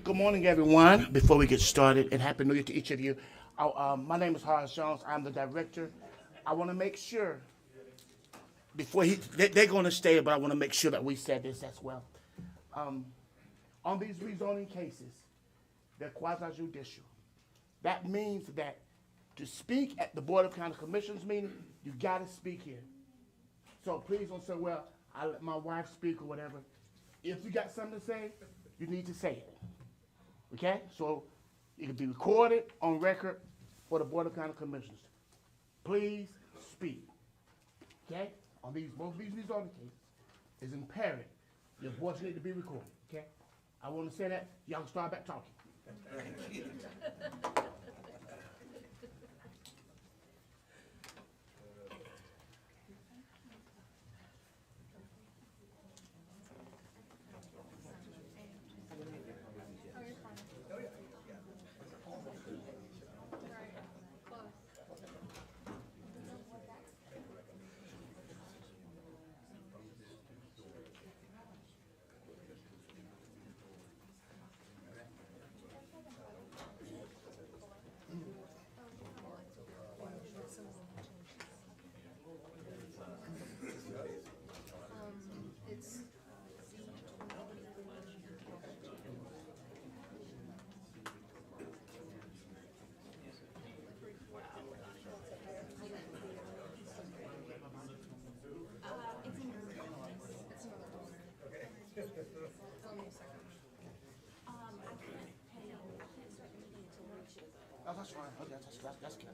Good morning, everyone. Before we get started, and Happy New Year to each of you. My name is Horace Jones. I'm the director. I want to make sure, they're going to stay, but I want to make sure that we said this as well. On these rezoning cases, they're quasi-judicial. That means that to speak at the Board of County Commissioners meeting, you got to speak here. So please don't say, well, I let my wife speak or whatever. If you got something to say, you need to say it. Okay? So it can be recorded on record for the Board of County Commissioners. Please speak. Okay? On both these rezoning cases, it's imperative. Your voice need to be recorded. Okay? I want to say that. Y'all can start back talking. Oh, that's fine. Okay, that's good.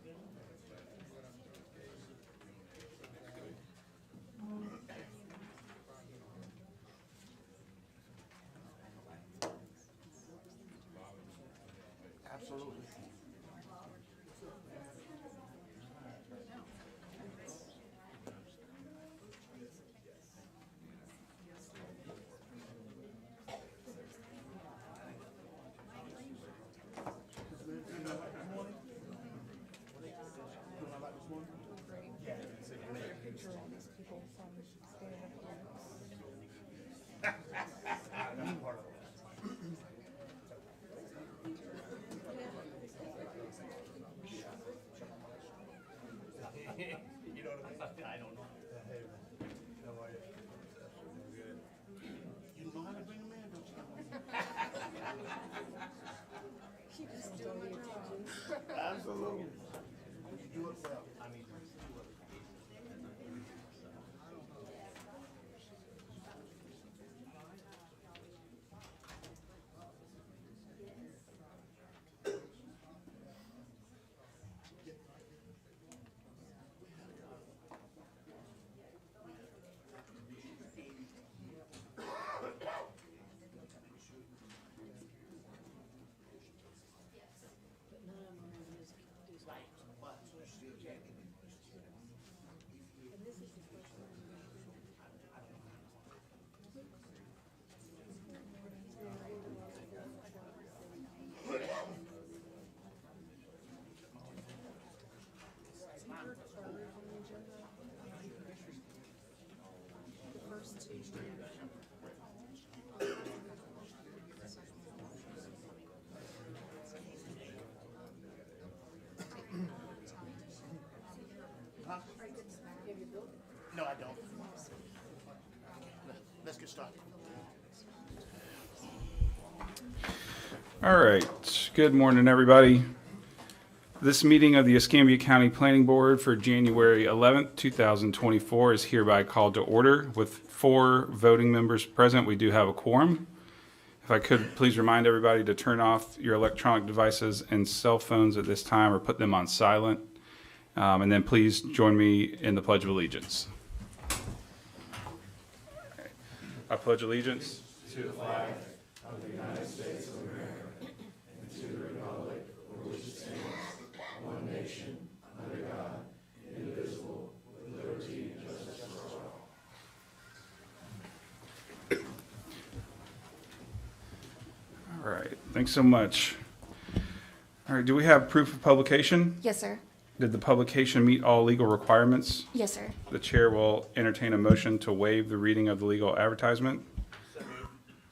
Absolutely. You know how to bring them in, don't you? Absolutely. You do it well. No, I don't. Let's get started. All right. Good morning, everybody. This meeting of the Escambia County Planning Board for January 11th, 2024 is hereby called to order. With 4 voting members present, we do have a quorum. If I could please remind everybody to turn off your electronic devices and cell phones at this time or put them on silent. And then please join me in the Pledge of Allegiance. I pledge allegiance to the flag of the United States of America and to the republic for which it stands, one nation, under God, indivisible, with liberty and justice for all. All right, thanks so much. All right, do we have proof of publication? Yes, sir. Did the publication meet all legal requirements? Yes, sir. The chair will entertain a motion to waive the reading of the legal advertisement.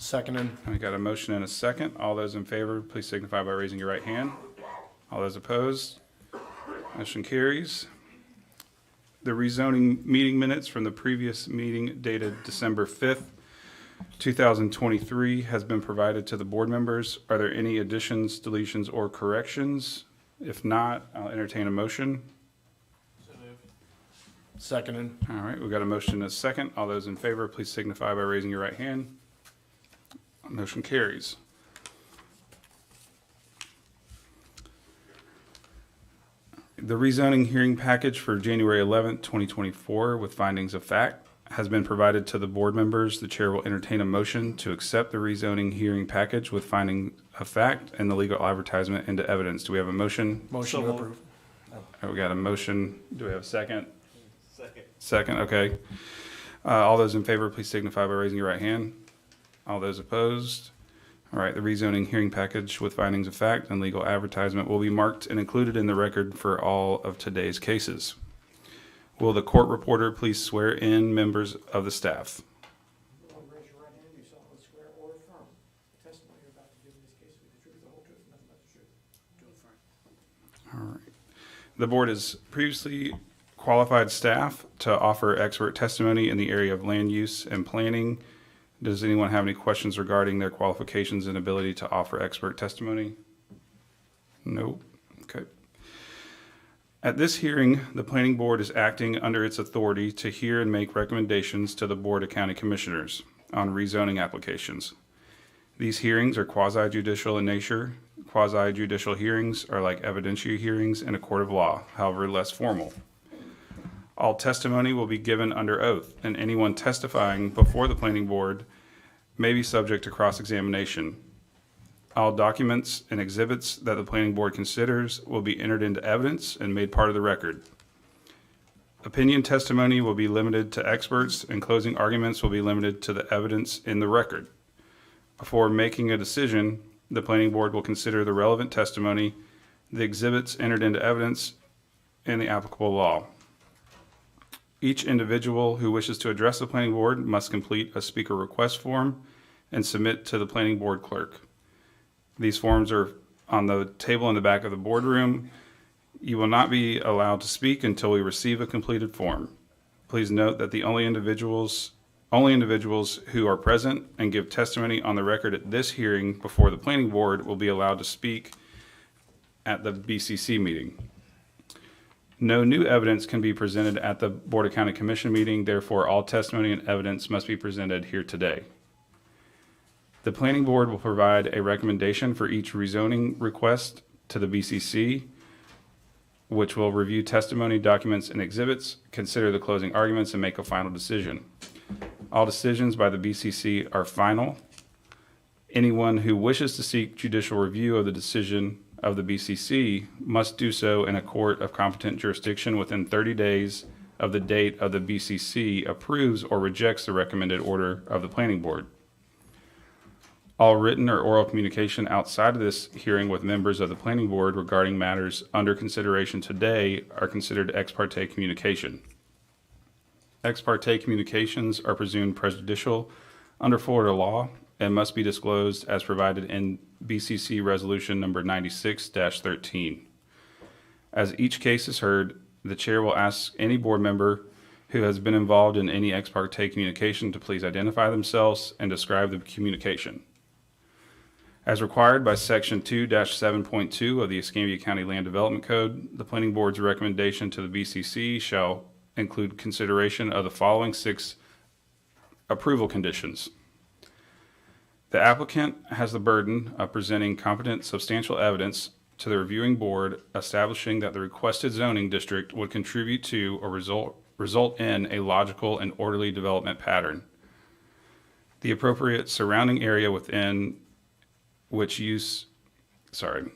Seconded. We got a motion and a second. All those in favor, please signify by raising your right hand. All those opposed, motion carries. The rezoning meeting minutes from the previous meeting dated December 5th, 2023 has been provided to the board members. Are there any additions, deletions, or corrections? If not, I'll entertain a motion. Seconded. All right, we got a motion and a second. All those in favor, please signify by raising your right hand. Motion carries. The rezoning hearing package for January 11th, 2024 with findings of fact has been provided to the board members. The chair will entertain a motion to accept the rezoning hearing package with finding of fact and the legal advertisement into evidence. Do we have a motion? Motion to approve. We got a motion. Do we have a second? Second, okay. All those in favor, please signify by raising your right hand. All those opposed? All right, the rezoning hearing package with findings of fact and legal advertisement will be marked and included in the record for all of today's cases. Will the court reporter please swear in members of the staff? Raise your right hand. You solemnly swear or affirm the testimony you're about to give in this case will be the truth, the whole truth, and nothing but the truth. Do affirm. All right. The board has previously qualified staff to offer expert testimony in the area of land use and planning. Does anyone have any questions regarding their qualifications and ability to offer expert testimony? Nope. Okay. At this hearing, the planning board is acting under its authority to hear and make recommendations to the Board of County Commissioners on rezoning applications. These hearings are quasi-judicial in nature. Quasi-judicial hearings are like evidentiary hearings in a court of law, however less formal. All testimony will be given under oath, and anyone testifying before the planning board may be subject to cross-examination. All documents and exhibits that the planning board considers will be entered into evidence and made part of the record. Opinion testimony will be limited to experts, and closing arguments will be limited to the evidence in the record. Before making a decision, the planning board will consider the relevant testimony, the exhibits entered into evidence, and the applicable law. Each individual who wishes to address the planning board must complete a speaker request form and submit to the planning board clerk. These forms are on the table in the back of the boardroom. You will not be allowed to speak until we receive a completed form. Please note that the only individuals who are present and give testimony on the record at this hearing before the planning board will be allowed to speak at the BCC meeting. No new evidence can be presented at the Board of County Commission meeting. Therefore, all testimony and evidence must be presented here today. The planning board will provide a recommendation for each rezoning request to the BCC, which will review testimony, documents, and exhibits, consider the closing arguments, and make a final decision. All decisions by the BCC are final. Anyone who wishes to seek judicial review of the decision of the BCC must do so in a court of competent jurisdiction within 30 days of the date of the BCC approves or rejects the recommended order of the planning board. All written or oral communication outside of this hearing with members of the planning board regarding matters under consideration today are considered ex parte communication. Ex parte communications are presumed prejudicial under Florida law and must be disclosed as provided in BCC Resolution number 96-13. As each case is heard, the chair will ask any board member who has been involved in any ex parte communication to please identify themselves and describe the communication. As required by Section 2-7.2 of the Escambia County Land Development Code, the Planning Board's recommendation to the BCC shall include consideration of the following 6 approval conditions. The applicant has the burden of presenting competent substantial evidence to the reviewing board establishing that the requested zoning district would contribute to or result in a logical and orderly development pattern. The appropriate surrounding area within which uses and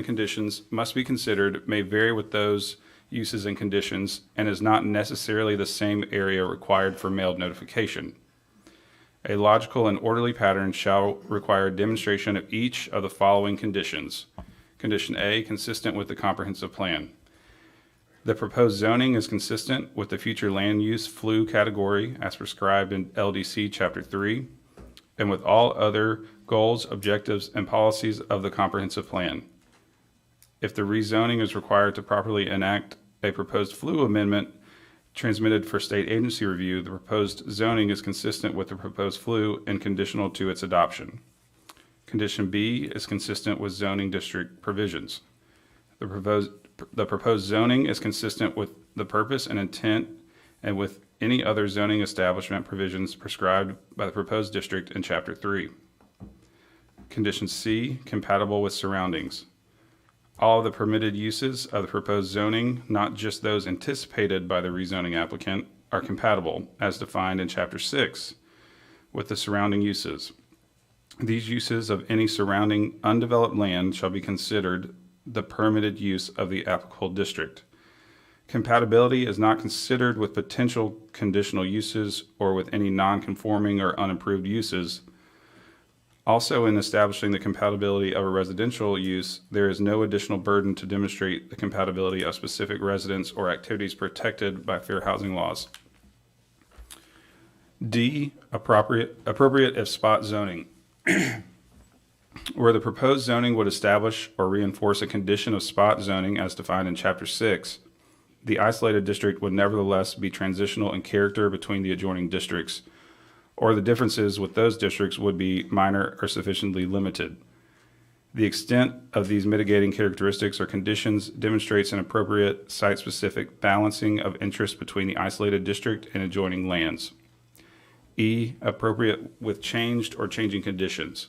conditions must be considered may vary with those uses and conditions and is not necessarily the same area required for mailed notification. A logical and orderly pattern shall require demonstration of each of the following conditions. Condition A, consistent with the comprehensive plan. The proposed zoning is consistent with the future land use FLU category as prescribed in LDC Chapter 3 and with all other goals, objectives, and policies of the comprehensive plan. If the rezoning is required to properly enact a proposed FLU amendment transmitted for state agency review, the proposed zoning is consistent with the proposed FLU and conditional to its adoption. Condition B is consistent with zoning district provisions. The proposed zoning is consistent with the purpose and intent and with any other zoning establishment provisions prescribed by the proposed district in Chapter 3. Condition C, compatible with surroundings. All of the permitted uses of the proposed zoning, not just those anticipated by the rezoning applicant, are compatible, as defined in Chapter 6, with the surrounding uses. These uses of any surrounding undeveloped land shall be considered the permitted use of the applicable district. Compatibility is not considered with potential conditional uses or with any non-conforming or unapproved uses. Also, in establishing the compatibility of a residential use, there is no additional burden to demonstrate the compatibility of specific residents or activities protected by fair housing laws. D, appropriate if spot zoning. Where the proposed zoning would establish or reinforce a condition of spot zoning as defined in Chapter 6, the isolated district would nevertheless be transitional in character between the adjoining districts, or the differences with those districts would be minor or sufficiently limited. The extent of these mitigating characteristics or conditions demonstrates an appropriate site-specific balancing of interest between the isolated district and adjoining lands. E, appropriate with changed or changing conditions.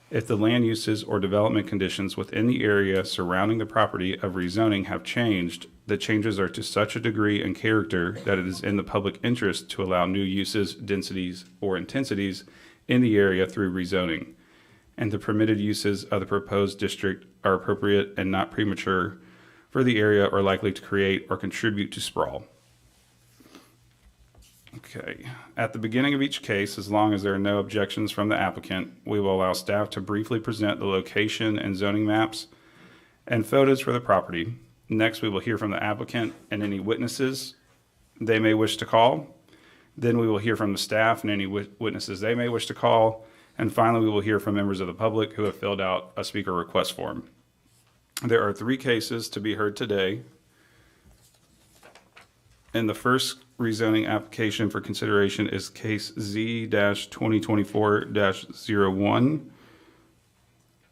If the land uses or development conditions within the area surrounding the property of rezoning have changed, the changes are to such a degree and character that it is in the public interest to allow new uses, densities, or intensities in the area through rezoning, and the permitted uses of the proposed district are appropriate and not premature for the area or likely to create or contribute to sprawl. Okay. At the beginning of each case, as long as there are no objections from the applicant, we will allow staff to briefly present the location and zoning maps and photos for the property. Next, we will hear from the applicant and any witnesses they may wish to call. Then we will hear from the staff and any witnesses they may wish to call. And finally, we will hear from members of the public who have filled out a speaker request form. There are 3 cases to be heard today. And the first rezoning application for consideration is case Z-2024-01.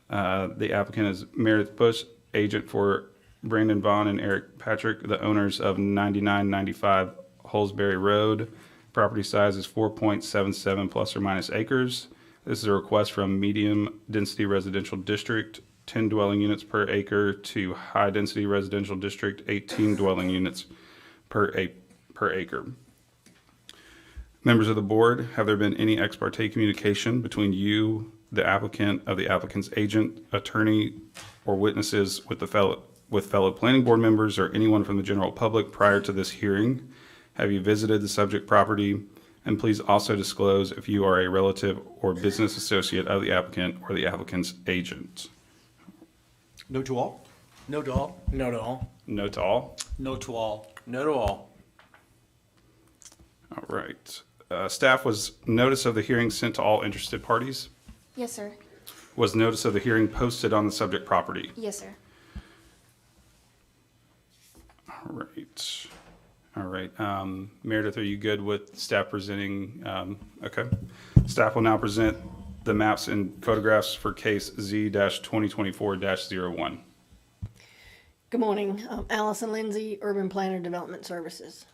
The applicant is Meredith Bush, agent for Brandon Vaughn and Eric Patrick, the owners of 9995 Holsbury Road. Property size is 4.77 plus or minus acres. This is a request from medium density residential district, 10 dwelling units per acre, to high density residential district, 18 dwelling units per acre. Members of the board, have there been any ex parte communication between you, the applicant, of the applicant's agent, attorney, or witnesses with fellow planning board members or anyone from the general public prior to this hearing? Have you visited the subject property? And please also disclose if you are a relative or business associate of the applicant or the applicant's agent. No to all? No to all. No to all. No to all? No to all. No to all. All right. Staff, was notice of the hearing sent to all interested parties? Yes, sir. Was notice of the hearing posted on the subject property? Yes, sir. All right. All right. Meredith, are you good with staff presenting? Okay. Staff will now present the maps and photographs for case Z-2024-01. Good morning. Allison Lindsay, Urban Planner Development Services.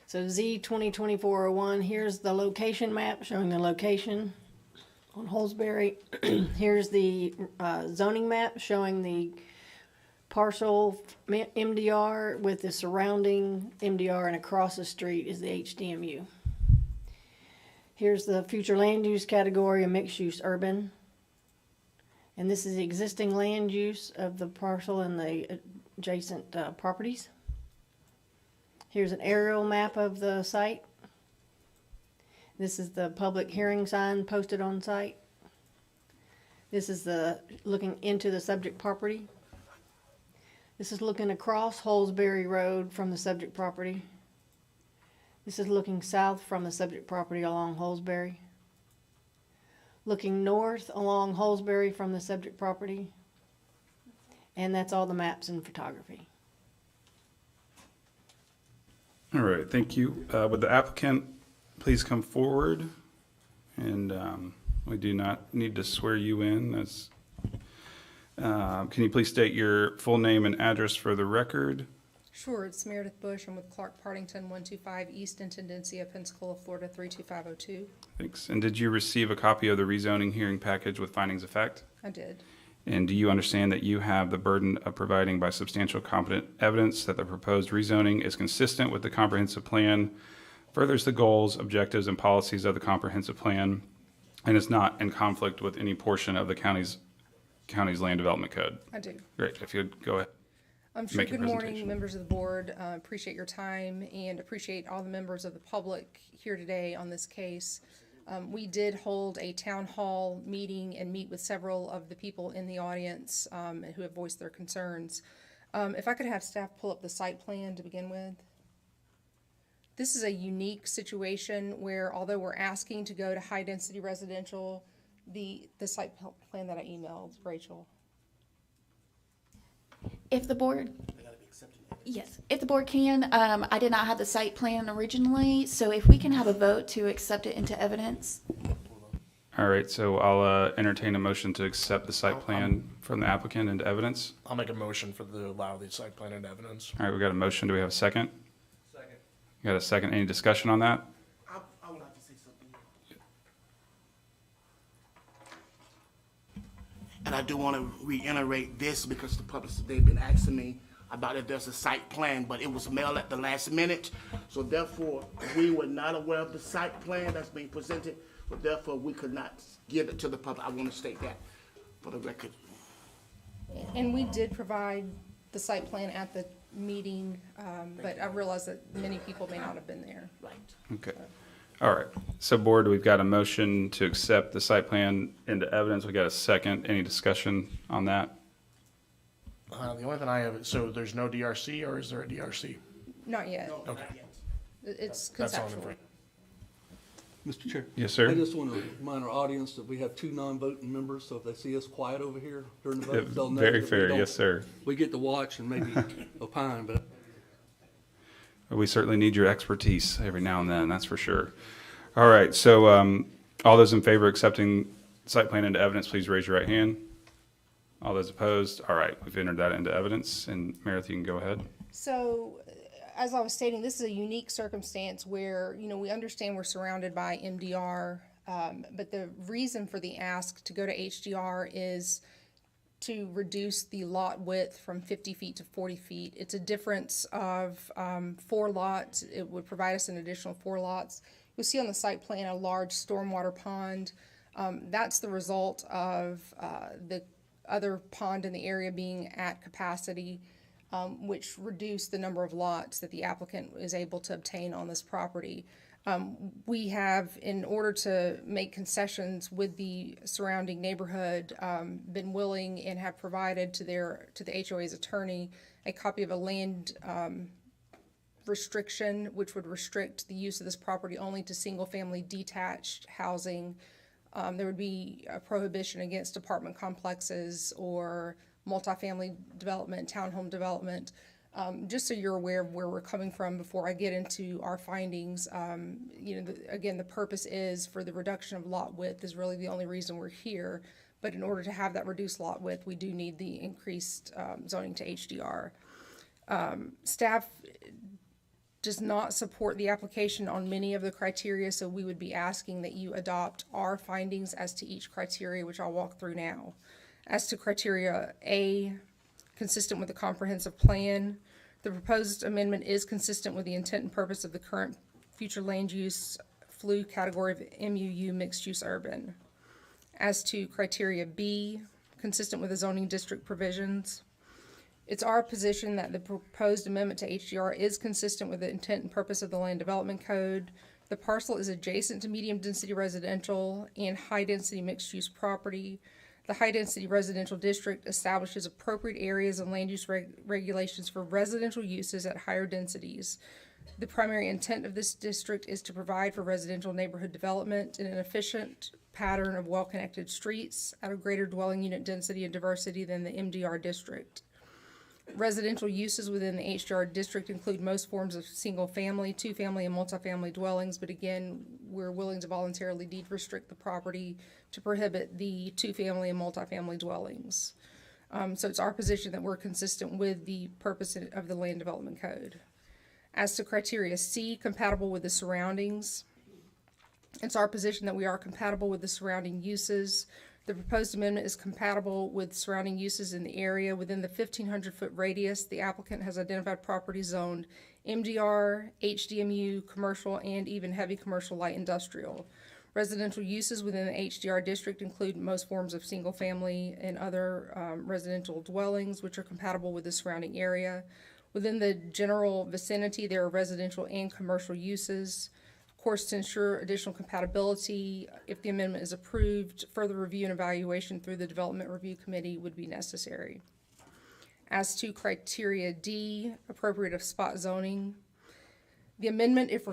So Z-2024-01, here's the location map showing the location on Holsbury. Here's the zoning map showing the parcel MDR with the surrounding MDR, and across the street is the HDMU. Here's the future land use category of mixed use urban. And this is the existing land use of the parcel and the adjacent properties. Here's an aerial map of the site. This is the public hearing sign posted on site. This is the looking into the subject property. This is looking across Holsbury Road from the subject property. This is looking south from the subject property along Holsbury. Looking north along Holsbury from the subject property. And that's all the maps and photography. All right, thank you. Would the applicant please come forward? And we do not need to swear you in. Can you please state your full name and address for the record? Sure, it's Meredith Bush. I'm with Clark Partington, 125 East Intendencia, Pensacola, Florida, 32502. Thanks. And did you receive a copy of the rezoning hearing package with findings of fact? I did. And do you understand that you have the burden of providing by substantial competent evidence that the proposed rezoning is consistent with the comprehensive plan, furthers the goals, objectives, and policies of the comprehensive plan, and is not in conflict with any portion of the county's land development code? I do. Great. If you'd go ahead. Sure. Make your Good morning, presentation. members of the board. Appreciate your time and appreciate all the members of the public here today on this case. We did hold a town hall meeting and meet with several of the people in the audience who have voiced their concerns. If I could have staff pull up the site plan to begin with. This is a unique situation where although we're asking to go to high-density residential, the site plan that I emailed, Rachel. If the board, yes, if the board can, I did not have the site plan originally, so if we can have a vote to accept it into evidence. All right, so I'll entertain a motion to accept the site plan from the applicant into evidence. I'll make a motion for the allow the site plan and evidence. All right, we got a motion. Do we have a second? Second. Got a second. Any discussion on that? I would like to say something. And I do want to reiterate this because the public, they've been asking me about if there's a site plan, but it was mailed at the last minute. So therefore, we were not aware of the site plan that's being presented, so therefore we could not give it to the public. I want to state that for the record. And we did provide the site plan at the meeting, but I realize that many people may not have been there. Right. Okay. All right. So board, we've got a motion to accept the site plan into evidence. We got a second. Any discussion on that? The only thing I have, so there's no DRC, or is there a DRC? Not yet. Okay. It's That's all I'm conceptual. Mr. Chair. Yes, sir. I just want to remind our audience that we have 2 non-voting members, so if they see us quiet over here during the vote, they'll know Very that we fair. don't- Yes, sir. We get to watch and maybe opine, but We certainly need your expertise every now and then, that's for sure. All right, so all those in favor of accepting site plan into evidence, please raise your right hand. All those opposed? All right, we've entered that into evidence, and Meredith, you can go ahead. So, as I was stating, this is a unique circumstance where, we understand we're surrounded by MDR, but the reason for the ask to go to HDR is to reduce the lot width from 50 feet to 40 feet. It's a difference of 4 lots. It would provide us an additional 4 lots. You'll see on the site plan a large stormwater pond. That's the result of the other pond in the area being at capacity, which reduced the number of lots that the applicant is able to obtain on this property. We have, in order to make concessions with the surrounding neighborhood, been willing and have provided to the HOA's attorney a copy of a land restriction, which would restrict the use of this property only to single-family detached housing. There would be a prohibition against apartment complexes or multifamily development, townhome development. Just so you're aware of where we're coming from before I get into our findings, again, the purpose is for the reduction of lot width is really the only reason we're here. But in order to have that reduced lot width, we do need the increased zoning to HDR. Staff does not support the application on many of the criteria, so we would be asking that you adopt our findings as to each criteria, which I'll walk through now. As to criteria A, consistent with the comprehensive plan, the proposed amendment is consistent with the intent and purpose of the current future land use FLU category of MUU mixed use urban. As to criteria B, consistent with the zoning district provisions, it's our position that the proposed amendment to HDR is consistent with the intent and purpose of the Land Development Code, The parcel is adjacent to medium-density residential and high-density mixed-use property. The high-density residential district establishes appropriate areas and land use regulations for residential uses at higher densities. The primary intent of this district is to provide for residential neighborhood development in an efficient pattern of well-connected streets at a greater dwelling unit density and diversity than the MDR district. Residential uses within the HDR district include most forms of single-family, two-family, and multifamily dwellings, but again, we're willing to voluntarily deed restrict the property to prohibit the two-family and multifamily dwellings. So it's our position that we're consistent with the purpose of the Land Development Code. As to criteria C, compatible with the surroundings, it's our position that we are compatible with the surrounding uses. The proposed amendment is compatible with surrounding uses in the area. Within the 1,500-foot radius, the applicant has identified properties zoned MDR, HDMU, commercial, and even heavy commercial light industrial. Residential uses within the HDR district include most forms of single-family and other residential dwellings, which are compatible with the surrounding area. Within the general vicinity, there are residential and commercial uses. Of course, to ensure additional compatibility, if the amendment is approved, further review and evaluation through the Development Review Committee would be necessary. As to criteria D, appropriate of spot zoning, the amendment, if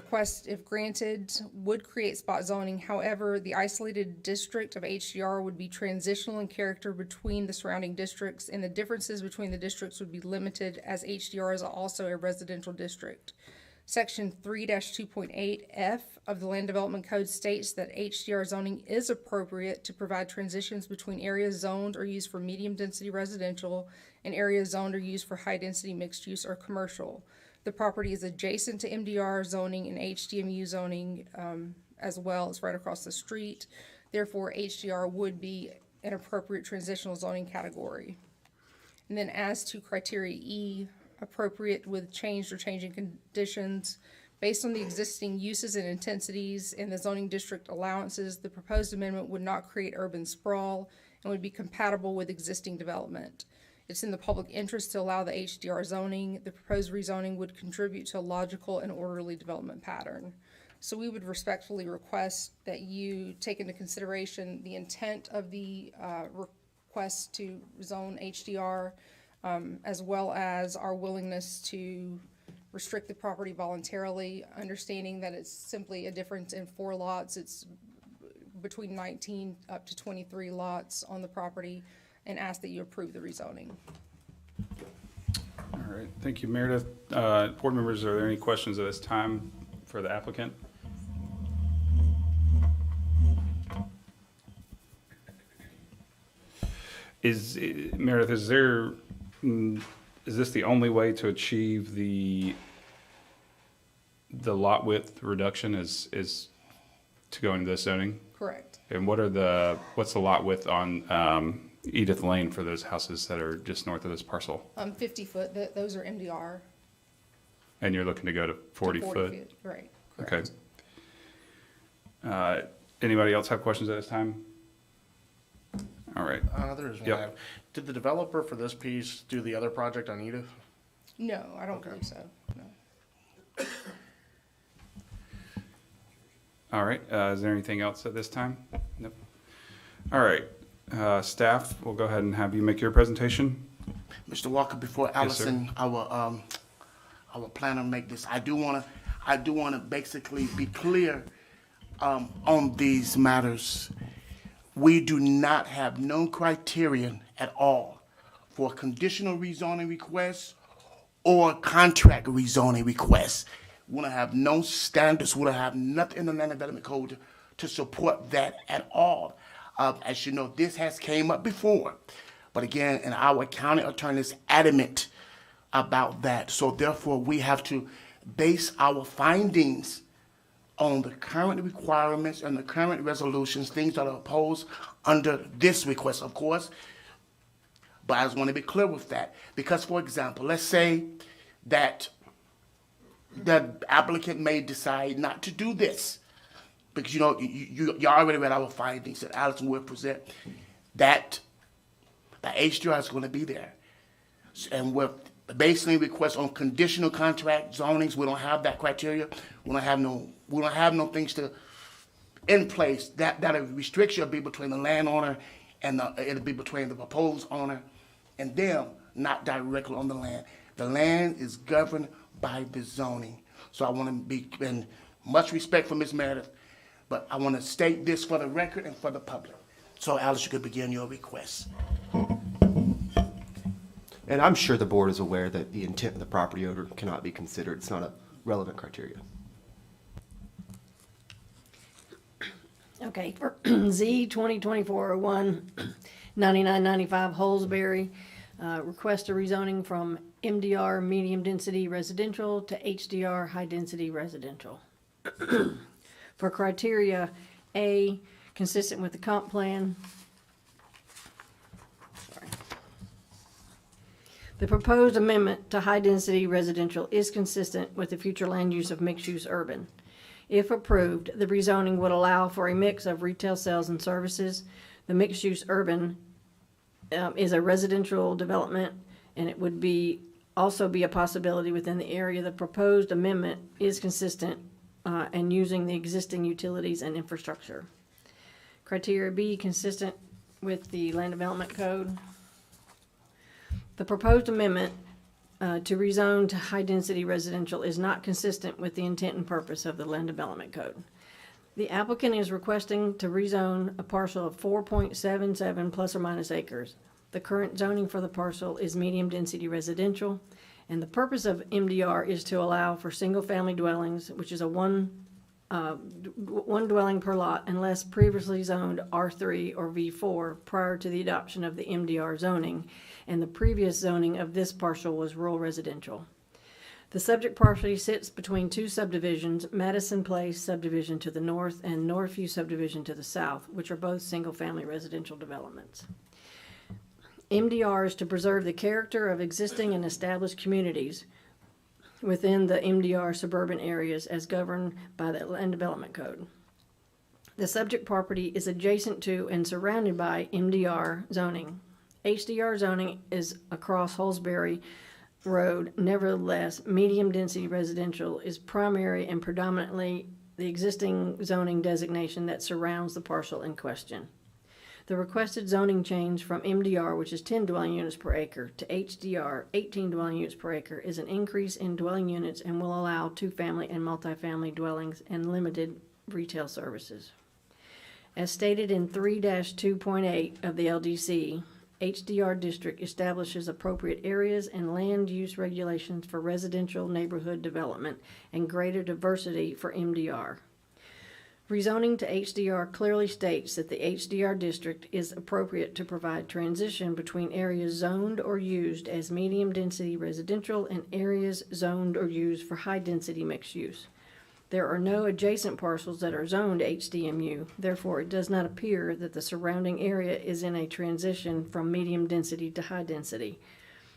granted, would create spot zoning. However, the isolated district of HDR would be transitional in character between the surrounding districts, and the differences between the districts would be limited as HDR is also a residential district. Section 3-2.8F of the Land Development Code states that HDR zoning is appropriate to provide transitions between areas zoned or used for medium-density residential and areas zoned or used for high-density mixed-use or commercial. The property is adjacent to MDR zoning and HDMU zoning as well. It's right across the street. Therefore, HDR would be an appropriate transitional zoning category. And then as to criteria E, appropriate with changed or changing conditions. Based on the existing uses and intensities in the zoning district allowances, the proposed amendment would not create urban sprawl and would be compatible with existing development. It's in the public interest to allow the HDR zoning. The proposed rezoning would contribute to a logical and orderly development pattern. So we would respectfully request that you take into consideration the intent of the request to zone HDR, as well as our willingness to restrict the property voluntarily, understanding that it's simply a difference in 4 lots. It's between 19 up to 23 lots on the property, and ask that you approve the rezoning. All right, thank you, Meredith. Board members, are there any questions at this time for the applicant? Meredith, is this the only way to achieve the lot width reduction is to go into this zoning? Correct. And what's the lot width on Edith Lane for those houses that are just north of this parcel? 50 foot, those are MDR. And you're looking to go to 40 foot? Feet, right. Okay. Anybody else have questions at this time? All right. There is one. Yep. I have. Did the developer for this piece do the other project on Edith? No, I don't believe so, no. All right, is there anything else at this time? Nope. All right, staff, we'll go ahead and have you make your presentation. Mr. Walker, before Yes, sir. Allison, our planner make this, I do wanna basically be clear, on these matters. We do not have no criterion at all for conditional rezoning requests or contract rezoning requests. We wanna have no standards, we wanna have nothing in the Land Development Code to support that at all. As you know, this has came up before, but again, and our county attorney is adamant about that. So therefore, we have to base our findings on the current requirements and the current resolutions, things that are opposed under this request, of course. But I just want to be clear with that. Because, for example, let's say that the applicant may decide not to do this. Because, you know, you already read our findings that Allison will present, that the HDR is going to be there. And with basically request on conditional contract zonings. We don't have that criteria. We don't have no things in place. That restriction will be between the landowner and it'll be between the proposed owner and them, not directly on the land. The land is governed by the zoning. So I want to be in much respect for Ms. Meredith, but I want to state this for the record and for the public. So Alice, you could begin your request. And I'm sure the board is aware that the intent of the property owner cannot be considered. It's not a relevant criteria. Okay, for Z 2024-01, 9995 Holsbury, request a rezoning from MDR medium density residential to HDR high density residential. For criteria A, consistent with the comp plan. Sorry. The proposed amendment to high density residential is consistent with the future land use of mixed use urban. If approved, the rezoning would allow for a mix of retail sales and services. The mixed use urban is a residential development, and it would also be a possibility within the area. The proposed amendment is consistent and using the existing utilities and infrastructure. Criteria B, consistent with the Land Development Code. The proposed amendment to rezone to high-density residential is not consistent with the intent and purpose of the Land Development Code. The applicant is requesting to rezone a parcel of 4.77 plus or minus acres. The current zoning for the parcel is medium-density residential, and the purpose of MDR is to allow for single-family dwellings, which is a one dwelling per lot unless previously zoned R3 or V4 prior to the adoption of the MDR zoning, and the previous zoning of this parcel was rural residential. The subject property sits between two subdivisions, Madison Place subdivision to the north and Northview subdivision to the south, which are both single-family residential developments. MDR is to preserve the character of existing and established communities within the MDR suburban areas as governed by the Land Development Code. The subject property is adjacent to and surrounded by MDR zoning. HDR zoning is across Holsbury Road. Nevertheless, medium-density residential is primary and predominantly the existing zoning designation that surrounds the parcel in question. The requested zoning change from MDR, which is 10 dwelling units per acre, to HDR, 18 dwelling units per acre, is an increase in dwelling units and will allow two-family and multifamily dwellings and limited retail services. As stated in 3-2.8 of the LDC, HDR district establishes appropriate areas and land use regulations for residential neighborhood development and greater diversity for MDR. Rezoning to HDR clearly states that the HDR district is appropriate to provide transition between areas zoned or used as medium-density residential and areas zoned or used for high-density mixed use. There are no adjacent parcels that are zoned HDMU, therefore it does not appear that the surrounding area is in a transition from medium density to high density,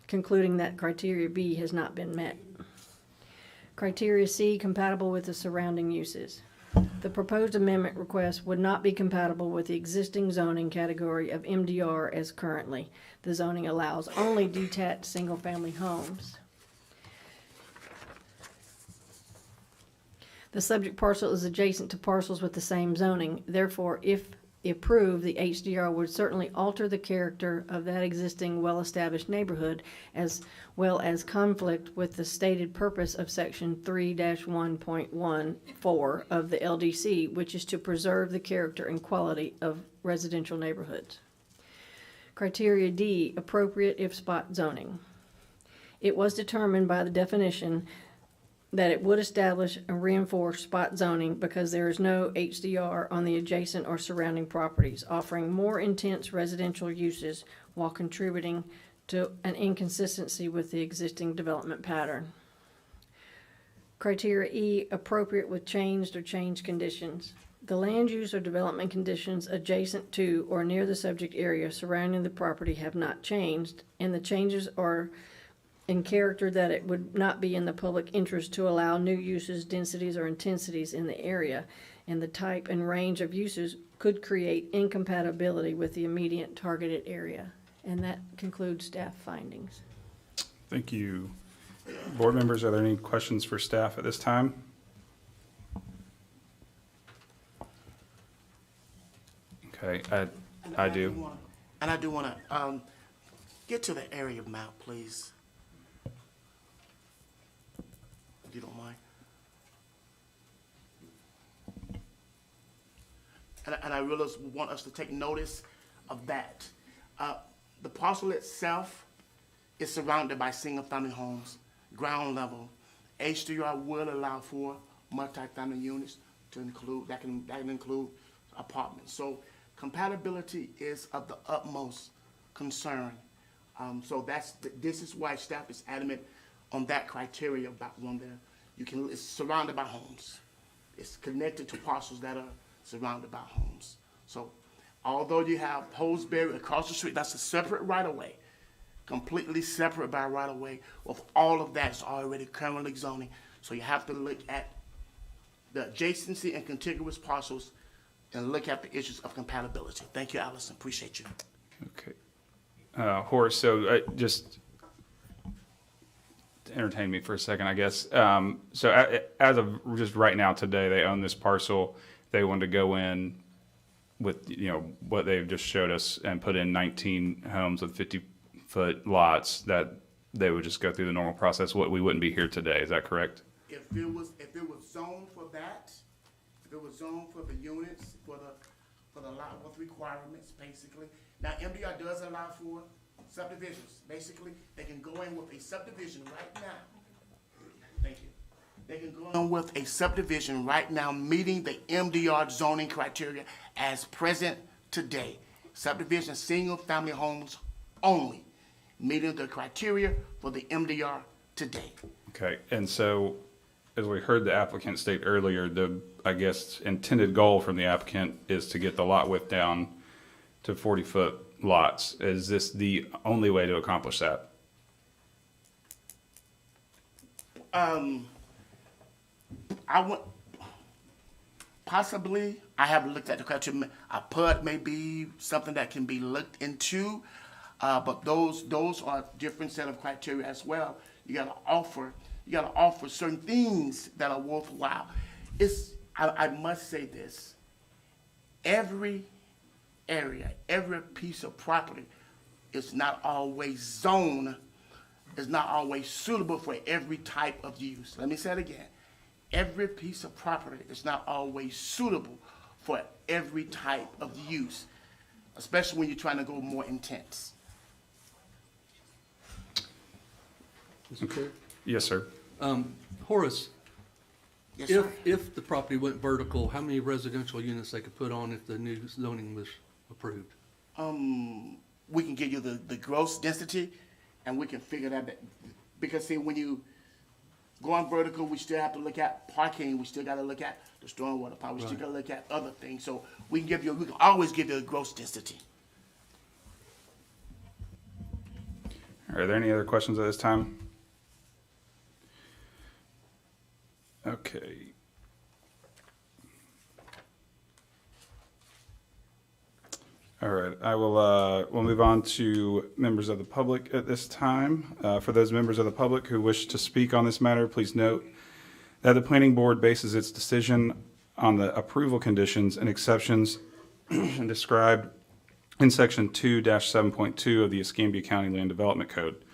concluding that criteria B has not been met. Criteria C, compatible with the surrounding uses. The proposed amendment request would not be compatible with the existing zoning category of MDR as currently. The zoning allows only detached single-family homes. The subject parcel is adjacent to parcels with the same zoning. Therefore, if approved, the HDR would certainly alter the character of that existing well-established neighborhood, as well as conflict with the stated purpose of Section 3-1.14 of the LDC, which is to preserve the character and quality of residential neighborhoods. Criteria D, appropriate if spot zoning. It was determined by the definition that it would establish and reinforce spot zoning because there is no HDR on the adjacent or surrounding properties, offering more intense residential uses while contributing to an inconsistency with the existing development pattern. Criteria E, appropriate with changed or changed conditions. The land use or development conditions adjacent to or near the subject area surrounding the property have not changed, and the changes are in character that it would not be in the public interest to allow new uses, densities, or intensities in the area, and the type and range of uses could create incompatibility with the immediate targeted area. And that concludes staff findings. Thank you. Board members, are there any questions for staff at this time? Okay, I do. And I do want to get to the area map, please. If you don't mind. And I really want us to take notice of that. The parcel itself is surrounded by single-family homes, ground level. H3R will allow for multifamily units to include, that can include apartments. So compatibility is of the utmost concern. So this is why staff is adamant on that criteria about one there. It's surrounded by homes. It's connected to parcels that are surrounded by homes. So although you have Holsbury across the street, that's a separate right-of-way, completely separate by right-of-way, with all of that is already currently zoning. So you have to look at the adjacency and contiguous parcels and look at the issues of compatibility. Thank you, Allison. Appreciate you. Okay. Horace, so just entertain me for a second, I guess. So as of just right now today, they own this parcel. They wanted to go in with, what they've just showed us and put in 19 homes with 50-foot lots, that they would just go through the normal process. We wouldn't be here today. Is that correct? If it was zoned for that, if it was zoned for the units, for the lot with requirements, basically. Now, MDR does allow for subdivisions. Basically, they can go in with a subdivision right now. Thank you. They can go in with a subdivision right now, meeting the MDR zoning criteria as present today. Subdivision, single-family homes only, meeting the criteria for the MDR today. Okay, and so, as we heard the applicant state earlier, the, I guess, intended goal from the applicant is to get the lot width down to 40-foot lots. Is this the only way to accomplish that? Possibly, I haven't looked at the criteria. A PUD may be something that can be looked into, but those are different set of criteria as well. You gotta offer certain things that are worthwhile. I must say this, every area, every piece of property is not always zoned, is not always suitable for every type of use. Let me say it again. Every piece of property is not always suitable for every type of use, especially when you're trying to go more intense. Mr. Chair? Yes, sir. Horace, Yes, sir. if the property went vertical, how many residential units they could put on if the new zoning was approved? We can give you the gross density, and we can figure that, because see, when you go on vertical, we still have to look at parking, we still gotta look at the stormwater part, we still gotta look at other things, so we can always give you a gross density. Are there any other questions at this time? Okay. All right, we'll move on to members of the public at this time. For those members of the public who wish to speak on this matter, please note that the planning board bases its decision on the approval conditions and exceptions described in section 2-7.2 of the Escambia County Land Development Code.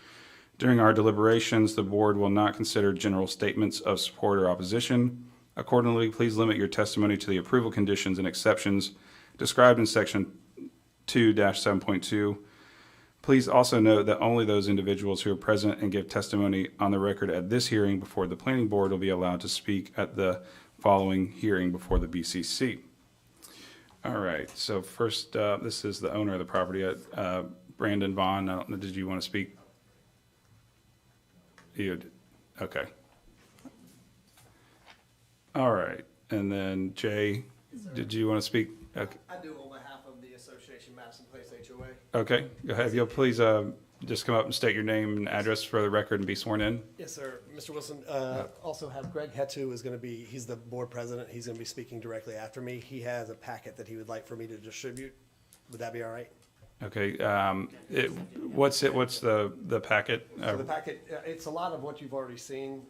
During our deliberations, the board will not consider general statements of support or opposition. Accordingly, please limit your testimony to the approval conditions and exceptions described in section 2-7.2. Please also note that only those individuals who are present and give testimony on the record at this hearing before the planning board will be allowed to speak at the following hearing before the BCC. All right, so first, this is the owner of the property, Brandon Vaughn. I don't know, did you want to speak? You did. Okay. All right, and then Jay, did you want to speak? Okay. I do on behalf of the Association Madison Place HOA. Okay, go ahead. If you'll please just come up and state your name and address for the record and be sworn in. Yes, sir. Mr. Wilson, also have Greg Hetu is going to be, he's the board president. He's going to be speaking directly after me. He has a packet that he would like for me to distribute. Would that be all right? Okay, what's the packet? So the packet, it's a lot of what you've already seen.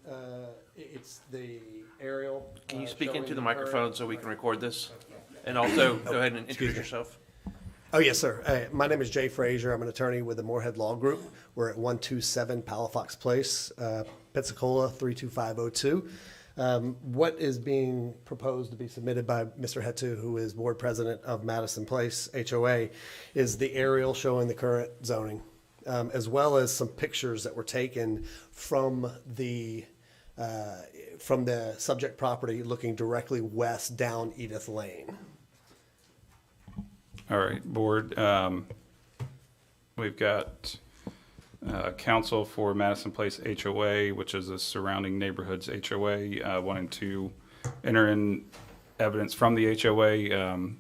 It's the aerial. Can you speak showing into the current- microphone so we can record this? And also, go ahead and introduce yourself. Oh, yes, sir. My name is Jay Frazier. I'm an attorney with the Moorhead Law Group. We're at 127 Palafox Place, Pensacola, 32502. What is being proposed to be submitted by Mr. Hetu, who is board president of Madison Place HOA, is the aerial showing the current zoning, as well as some pictures that were taken from the subject property looking directly west down Edith Lane. All right, board, we've got counsel for Madison Place HOA, which is the surrounding neighborhoods HOA, wanting to enter in evidence from the HOA.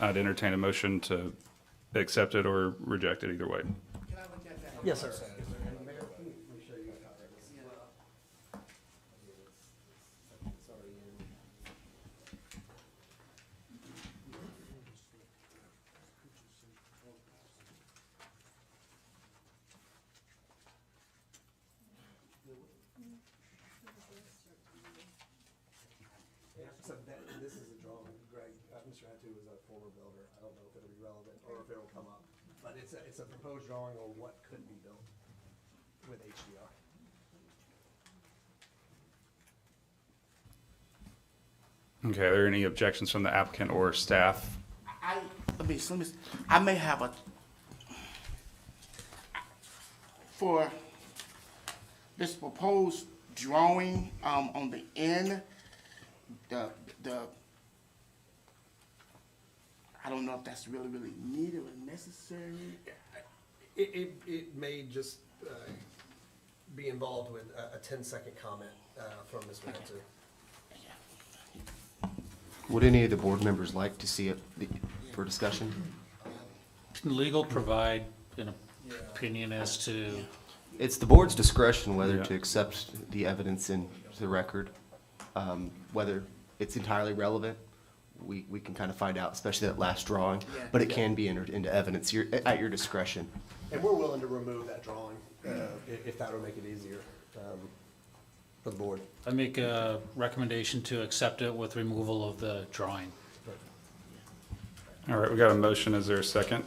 I'd entertain a motion to accept it or reject it either way. Yes, sir. So this is a drawing, Greg, Mr. Hetu is a former builder. I don't know if it'll be relevant or if it'll come up. But it's a proposed drawing on what could be built with HDR. Okay, are there any objections from the applicant or staff? I may have for this proposed drawing, on the end, I don't know if that's really needed or necessary. It may just be involved with a 10-second comment from Mr. Hetu. Would any of the board members like to see it for discussion? Can legal provide an opinion as to, It's the board's discretion whether Yeah. to accept the evidence in the record, whether it's entirely relevant. We can kind of find out, especially that last drawing, but it can be entered into evidence at your discretion. And we're willing to remove that drawing if that would make it easier for the board. I make a recommendation to accept it with removal of the drawing. All right, we got a motion. Is there a second?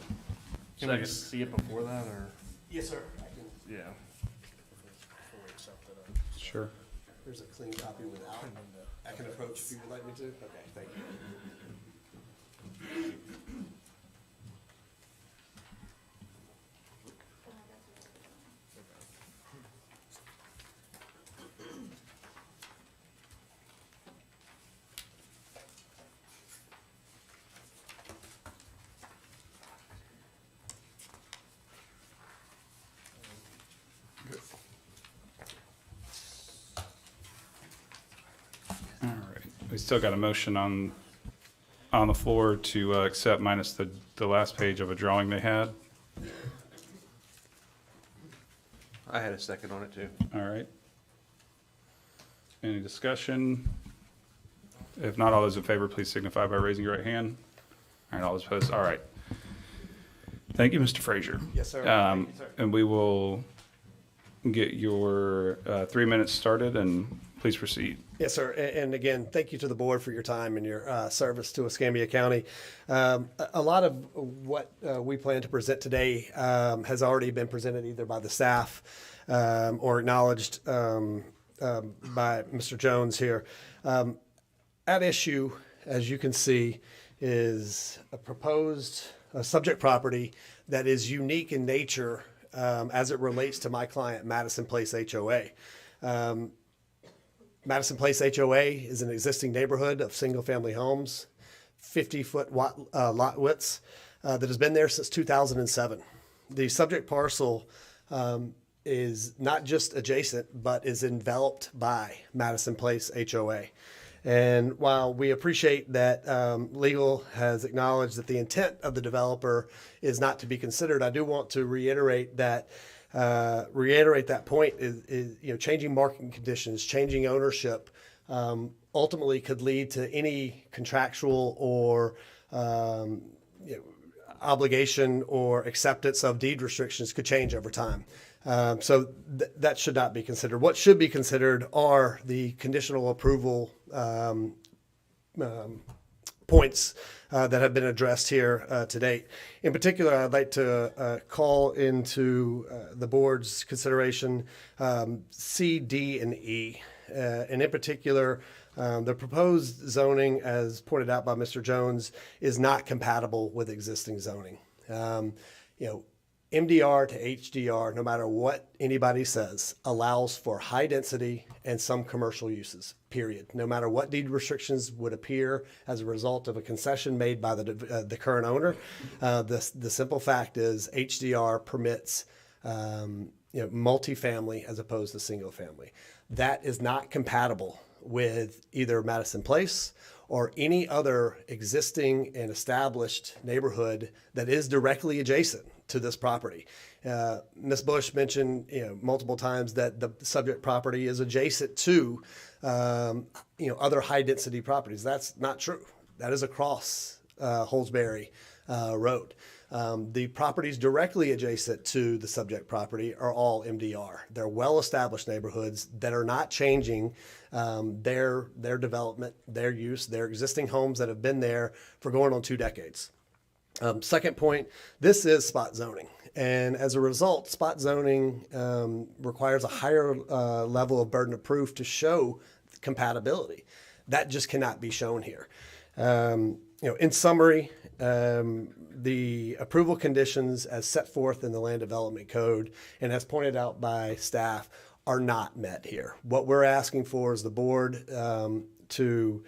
Can we see it before that, or? Yes, sir. I can, Yeah. before we accept it, Sure. there's a clean copy without. I can approach if you would like me to. Okay, thank you. All right, we still got a motion on the floor to accept minus the last page of a drawing they had. I had a second on it too. All right. Any discussion? If not, all those in favor, please signify by raising your right hand. All right, all those opposed, all right. Thank you, Mr. Frazier. Yes, sir. Thank you, sir. And we will get your 3 minutes started, and please proceed. Yes, sir. And again, thank you to the board for your time and your service to Escambia County. A lot of what we plan to present today has already been presented either by the staff or acknowledged by Mr. Jones here. At issue, as you can see, is a proposed subject property that is unique in nature as it relates to my client, Madison Place HOA. Madison Place HOA is an existing neighborhood of single-family homes, 50-foot lot widths that has been there since 2007. The subject parcel is not just adjacent, but is enveloped by Madison Place HOA. And while we appreciate that legal has acknowledged that the intent of the developer is not to be considered, I do want to reiterate that point is changing market conditions, changing ownership, ultimately could lead to any contractual or obligation or acceptance of deed restrictions could change over time. So that should not be considered. What should be considered are the conditional approval points that have been addressed here to date. In particular, I'd like to call into the board's consideration C, D, and E. And in particular, the proposed zoning, as pointed out by Mr. Jones, is not compatible with existing zoning. MDR to HDR, no matter what anybody says, allows for high density and some commercial uses, period. No matter what deed restrictions would appear as a result of a concession made by the current owner, the simple fact is HDR permits multifamily as opposed to single family. That is not compatible with either Madison Place or any other existing and established neighborhood that is directly adjacent to this property. Ms. Bush mentioned multiple times that the subject property is adjacent to other high density properties. That's not true. That is across Holsbury Road. The properties directly adjacent to the subject property are all MDR. They're well-established neighborhoods that are not changing their development, their use, their existing homes that have been there for going on 2 decades. Second point, this is spot zoning. And as a result, spot zoning requires a higher level of burden of proof to show compatibility. That just cannot be shown here. In summary, the approval conditions as set forth in the Land Development Code and as pointed out by staff are not met here. What we're asking for is the board to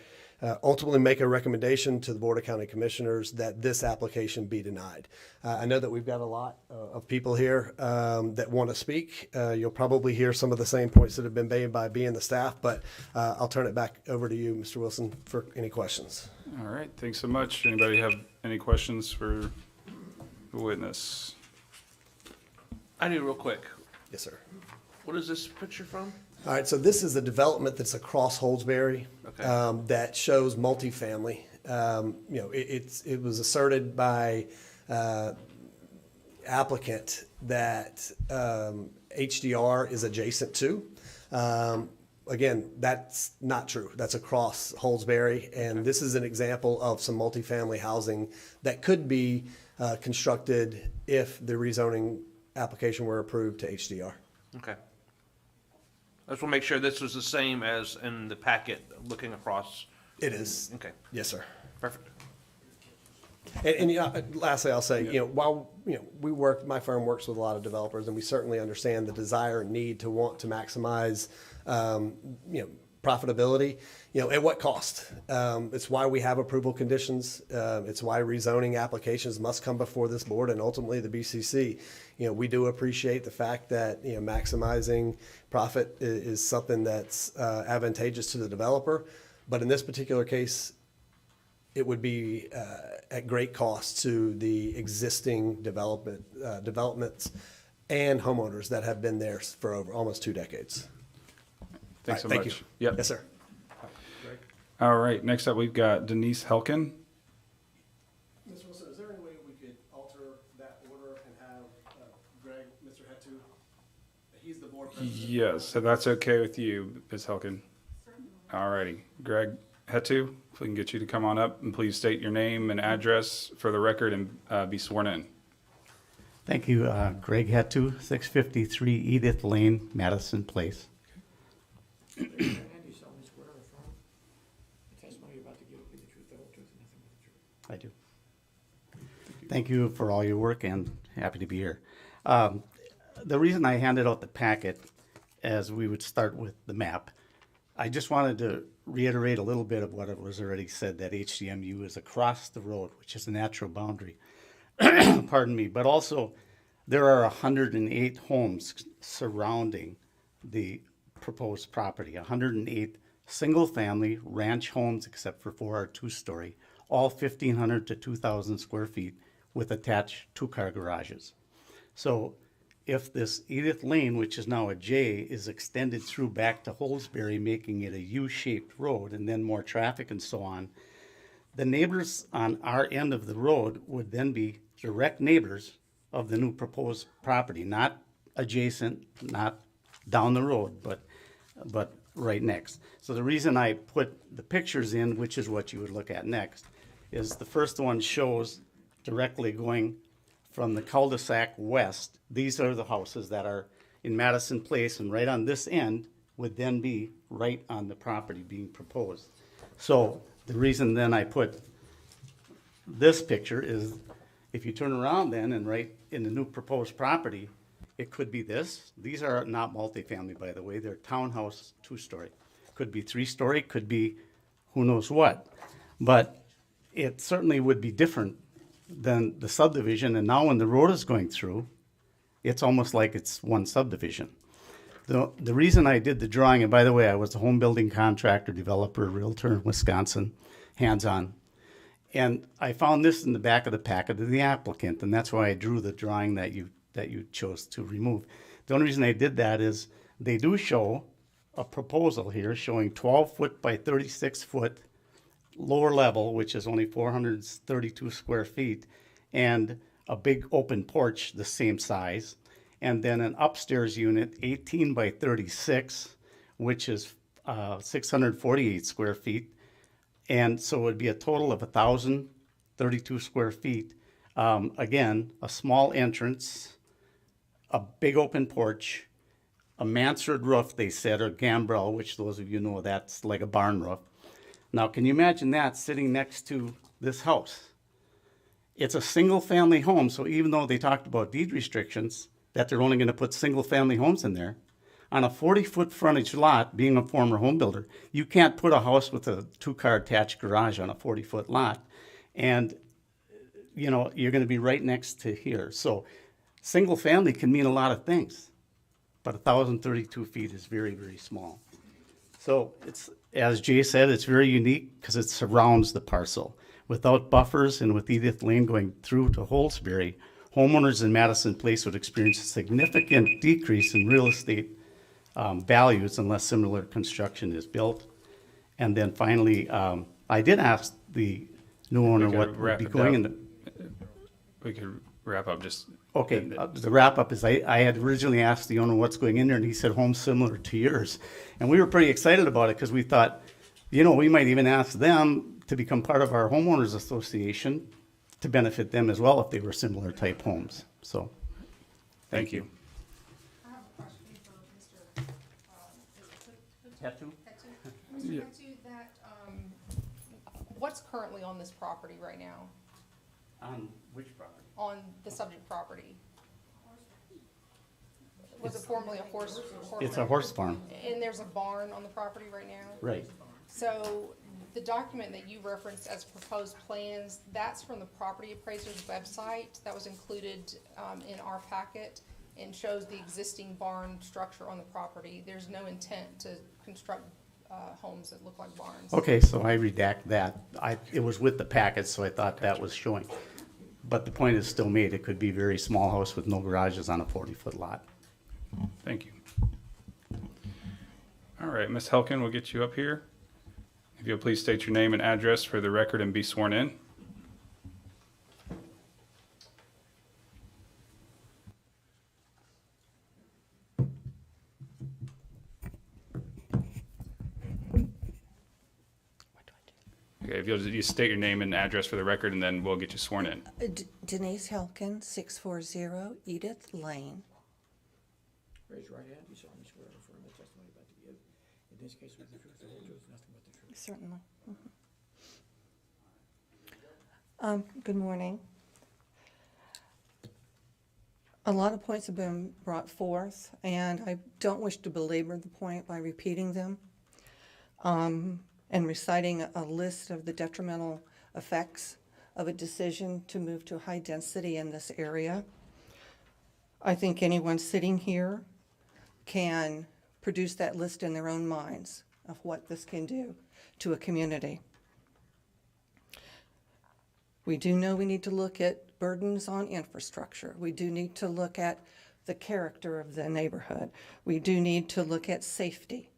ultimately make a recommendation to the Board of County Commissioners that this application be denied. I know that we've got a lot of people here that want to speak. You'll probably hear some of the same points that have been made by being the staff, but I'll turn it back over to you, Mr. Wilson, for any questions. All right, thanks so much. Anybody have any questions for the witness? I do real quick. Yes, sir. What is this picture from? All right, so this is a development that's across Holsbury Okay. that shows multifamily. It was asserted by applicant that HDR is adjacent to. Again, that's not true. That's across Holsbury, and this is an example of some multifamily housing that could be constructed if the rezoning application were approved to HDR. Okay. I just want to make sure this was the same as in the packet looking across. It is. Okay, Yes, sir. perfect. And lastly, I'll say, while my firm works with a lot of developers, and we certainly understand the desire and need to want to maximize, profitability. At what cost? It's why we have approval conditions. It's why rezoning applications must come before this board and ultimately the BCC. We do appreciate the fact that maximizing profit is something that's advantageous to the developer, but in this particular case, it would be at great cost to the existing developments and homeowners that have been there for over almost 2 decades. Thanks so All right, much. thank you. Yep. Yes, sir. All right, next up, we've got Denise Helkin. Mr. Wilson, is there any way we could alter that order and have Greg, Mr. Hetu? He's the board president. Yes, so that's okay with you, Ms. Helkin? All righty. Greg Hetu, if we can get you to come on up, and please state your name and address for the record and be sworn in. Thank you. Greg Hetu, 653 Edith Lane, Madison Place. Raise your hand, you solemnly swear or affirm the testimony you're about to give will be the truth, the whole truth, and nothing but the truth. I do. Thank you for all your work and happy to be here. The reason I handed out the packet, as we would start with the map, I just wanted to reiterate a little bit of what was already said, that HDMU is across the road, which is a natural boundary. Pardon me, but also there are 108 homes surrounding the proposed property, 108 single-family ranch homes, except for 4 are 2-story, all 1,500 to 2,000 square feet with attached 2-car garages. So if this Edith Lane, which is now a J, is extended through back to Holsbury, making it a U-shaped road and then more traffic and so on, The neighbors on our end of the road would then be direct neighbors of the new proposed property, not adjacent, not down the road, but right next. So the reason I put the pictures in, which is what you would look at next, is the first one shows directly going from the cul-de-sac west. These are the houses that are in Madison Place, and right on this end would then be right on the property being proposed. So the reason then I put this picture is if you turn around then and right in the new proposed property, it could be this. These are not multifamily, by the way. They're townhouse, 2-story. Could be 3-story, could be who knows what. But it certainly would be different than the subdivision. And now when the road is going through, it's almost like it's one subdivision. The reason I did the drawing, and by the way, I was a home building contractor, developer, realtor in Wisconsin, hands-on. And I found this in the back of the packet of the applicant, and that's why I drew the drawing that you chose to remove. The only reason I did that is they do show a proposal here showing 12-foot by 36-foot lower level, which is only 432 square feet, and a big open porch the same size, and then an upstairs unit 18 by 36, which is 648 square feet. And so it would be a total of 1,032 square feet. Again, a small entrance, a big open porch, a mansard roof, they said, or gambrel, which those of you know that's like a barn roof. Now, can you imagine that sitting next to this house? It's a single-family home, so even though they talked about deed restrictions, that they're only going to put single-family homes in there, on a 40-foot frontage lot, being a former home builder, you can't put a house with a 2-car attached garage on a 40-foot lot. And, you know, you're going to be right next to here. So single-family can mean a lot of things, but 1,032 feet is very, very small. So it's, as Jay said, it's very unique because it surrounds the parcel. Without buffers and with Edith Lane going through to Holsbury, homeowners in Madison Place would experience a significant decrease in real estate values unless similar construction is built. And then finally, I did ask the new owner We could what would wrap be it going up. in the. We could wrap up just. Okay, the wrap up is I had originally asked the owner what's going in there, and he said homes similar to yours. And we were pretty excited about it because we thought, you know, we might even ask them to become part of our homeowners association to benefit them as well if they were similar type homes. So, Thank you. I have a question for Mr. Tattoo? Mr. Tattu, that, what's currently on this property right now, On which property? on the subject property? Was it formerly a horse? It's a horse farm. And there's a barn on the property right now? Right. So the document that you referenced as proposed plans, that's from the property appraiser's website. That was included in our packet and shows the existing barn structure on the property. There's no intent to construct homes that look like barns. Okay, so I redact that. It was with the packet, so I thought that was showing. But the point is still made. It could be a very small house with no garages on a 40-foot lot. Thank you. All right, Ms. Helkin, we'll get you up here. If you'll please state your name and address for the record and be sworn in. Okay, if you'll just state your name and address for the record, and then we'll get you sworn in. Denise Helkin, 640 Edith Lane. Raise your right hand. You solemnly swear or affirm the testimony you're about to give. In this case, with the truth, the whole truth, nothing but the truth. Certainly. Good morning. A lot of points have been brought forth, and I don't wish to belabor the point by repeating them and reciting a list of the detrimental effects of a decision to move to high density in this area. I think anyone sitting here can produce that list in their own minds of what this can do to a community. We do know we need to look at burdens on infrastructure. We do need to look at the character of the neighborhood. We do need to look at safety.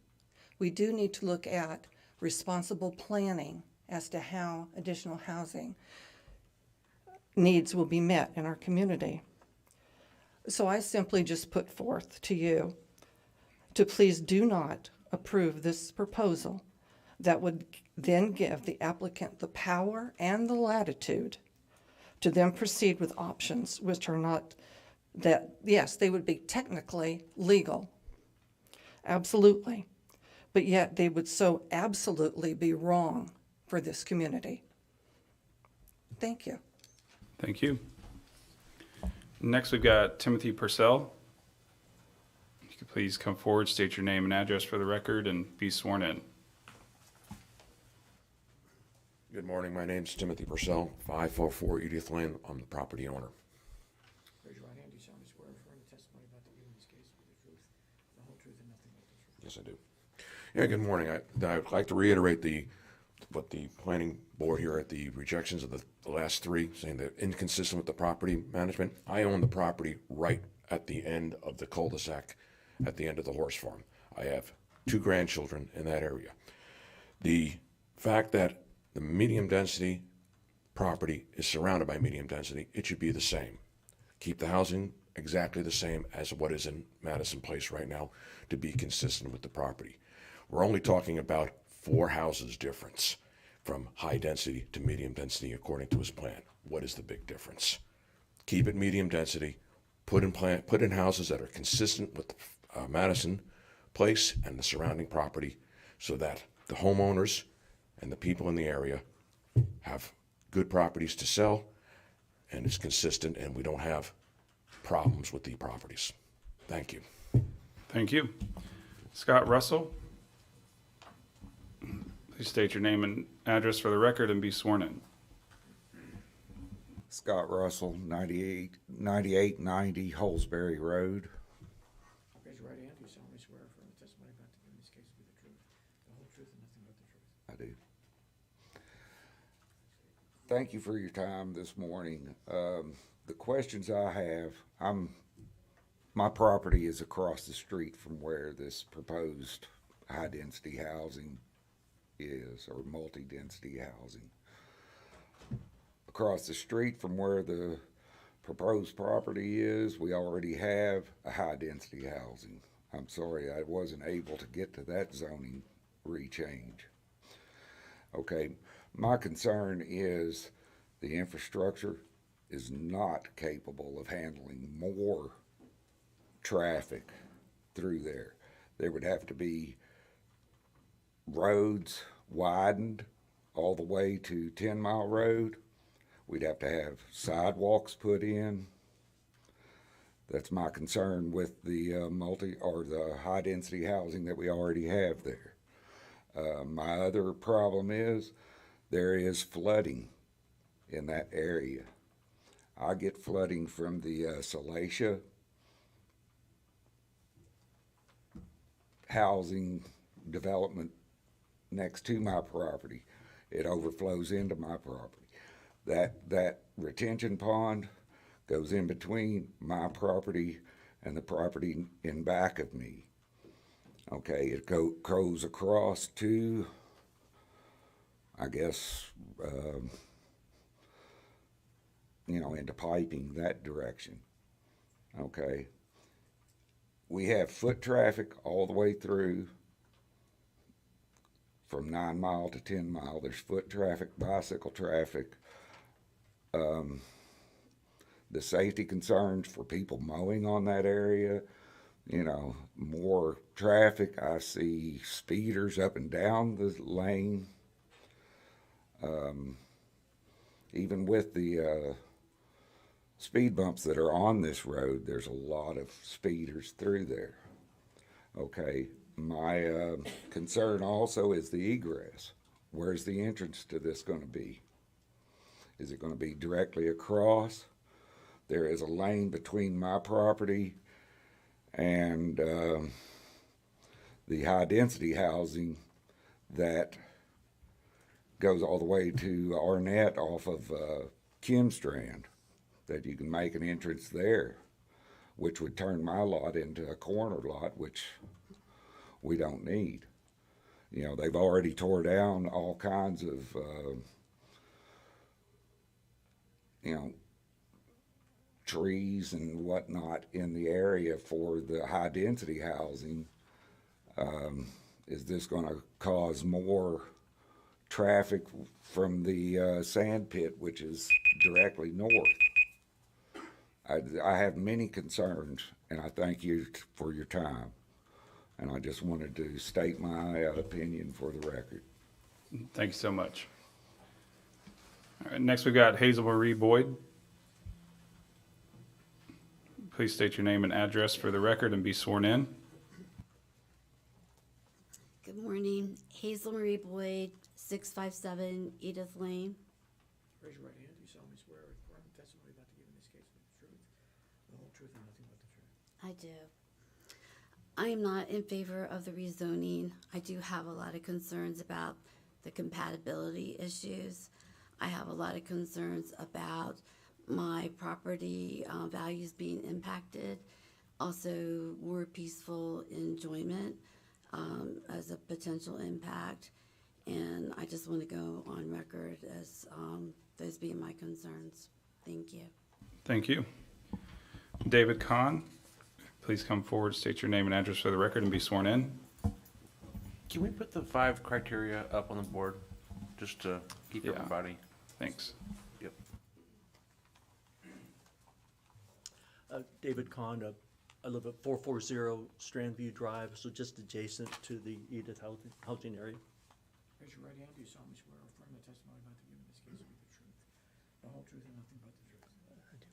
We do need to look at responsible planning as to how additional housing needs will be met in our community. So I simply just put forth to you to please do not approve this proposal that would then give the applicant the power and the latitude to then proceed with options which are not, that, yes, they would be technically legal, absolutely, but yet they would so absolutely be wrong for this community. Thank you. Thank you. Next, we've got Timothy Purcell. You could please come forward, state your name and address for the record, and be sworn in. Good morning. My name's Timothy Purcell, 544 Edith Lane. I'm the property owner. Raise your right hand. Do you solemnly swear or affirm the testimony about to give in this case will be the truth, the whole truth, and nothing but the truth? Yes, I do. Yeah, good morning. I'd like to reiterate what the planning board here at the rejections of the last three, saying they're inconsistent with the property management. I own the property right at the end of the cul-de-sac, at the end of the horse farm. I have 2 grandchildren in that area. The fact that the medium density property is surrounded by medium density, it should be the same. Keep the housing exactly the same as what is in Madison Place right now to be consistent with the property. We're only talking about 4 houses difference from high density to medium density according to his plan. What is the big difference? Keep it medium density, put in houses that are consistent with Madison Place and the surrounding property so that the homeowners and the people in the area have good properties to sell, and it's consistent, and we don't have problems with the properties. Thank you. Thank you. Scott Russell. Please state your name and address for the record and be sworn in. Scott Russell, 9890 Holsbury Road. Raise your right hand. Do you solemnly swear or affirm the testimony about to give in this case will be the truth, the whole truth, and nothing but the truth? I do. Thank you for your time this morning. The questions I have, my property is across the street from where this proposed high-density housing is, or multi-density housing. Across the street from where the proposed property is, we already have a high-density housing. I'm sorry I wasn't able to get to that zoning rechange. Okay, my concern is the infrastructure is not capable of handling more traffic through there. There would have to be roads widened all the way to 10 Mile Road. We'd have to have sidewalks put in. That's my concern with the the high density housing that we already have there. My other problem is there is flooding in that area. I get flooding from the Salacia housing development next to my property. It overflows into my property. That retention pond goes in between my property and the property in back of me. Okay, it goes across to, I guess, into piping that direction. Okay. We have foot traffic all the way through from 9 Mile to 10 Mile. There's foot traffic, bicycle traffic. The safety concerns for people mowing on that area, more traffic. I see speeders up and down the lane. Even with the speed bumps that are on this road, there's a lot of speeders through there. Okay, my concern also is the egress. Where's the entrance to this going to be? Is it going to be directly across? There is a lane between my property and the high density housing that goes all the way to Arnett off of Kimstrand, that you can make an entrance there, which would turn my lot into a corner lot, which we don't need. You know, they've already tore down all kinds of, you know, trees and whatnot in the area for the high-density housing. Is this going to cause more traffic from the sand pit, which is directly north? I have many concerns, and I thank you for your time. And I just wanted to state my opinion for the record. Thank you so much. All right, next we've got Hazel Marie Boyd. Please state your name and address for the record and be sworn in. Good morning, Hazel Marie Boyd, 657 Edith Lane. Raise your right hand. Do you solemnly swear or affirm the testimony you're about to give in this case will be the truth, the whole truth, and nothing but the truth? I do. I am not in favor of the rezoning. I do have a lot of concerns about the compatibility issues. I have a lot of concerns about my property values being impacted. Also, more peaceful enjoyment as a potential impact. And I just want to go on record as those being my concerns. Thank you. Thank you. David Kahn, please come forward, state your name and address for the record and be sworn in. Can we put the 5 criteria up on the board, just to keep everybody? Thanks. Yep. David Kahn, I live at 440 Strandview Drive, so just adjacent to the Edith housing area. Raise your right hand. Do you solemnly swear or affirm the testimony you're about to give in this case will be the truth, the whole truth, and nothing but the truth?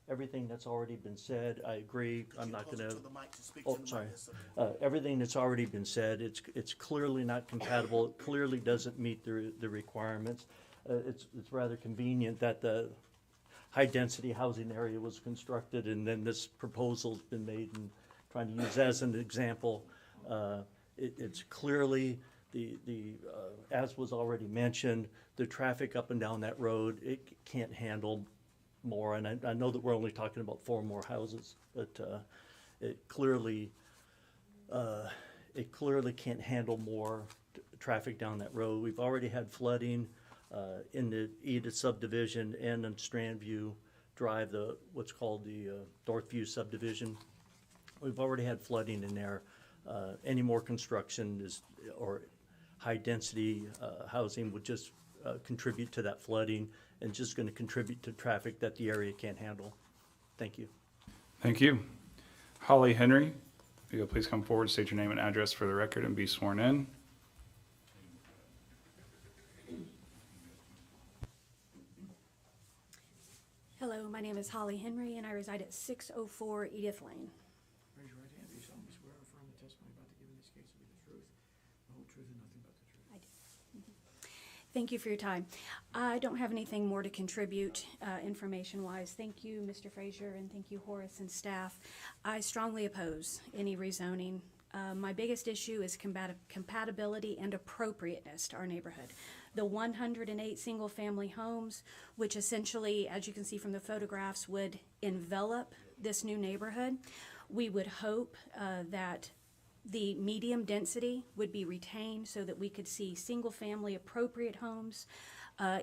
Everything that's already been said, I agree. I'm not going Closer to. to the mic to speak Oh, to the sorry. mic, yes, sir. Everything that's already been said, it's clearly not compatible. It clearly doesn't meet the requirements. It's rather convenient that the high-density housing area was constructed, and then this proposal's been made and trying to use as an example. It's clearly as was already mentioned, the traffic up and down that road, it can't handle more. And I know that we're only talking about 4 more houses, but it clearly can't handle more traffic down that road. We've already had flooding in the Edith subdivision and in Strandview Drive, what's called the Northview subdivision. We've already had flooding in there. Any more construction or high-density housing would just contribute to that flooding and just going to contribute to traffic that the area can't handle. Thank you. Thank you. Holly Henry, if you'll please come forward, state your name and address for the record and be sworn in. Hello, my name is Holly Henry, and I reside at 604 Edith Lane. Raise your right hand. Do you solemnly swear or affirm the testimony you're about to give in this case will be the truth, the whole truth, and nothing but the truth? I do. Thank you for your time. I don't have anything more to contribute information-wise. Thank you, Mr. Frazier, and thank you, Horace and staff. I strongly oppose any rezoning. My biggest issue is compatibility and appropriateness to our neighborhood. The 108 single-family homes, which essentially, as you can see from the photographs, would envelop this new neighborhood. We would hope that the medium density would be retained so that we could see single-family appropriate homes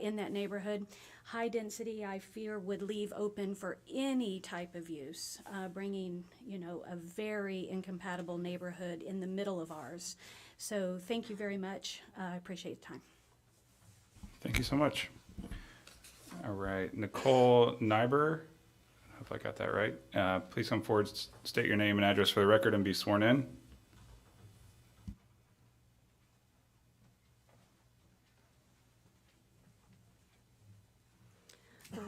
in that neighborhood. High density, I fear, would leave open for any type of use, bringing, a very incompatible neighborhood in the middle of ours. So thank you very much. I appreciate the time. Thank you so much. All right, Nicole Nyber, I hope I got that right. Please come forward, state your name and address for the record and be sworn in.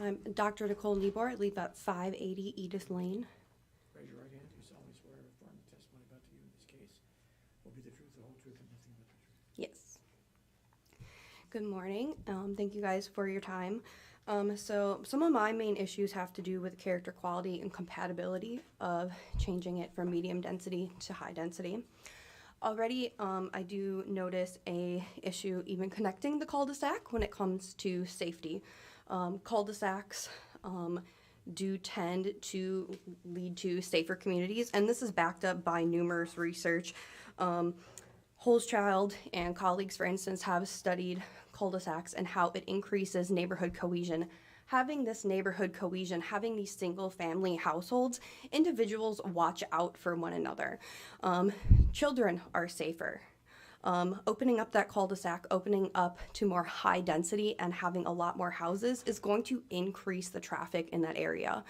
I'm Dr. Nicole Niebuhr. I live at 580 Edith Lane. Raise your right hand. Do you solemnly swear or affirm the testimony you're about to give in this case will be the truth, the whole truth, and nothing but the truth? Yes. Good morning. Thank you guys for your time. So some of my main issues have to do with character quality and compatibility of changing it from medium density to high density. Already, I do notice a issue even connecting the cul-de-sac when it comes to safety. Cul-de-sacs do tend to lead to safer communities, and this is backed up by numerous research. Holzchild and colleagues, for instance, have studied cul-de-sacs and how it increases neighborhood cohesion. Having this neighborhood cohesion, having these single-family households, individuals watch out for one another. Children are safer. Opening up that cul-de-sac, opening up to more high density and having a lot more houses is going to increase the traffic in that area.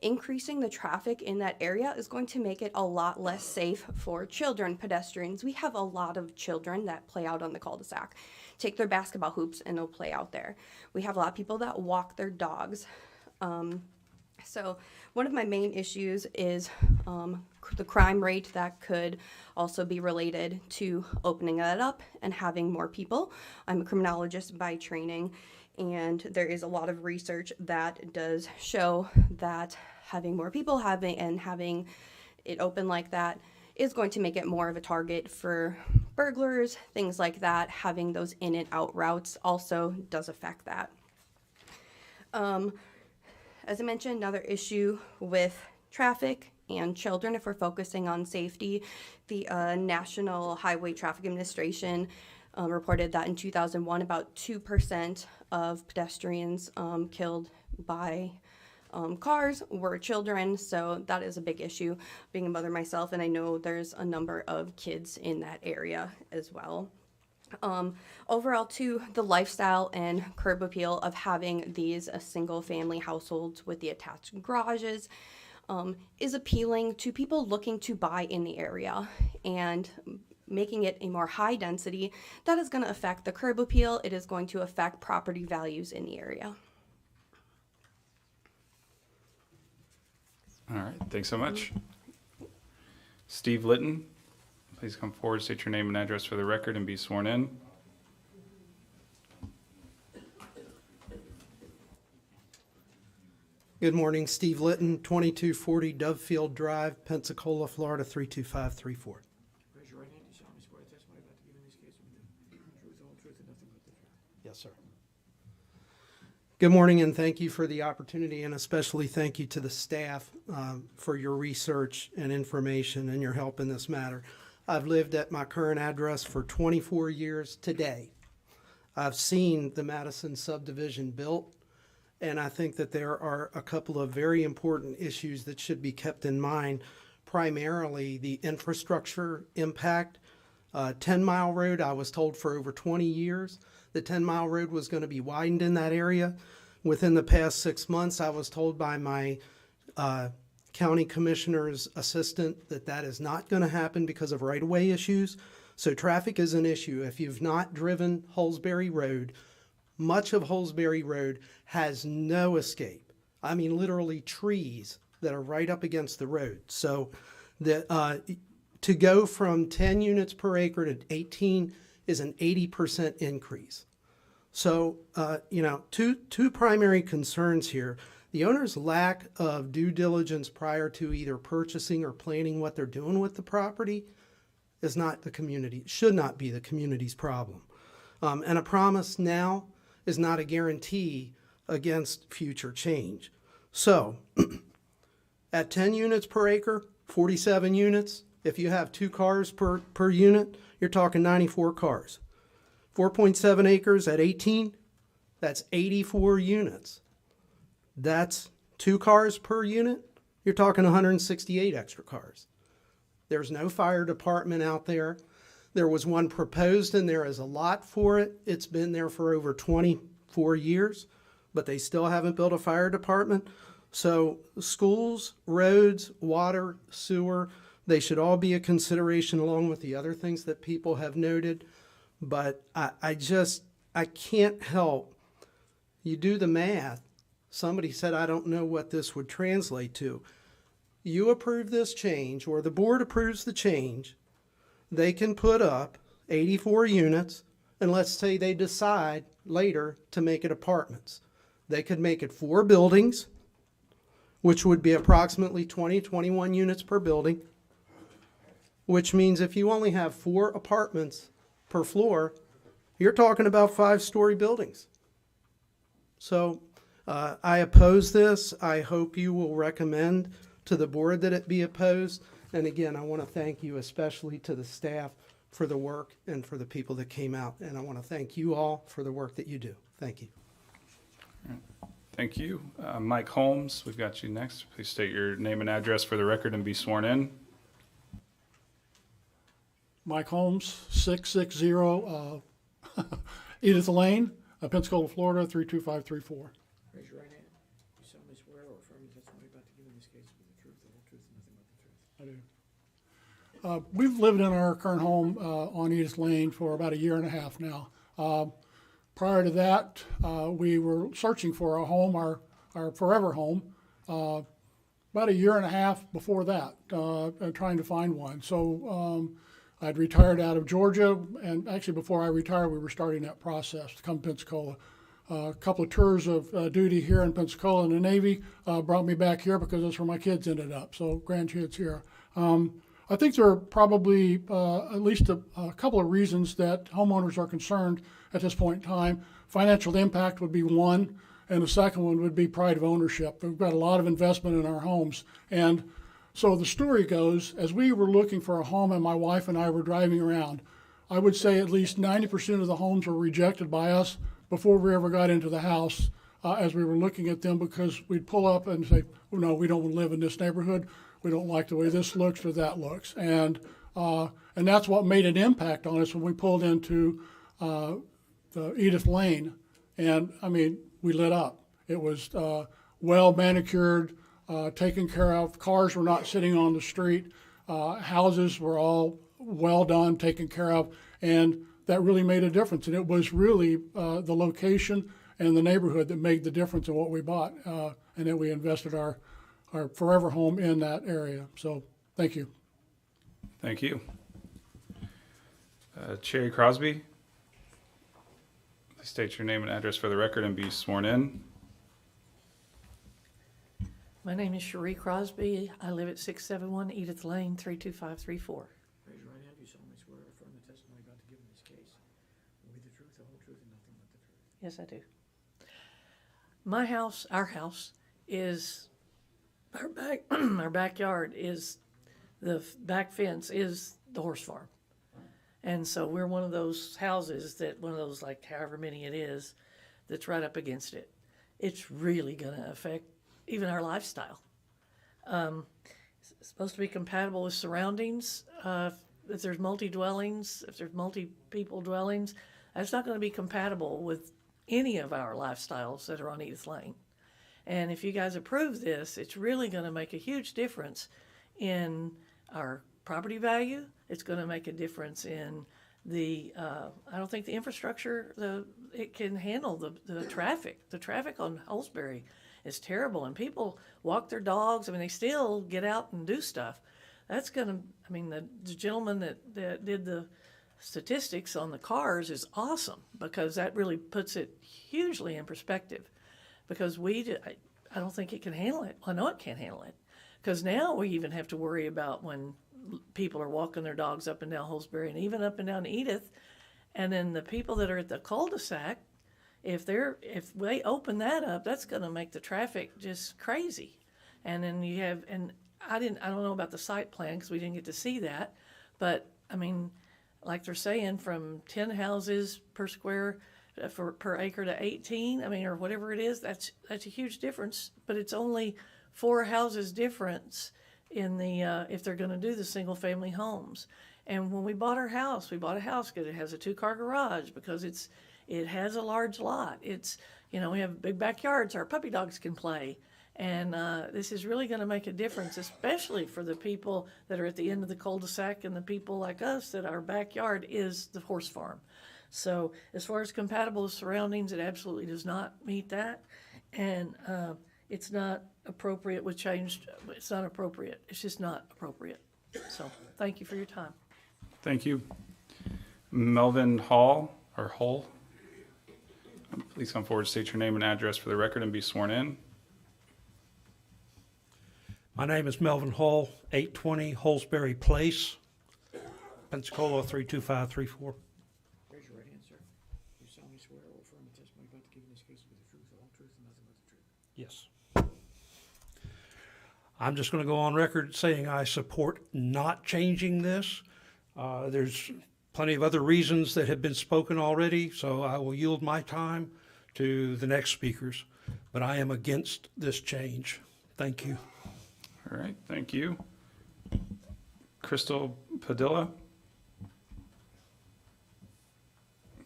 Increasing the traffic in that area is going to make it a lot less safe for children, pedestrians. We have a lot of children that play out on the cul-de-sac, take their basketball hoops and they'll play out there. We have a lot of people that walk their dogs. So one of my main issues is the crime rate that could also be related to opening that up and having more people. I'm a criminologist by training, and there is a lot of research that does show that having more people having it open like that is going to make it more of a target for burglars, things like that. Having those in and out routes also does affect that. As I mentioned, another issue with traffic and children, if we're focusing on safety, the National Highway Traffic Administration reported that in 2001, about 2% of pedestrians killed by cars were children, so that is a big issue. Being a mother myself, and I know there's a number of kids in that area as well. Overall, too, the lifestyle and curb appeal of having these single-family households with the attached garages is appealing to people looking to buy in the area, and making it a more high density, that is going to affect the curb appeal. It is going to affect property values in the area. All right, thanks so much. Steve Litton, please come forward, state your name and address for the record, and be sworn in. Good morning, Steve Litton, 2240 Dovefield Drive, Pensacola, Florida, 32534. Raise your right hand. You solemnly swear the testimony you're about to give in this case will be the truth, the whole truth, and nothing but the truth. Yes, sir. Good morning, and thank you for the opportunity, and especially thank you to the staff for your research and information and your help in this matter. I've lived at my current address for 24 years today. I've seen the Madison subdivision built, and I think that there are a couple of very important issues that should be kept in mind, primarily the infrastructure impact. 10 Mile Road, I was told for over 20 years, the 10 Mile Road was going to be widened in that area. Within the past 6 months, I was told by my county commissioner's assistant that that is not going to happen because of right-of-way issues. So traffic is an issue. If you've not driven Holsbury Road, much of Holsbury Road has no escape. I mean, literally trees that are right up against the road. So to go from 10 units per acre to 18 is an 80% increase. So, two primary concerns here. The owner's lack of due diligence prior to either purchasing or planning what they're doing with the property is not the community, should not be the community's problem. And a promise now is not a guarantee against future change. So, at 10 units per acre, 47 units, if you have 2 cars per unit, you're talking 94 cars. 4.7 acres at 18, that's 84 units. That's 2 cars per unit, you're talking 168 extra cars. There's no fire department out there. There was one proposed and there is a lot for it. It's been there for over 24 years, but they still haven't built a fire department. So schools, roads, water, sewer, they should all be a consideration along with the other things that people have noted. But I can't help. You do the math. Somebody said, I don't know what this would translate to. You approve this change, or the board approves the change, they can put up 84 units, and let's say they decide later to make it apartments. They could make it 4 buildings, which would be approximately 21 units per building, which means if you only have 4 apartments per floor, you're talking about 5-story buildings. So I oppose this. I hope you will recommend to the board that it be opposed. And again, I want to thank you, especially to the staff, for the work and for the people that came out. And I want to thank you all for the work that you do. Thank you. Thank you. Mike Holmes, we've got you next. Please state your name and address for the record and be sworn in. Mike Holmes, 660 Edith Lane, Pensacola, Florida, 32534. Raise your right hand. You solemnly swear or affirm the testimony you're about to give in this case will be the truth, the whole truth, and nothing but the truth? I do. We've lived in our current home on Edith Lane for about a year and a half now. Prior to that, we were searching for a home, our forever home, about a year and a half before that, trying to find one. So I'd retired out of Georgia, and actually before I retired, we were starting that process to come to Pensacola. A couple of tours of duty here in Pensacola in the Navy brought me back here because that's where my kids ended up, so grandkids here. I think there are probably at least a couple of reasons that homeowners are concerned at this point in time. Financial impact would be one, and the second one would be pride of ownership. We've got a lot of investment in our homes. And so the story goes, as we were looking for a home and my wife and I were driving around, I would say at least 90% of the homes were rejected by us before we ever got into the house as we were looking at them, because we'd pull up and say, oh, no, we don't want to live in this neighborhood. We don't like the way this looks or that looks. And that's what made an impact on us when we pulled into the Edith Lane. And I mean, we lit up. It was well manicured, taken care of. Cars were not sitting on the street. Houses were all well done, taken care of. And that really made a difference. And it was really the location and the neighborhood that made the difference in what we bought. And then we invested our forever home in that area. So thank you. Thank you. Cherry Crosby, please state your name and address for the record and be sworn in. My name is Cherie Crosby. I live at 671 Edith Lane, 32534. Raise your right hand. You solemnly swear or affirm the testimony you're about to give in this case will be the truth, the whole truth, and nothing but the truth? Yes, I do. My house, our house, is our backyard is the back fence is the horse farm. And so we're one of those houses like however many it is, that's right up against it. It's really going to affect even our lifestyle. It's supposed to be compatible with surroundings. If there's multi-dwellings, if there's multi-people dwellings, that's not going to be compatible with any of our lifestyles that are on Edith Lane. And if you guys approve this, it's really going to make a huge difference in our property value. It's going to make a difference in the, I don't think the infrastructure, it can handle the traffic. The traffic on Holsbury is terrible, and people walk their dogs. I mean, they still get out and do stuff. That's going to, I mean, the gentleman that did the statistics on the cars is awesome, because that really puts it hugely in perspective. Because I don't think it can handle it. I know it can't handle it. Because now we even have to worry about when people are walking their dogs up and down Holsbury and even up and down Edith. And then the people that are at the cul-de-sac, if they open that up, that's going to make the traffic just crazy. And then you have, and I don't know about the site plan because we didn't get to see that. But I mean, like they're saying, from 10 houses per per acre to 18, I mean, or whatever it is, that's a huge difference. But it's only 4 houses difference in the if they're going to do the single family homes. And when we bought our house, we bought a house because it has a 2-car garage, because it has a large lot. It's, you know, we have big backyards our puppy dogs can play. And this is really going to make a difference, especially for the people that are at the end of the cul-de-sac and the people like us that our backyard is the horse farm. So as far as compatible with surroundings, it absolutely does not meet that. And it's not appropriate with changed, it's not appropriate. It's just not appropriate. So thank you for your time. Thank you. Melvin Hall, or Hull, please come forward, state your name and address for the record and be sworn in. My name is Melvin Hall, 820 Holsbury Place, Pensacola 32534. Raise your right hand, sir. You solemnly swear or affirm the testimony you're about to give in this case will be the truth, the whole truth, and nothing but the truth? Yes. I'm just going to go on record saying I support not changing this. There's plenty of other reasons that have been spoken already, so I will yield my time to the next speakers. But I am against this change. Thank you. All right, thank you. Crystal Padilla?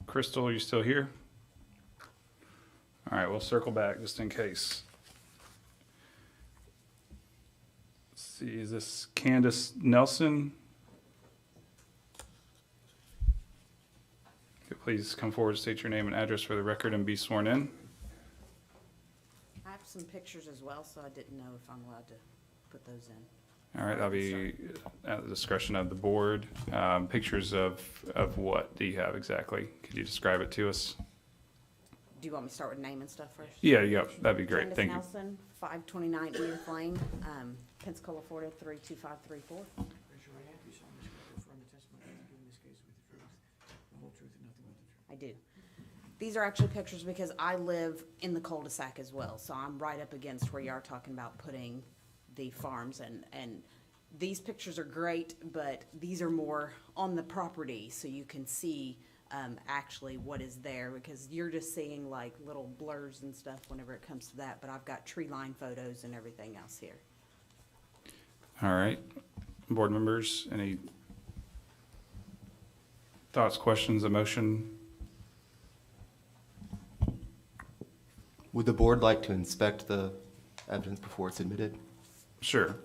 Crystal, are you still here? All right, we'll circle back just in case. Let's see, is this Candace Nelson? Could you please come forward, state your name and address for the record and be sworn in. I have some pictures as well, so I didn't know if I'm allowed to put those in. All right, that'll be at the discretion of the board. Pictures of what do you have exactly? Could you describe it to us? Do you want me to start with name and stuff first? Yeah, that'd be great. Candace Thank you. Nelson, 529 Edith Lane, Pensacola, Florida, 32534. Raise your right hand. You solemnly swear or affirm the testimony you're about to give in this case will be the truth, the whole truth, and nothing but the truth? I do. These are actually pictures because I live in the cul-de-sac as well, so I'm right up against where you are talking about putting the farms, and these pictures are great, but these are more on the property, so you can see actually what is there, because you're just seeing like little blurs and stuff whenever it comes to that, but I've got tree line photos and everything else here. All right, board members, any thoughts, questions, a motion? Would the board like to inspect the evidence before it's admitted? Sure.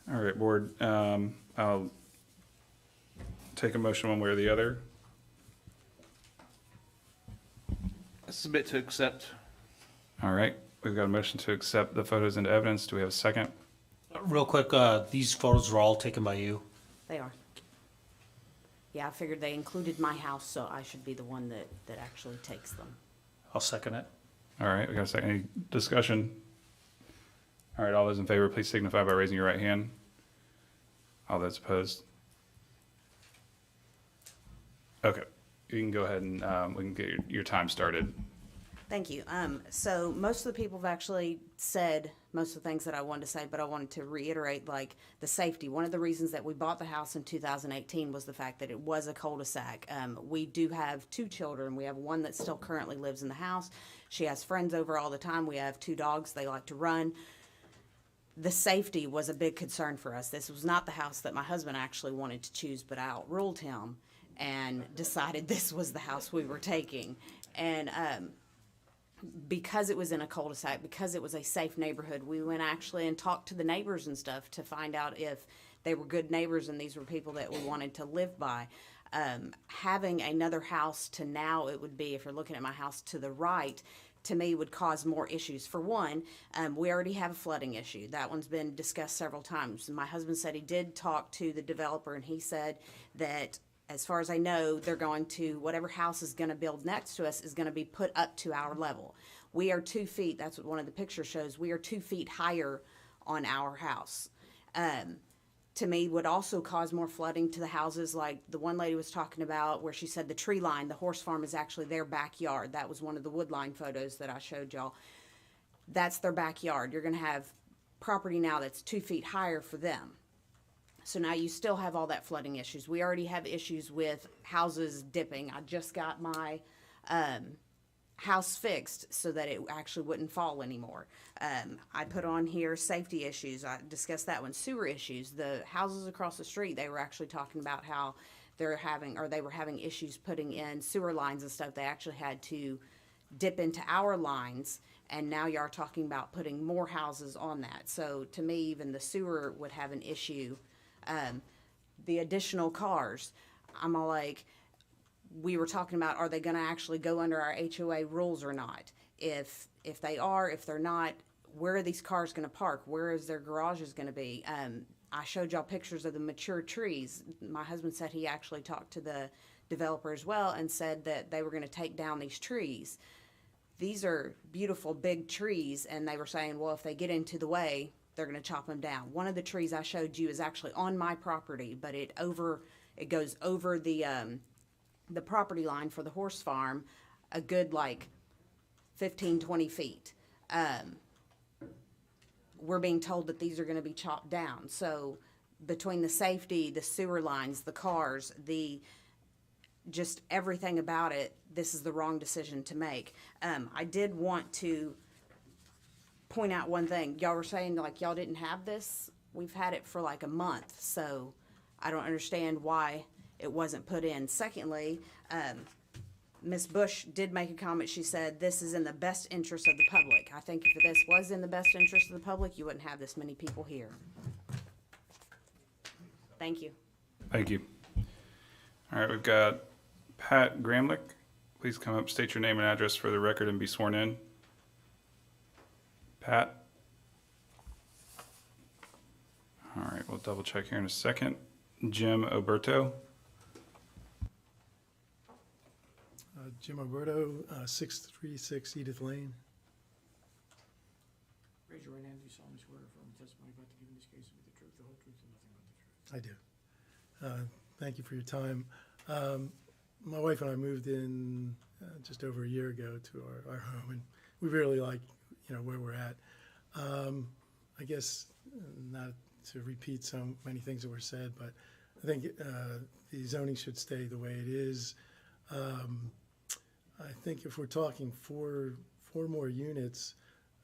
All right, board, I'll take a motion one way or the other. I submit to accept. All right, we've got a motion to accept the photos into evidence. Do we have a second? Real quick, these photos are all taken by you? They are. Yeah, I figured they included my house, so I should be the one that actually takes them. I'll second it. All right, we got a second. Any discussion? All right, all those in favor, please signify by raising your right hand. All those opposed? Okay, you can go ahead and we can get your time started. Thank you. So most of the people have actually said most of the things that I wanted to say, but I wanted to reiterate, like, the safety. One of the reasons that we bought the house in 2018 was the fact that it was a cul-de-sac. We do have 2 children. We have one that still currently lives in the house. She has friends over all the time. We have 2 dogs. They like to run. The safety was a big concern for us. This was not the house that my husband actually wanted to choose, but I outruled him and decided this was the house we were taking. And because it was in a cul-de-sac, because it was a safe neighborhood, we went actually and talked to the neighbors and stuff to find out if they were good neighbors and these were people that we wanted to live by. Having another house to now, it would be, if you're looking at my house to the right, to me would cause more issues. For one, we already have a flooding issue. That one's been discussed several times. My husband said he did talk to the developer, and he said that, as far as I know, they're going to, whatever house is going to build next to us is going to be put up to our level. We are 2 feet, that's what one of the pictures shows, we are 2 feet higher on our house. To me, would also cause more flooding to the houses, like the one lady was talking about where she said the tree line, the horse farm is actually their backyard. That was one of the wood line photos that I showed y'all. That's their backyard. You're going to have property now that's 2 feet higher for them. So now you still have all that flooding issues. We already have issues with houses dipping. I just got my house fixed so that it actually wouldn't fall anymore. I put on here safety issues. I discussed that one. Sewer issues. The houses across the street, they were actually talking about how they were having issues putting in sewer lines and stuff. They actually had to dip into our lines, and now you are talking about putting more houses on that. So to me, even the sewer would have an issue. The additional cars, I'm all like, we were talking about, are they going to actually go under our HOA rules or not? If they are, if they're not, where are these cars going to park? Where is their garages going to be? I showed y'all pictures of the mature trees. My husband said he actually talked to the developer as well and said that they were going to take down these trees. These are beautiful big trees, and they were saying, well, if they get into the way, they're going to chop them down. One of the trees I showed you is actually on my property, but it goes over the property line for the horse farm a good like 15, 20 feet. We're being told that these are going to be chopped down. So between the safety, the sewer lines, the cars, just everything about it, this is the wrong decision to make. I did want to point out one thing. Y'all were saying like y'all didn't have this. We've had it for like a month, so I don't understand why it wasn't put in. Secondly, Ms. Bush did make a comment. She said this is in the best interest of the public. I think if this was in the best interest of the public, you wouldn't have this many people here. Thank you. Thank you. All right, we've got Pat Gramlich. Please come up, state your name and address for the record, and be sworn in. Pat? All right, we'll double check here in a second. Jim Oberto? Jim Alberto, 636 Edith Lane. Raise your right hand. Do you solemnly swear or affirm the testimony about to give in this case will be the truth, the whole truth, and nothing but the truth? I do. Thank you for your time. My wife and I moved in just over a year ago to our home, and we really like, where we're at. I guess not to repeat so many things that were said, but I think the zoning should stay the way it is. I think if we're talking four more units,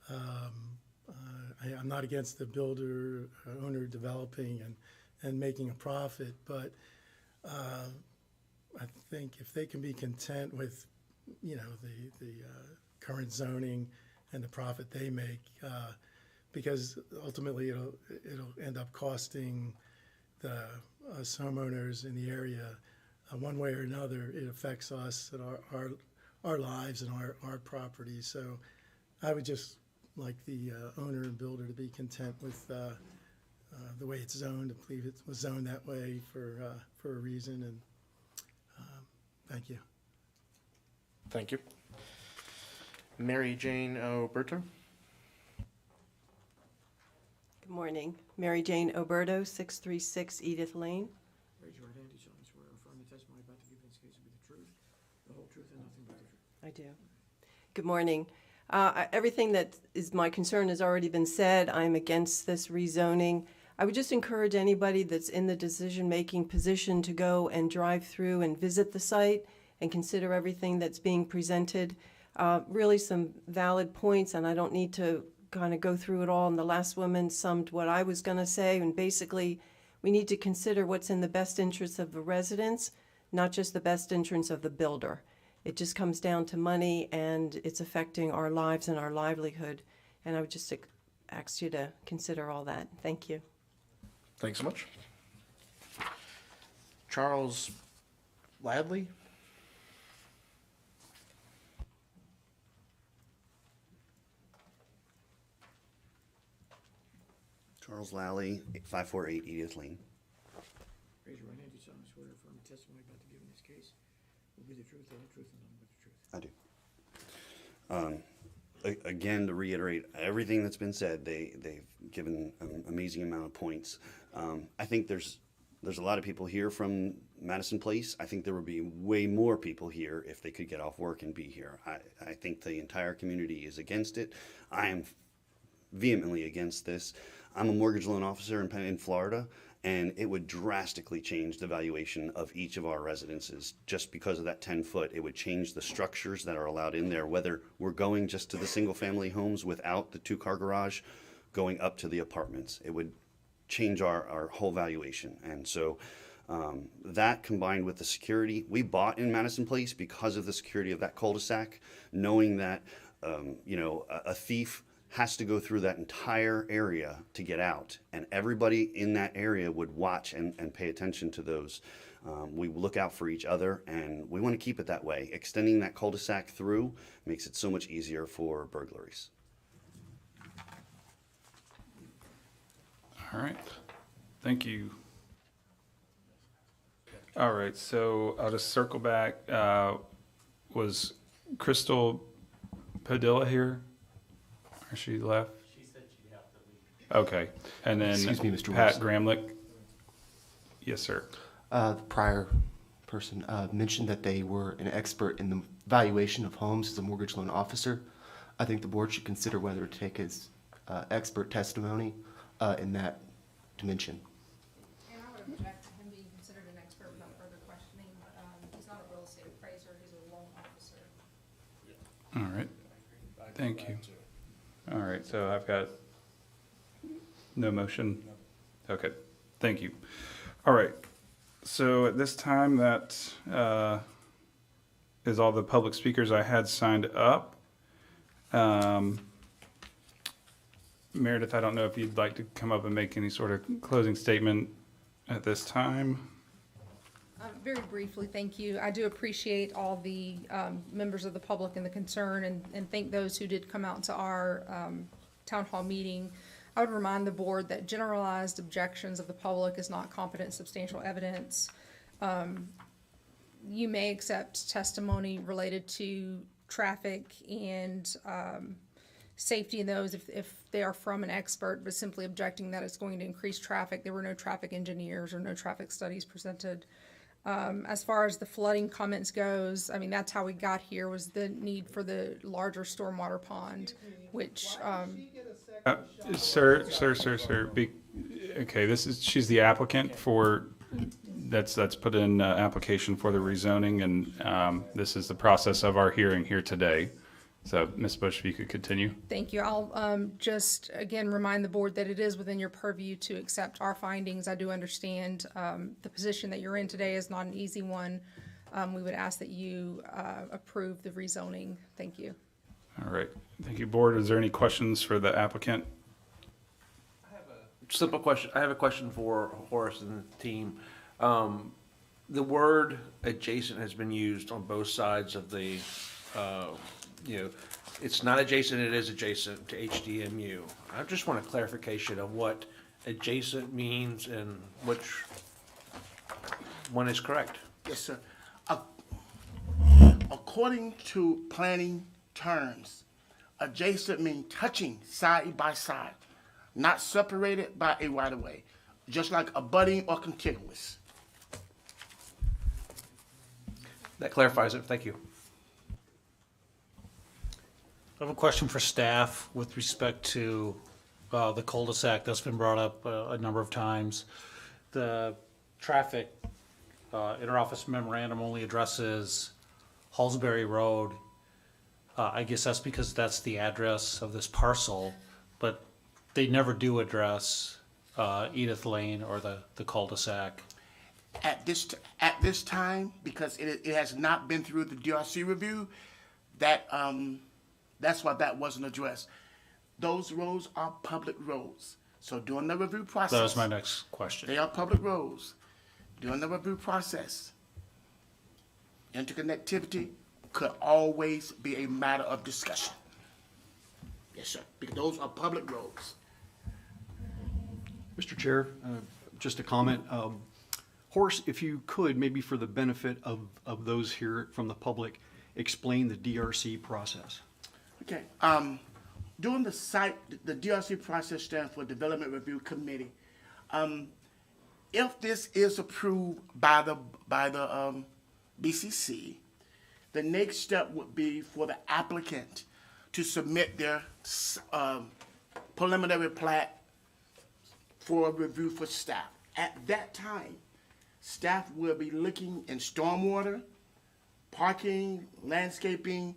I'm not against the builder, owner developing and making a profit, but I think if they can be content with, the current zoning and the profit they make, because ultimately it'll end up costing us homeowners in the area one way or another. It affects us and our lives and our property. So I would just like the owner and builder to be content with the way it's zoned. I believe it was zoned that way for a reason, and thank you. Thank you. Mary Jane Oberto. Good morning. Mary Jane Oberto, 636 Edith Lane. Raise your right hand. Do you solemnly swear or affirm the testimony about to give in this case will be the truth, the whole truth, and nothing but the truth? I do. Good morning. Everything that is my concern has already been said. I'm against this rezoning. I would just encourage anybody that's in the decision-making position to go and drive through and visit the site and consider everything that's being presented. Really some valid points, and I don't need to kind of go through it all. And the last woman summed what I was going to say, and basically we need to consider what's in the best interest of the residents, not just the best interest of the builder. It just comes down to money, and it's affecting our lives and our livelihood. And I would just ask you to consider all that. Thank you. Thanks so much. Charles Ladley. Charles Lally, 548 Edith Lane. Raise your right hand. Do you solemnly swear or affirm the testimony about to give in this case will be the truth, the whole truth, and nothing but the truth? I do. Again, to reiterate everything that's been said, they've given an amazing amount of points. I think there's a lot of people here from Madison Place. I think there would be way more people here if they could get off work and be here. I think the entire community is against it. I am vehemently against this. I'm a mortgage loan officer in Florida, and it would drastically change the valuation of each of our residences. Just because of that 10-foot, it would change the structures that are allowed in there, whether we're going just to the single-family homes without the 2-car garage, going up to the apartments. It would change our whole valuation. And so that combined with the security, we bought in Madison Place because of the security of that cul-de-sac, knowing that a thief has to go through that entire area to get out, and everybody in that area would watch and pay attention to those. We look out for each other, and we want to keep it that way. Extending that cul-de-sac through makes it so much easier for burglaries. All right, thank you. All right, so I'll just circle back. Was Crystal Padilla here? Or she left? She said she'd have to leave. Okay, and then Excuse me, Mr. Pat Wilson. Gramlich. Yes, sir. The prior person mentioned that they were an expert in the valuation of homes as a mortgage loan officer. I think the board should consider whether to take his expert testimony in that dimension. And I would object to him being considered an expert without further questioning, but he's not a real estate appraiser, he's a loan officer. All right, thank you. All right, so I've got no motion. Okay, thank you. All right, so at this time, that is all the public speakers I had signed up. Meredith, I don't know if you'd like to come up and make any sort of closing statement at this time. Very briefly, thank you. I do appreciate all the members of the public and the concern, and thank those who did come out to our town hall meeting. I would remind the board that generalized objections of the public is not competent substantial evidence. You may accept testimony related to traffic and safety in those if they are from an expert, but simply objecting that it's going to increase traffic. There were no traffic engineers or no traffic studies presented. As far as the flooding comments goes, I mean, that's how we got here, was the need for the larger stormwater pond, which, Sir. Okay, she's the applicant for, that's put in application for the rezoning, and this is the process of our hearing here today. So, Ms. Bush, if you could continue. thank you. I'll just, again, remind the board that it is within your purview to accept our findings. I do understand the position that you're in today is not an easy one. We would ask that you approve the rezoning. Thank you. All right, thank you, board. Is there any questions for the applicant? Simple question. I have a question for Horace and the team. The word adjacent has been used on both sides of the, it's not adjacent, it is adjacent to HDMU. I just want a clarification of what adjacent means and which one is correct. Yes, sir. According to planning terms, adjacent means touching side by side, not separated by a right-of-way, just like abutting or contiguous. That clarifies it. Thank you. I have a question for staff with respect to the cul-de-sac that's been brought up a number of times. The traffic interoffice memorandum only addresses Hallsbury Road. I guess that's because that's the address of this parcel, but they never do address Edith Lane or the cul-de-sac. At this time, because it has not been through the DRC review, that's why that wasn't addressed. Those roads are public roads. So during the review process. That was my next question. They are public roads. During the review process, interconnectivity could always be a matter of discussion. Yes, sir, because those are public roads. Mr. Chair, just a comment. Horace, if you could, maybe for the benefit of those here from the public, explain the DRC process. Okay. During the DRC process stands for Development Review Committee. If this is approved by the BCC, the next step would be for the applicant to submit their preliminary plat for review for staff. At that time, staff will be looking in stormwater, parking, landscaping,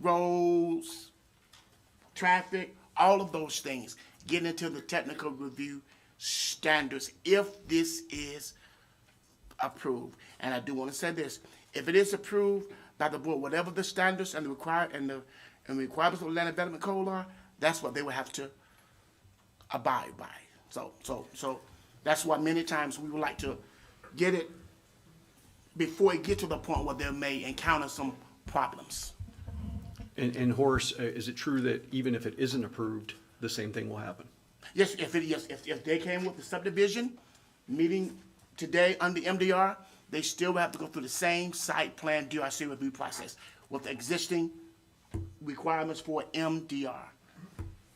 roads, traffic, all of those things, getting into the technical review standards if this is approved. And I do want to say this, if it is approved by the board, whatever the standards and the requirements of the Land Development Code are, that's what they will have to abide by. So that's why many times we would like to get it before it gets to the point where they may encounter some problems. And Horace, is it true that even if it isn't approved, the same thing will happen? Yes, if they came with the subdivision meeting today under MDR, they still have to go through the same site plan DRC review process with the existing requirements for MDR.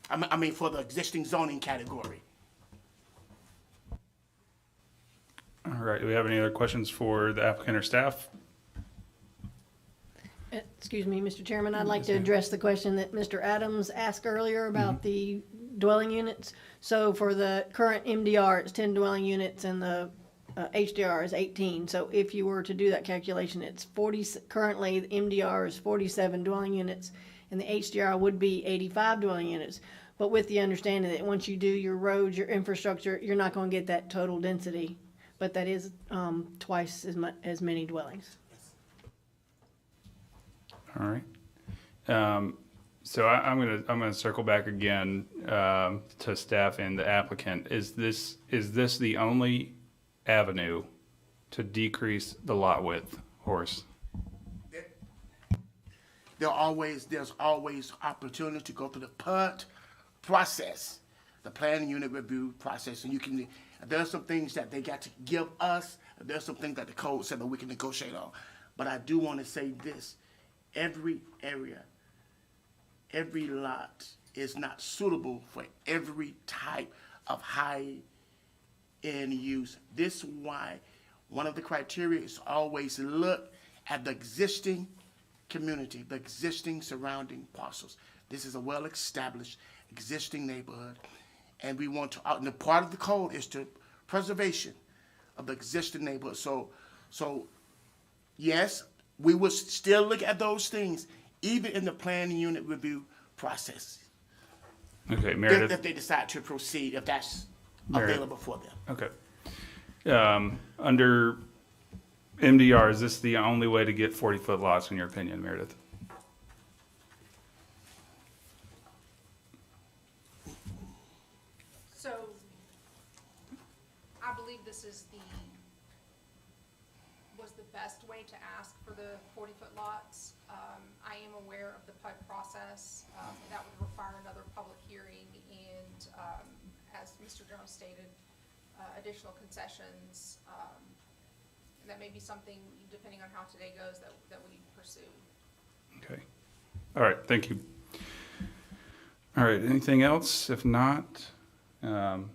I mean for the existing zoning category. All right, do we have any other questions for the applicant or staff? Excuse me, Mr. Chairman, I'd like to address the question that Mr. Adams asked earlier about the dwelling units. So for the current MDR, it's 10 dwelling units and the HDR is 18. So if you were to do that calculation, it's 40, currently the MDR is 47 dwelling units and the HDR would be 85 dwelling units. But with the understanding that once you do your roads, your infrastructure, you're not going to get that total density. But that is twice as many dwellings. All right. So I'm gonna circle back again to staff and the applicant. Is this the only avenue to decrease the lot width, Horace? There's always opportunity to go through the PUD process, the planning unit review process, and you can. There's some things that they got to give us. There's some things that the code said that we can negotiate on. But I do want to say this. Every area, every lot is not suitable for every type of high-end use. This is why one of the criteria is always look at the existing community, the existing surrounding parcels. This is a well-established existing neighborhood. And we want to, and the part of the code is to preservation of the existing neighborhood. So yes, we will still look at those things, even in the planning unit review process. Okay, Meredith. If they decide to proceed, if that's Meredith. available for them. Okay. Under MDR, is this the only way to get 40-foot lots in your opinion, Meredith? So, I believe this is was the best way to ask for the 40-foot lots. I am aware of the PUD process. That would require another public hearing and, as Mr. Jones stated, additional concessions. That may be something, depending on how today goes, that we pursue. Okay. All right, thank you. All right, anything else? If not, Mr.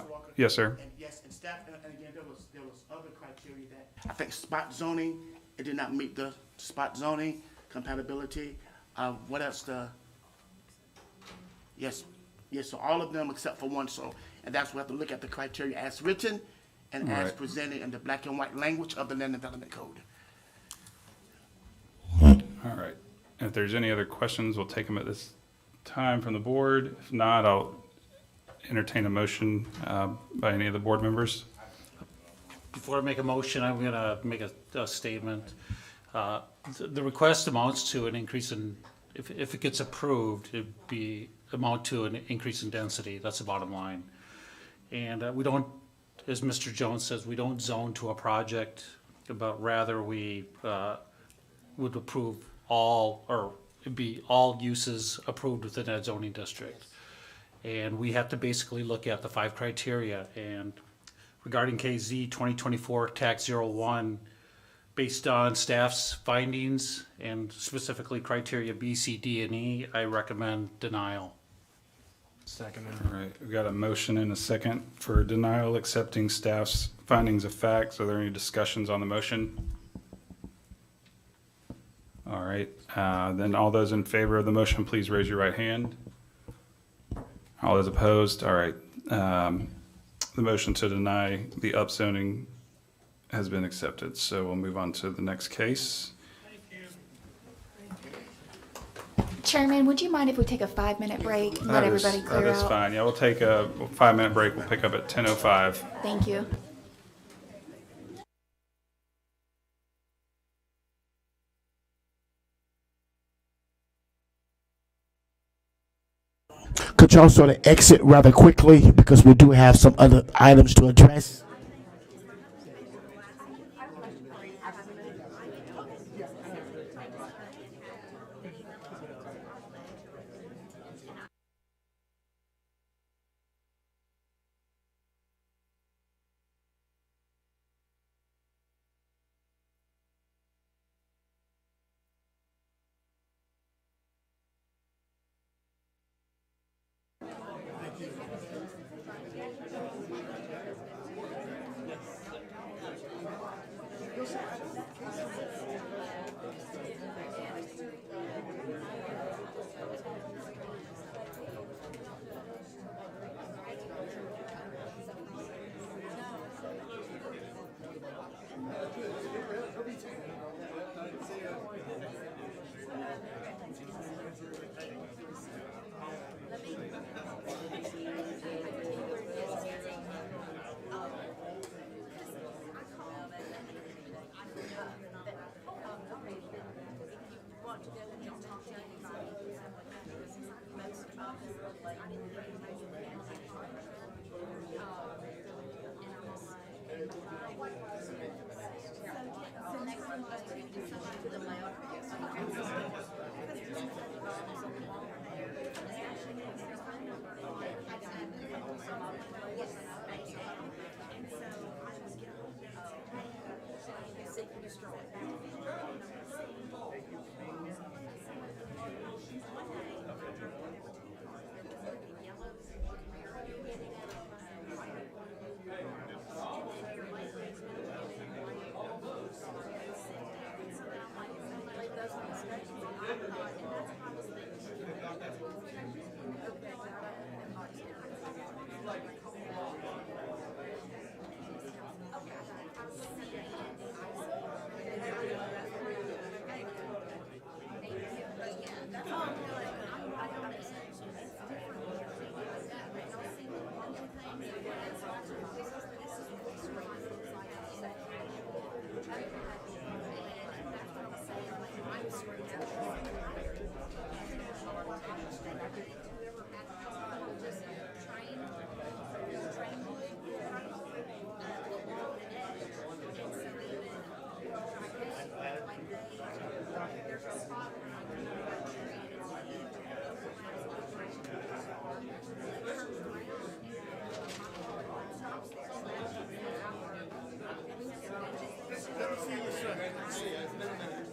Walker? yes, sir. And yes, and staff, and again, there was other criteria that, I think spot zoning, it did not meet the spot zoning compatibility. What else yes, so all of them except for one, and that's why we have to look at the criteria as written and as Right. presented in the black and white language of the Land Development Code. All right. If there's any other questions, we'll take them at this time from the board. If not, I'll entertain a motion by any of the board members. Before I make a motion, I'm gonna make a statement. The request amounts to an increase in, if it gets approved, it'd amount to an increase in density. That's the bottom line. And we don't, as Mr. Jones says, we don't zone to a project, but rather we would approve all, or it'd be all uses approved within that zoning district. And we have to basically look at the 5 criteria. And regarding KZ 2024 Tax 01, based on staff's findings and specifically criteria B, C, D, and E, I recommend denial. Second. All right, we've got a motion and a second for denial accepting staff's findings of facts. Are there any discussions on the motion? All right, then all those in favor of the motion, please raise your right hand. All those opposed? All right. the motion to deny the upzoning has been accepted. So we'll move on to the next case. Chairman, would you mind if we take a 5-minute break and let That is- everybody clear out? That is fine. Yeah, we'll take a 5-minute break. We'll pick up at 10:05. Thank you. Could y'all sort of exit rather quickly because we do have some other items to address?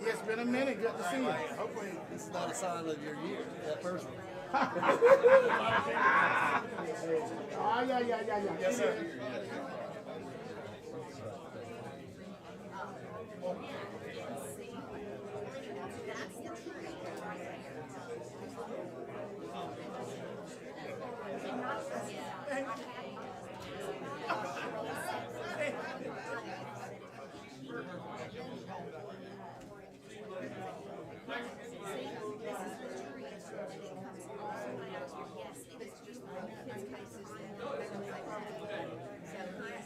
It's been a minute. Good to see you. Hopefully, this is not a sign of your year, that first one. Oh, yeah. Yes, sir. Yes, it is just one of his cases that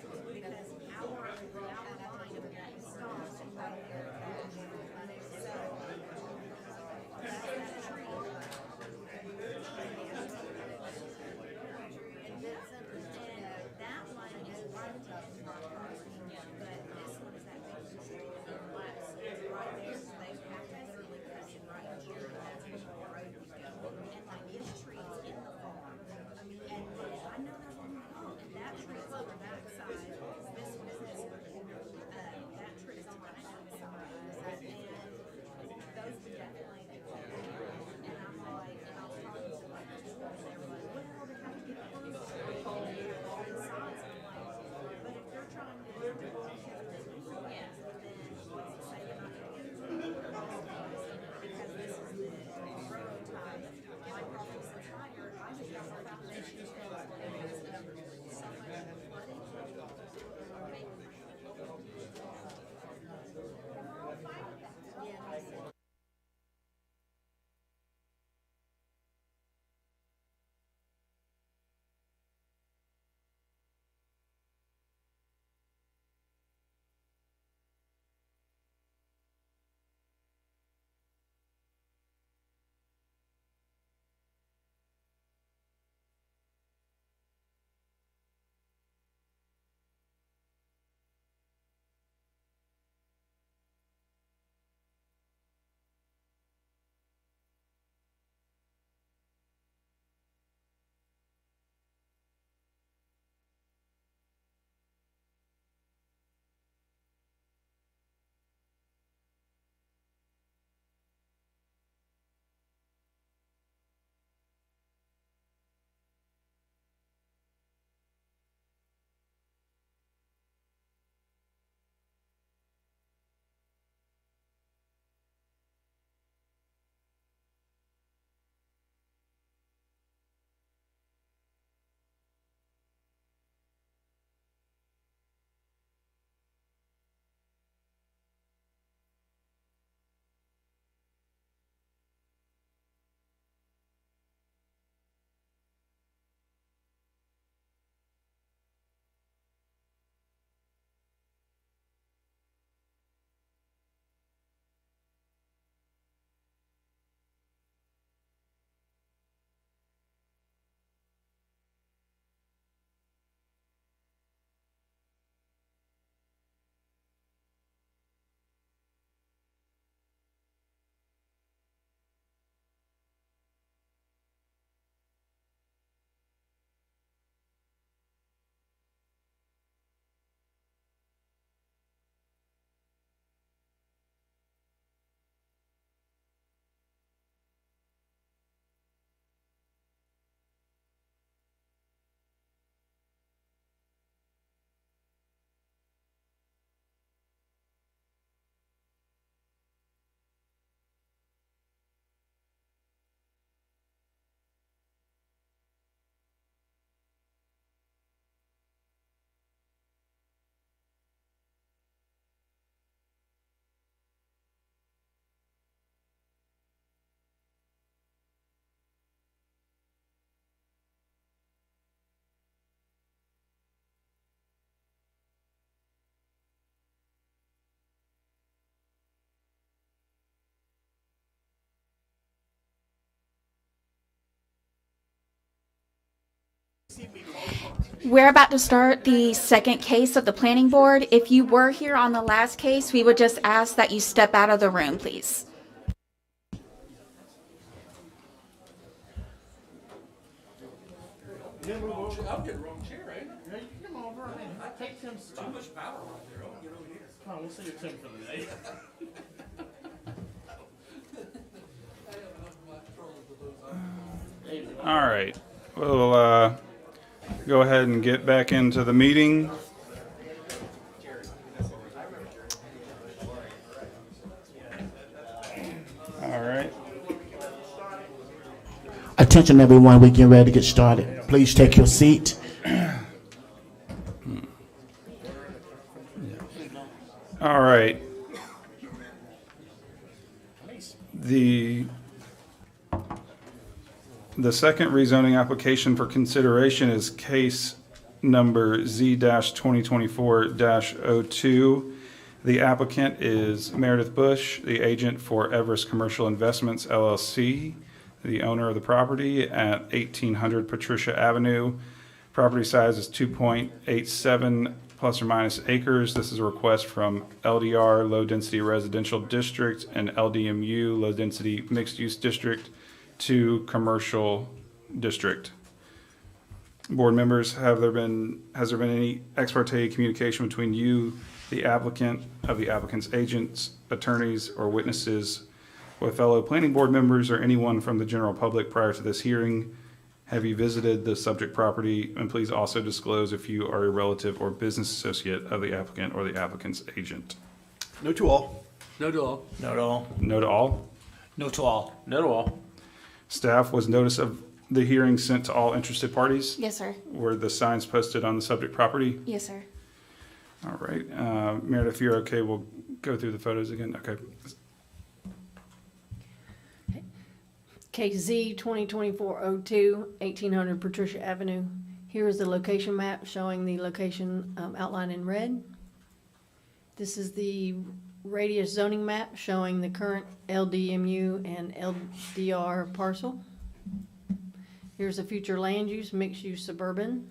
We're about to start the second case of the planning board. If you were here on the last case, we would just ask that you step out of the room, please. I'll get the wrong chair, ain't I? Come on, bro. I take Tim's too much power right there. I'll get over here. Come on, we'll see your Tim for the day. All right, we'll go ahead and get back into the meeting. All right. Attention, everyone. We're getting ready to get started. Please take your seat. All right. The second rezoning application for consideration is case number Z-2024-02. The applicant is Meredith Bush, the agent for Everest Commercial Investments LLC, the owner of the property at 1800 Patricia Avenue. Property size is 2.87 plus or minus acres. This is a request from LDR, Low Density Residential District, and LDMU, Low Density Mixed Use District, to Commercial District. Board members, has there been any ex parte communication between you, the applicant, of the applicant's agents, attorneys, or witnesses with fellow planning board members or anyone from the general public prior to this hearing? Have you visited the subject property? And please also disclose if you are a relative or business associate of the applicant or the applicant's agent. No to all. No to all. No to all. No to all. No to all. No to all. Staff, was notice of the hearing sent to all interested parties? Yes, sir. Were the signs posted on the subject property? Yes, sir. All right. Meredith, if you're okay, we'll go through the photos again. Okay. Case Z 2024-02, 1800 Patricia Avenue. Here is the location map showing the location outlined in red. This is the radius zoning map showing the current LDMU and LDR parcel. Here's the future land use, mixed use suburban,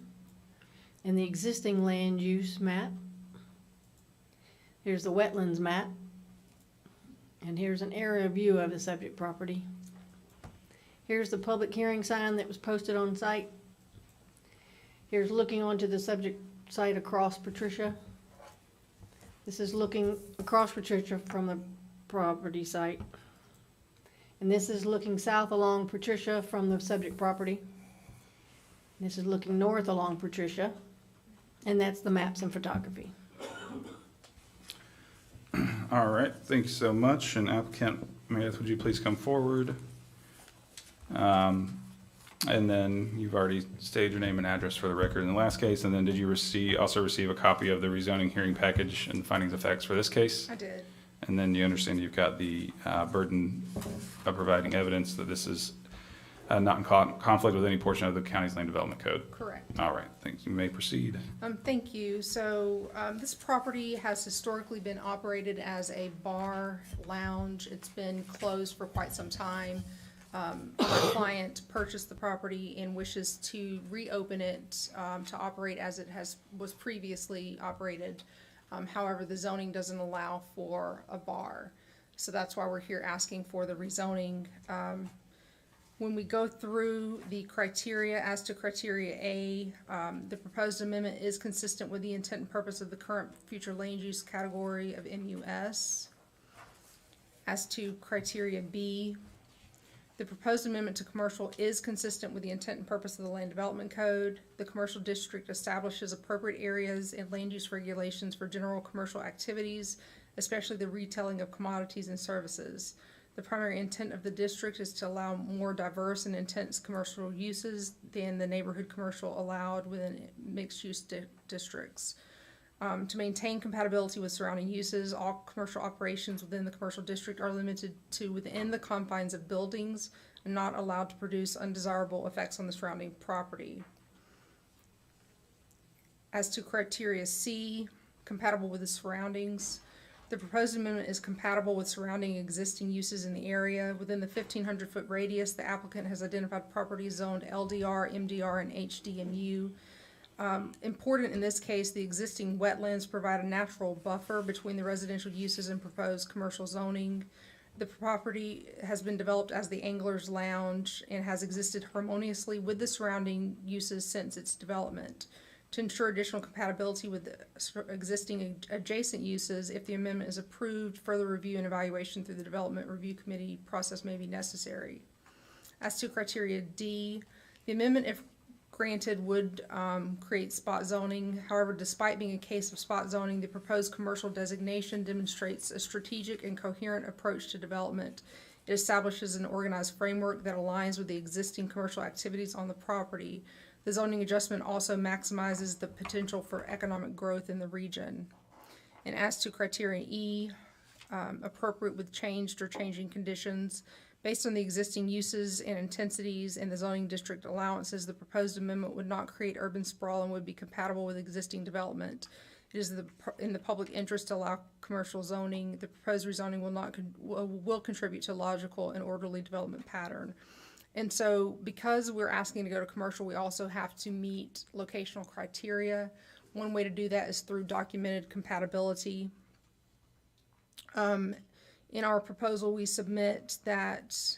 and the existing land use map. Here's the wetlands map, and here's an aerial view of the subject property. Here's the public hearing sign that was posted on site. Here's looking onto the subject site across Patricia. This is looking across Patricia from the property site. And this is looking south along Patricia from the subject property. This is looking north along Patricia. And that's the maps and photography. All right. Thank you so much. And applicant Meredith, would you please come forward? And then you've already stated your name and address for the record in the last case. And then did you also receive a copy of the rezoning hearing package and findings of facts for this case? I did. And then you understand you've got the burden of providing evidence that this is not in conflict with any portion of the county's land development code? Correct. All right. Thank you. You may proceed. Thank you. So this property has historically been operated as a bar lounge. It's been closed for quite some time. My client purchased the property and wishes to reopen it to operate as it was previously operated. However, the zoning doesn't allow for a bar. So that's why we're here asking for the rezoning. When we go through the criteria, as to criteria A, the proposed amendment is consistent with the intent and purpose of the current future land use category of MUS. As to criteria B, the proposed amendment to commercial is consistent with the intent and purpose of the Land Development Code. The commercial district establishes appropriate areas and land use regulations for general commercial activities, especially the retailing of commodities and services. The primary intent of the district is to allow more diverse and intense commercial uses than the neighborhood commercial allowed within mixed-use districts. To maintain compatibility with surrounding uses, all commercial operations within the commercial district are limited to within the confines of buildings and not allowed to produce undesirable effects on the surrounding property. As to criteria C, compatible with the surroundings, The proposed amendment is compatible with surrounding existing uses in the area. Within the 1,500-foot radius, the applicant has identified properties zoned LDR, MDR, and HDMU. Important in this case, the existing wetlands provide a natural buffer between the residential uses and proposed commercial zoning. The property has been developed as the Angler's Lounge and has existed harmoniously with the surrounding uses since its development. To ensure additional compatibility with the existing adjacent uses, if the amendment is approved, further review and evaluation through the Development Review Committee process may be necessary. As to criteria D, the amendment, if granted, would create spot zoning. However, despite being a case of spot zoning, the proposed commercial designation demonstrates a strategic and coherent approach to development. It establishes an organized framework that aligns with the existing commercial activities on the property. The zoning adjustment also maximizes the potential for economic growth in the region. And as to criteria E, appropriate with changed or changing conditions. Based on the existing uses and intensities and the zoning district allowances, the proposed amendment would not create urban sprawl and would be compatible with existing development. It is in the public interest to allow commercial zoning. The proposed rezoning will contribute to logical and orderly development pattern. And so because we're asking to go to commercial, we also have to meet locational criteria. One way to do that is through documented compatibility. In our proposal, we submit that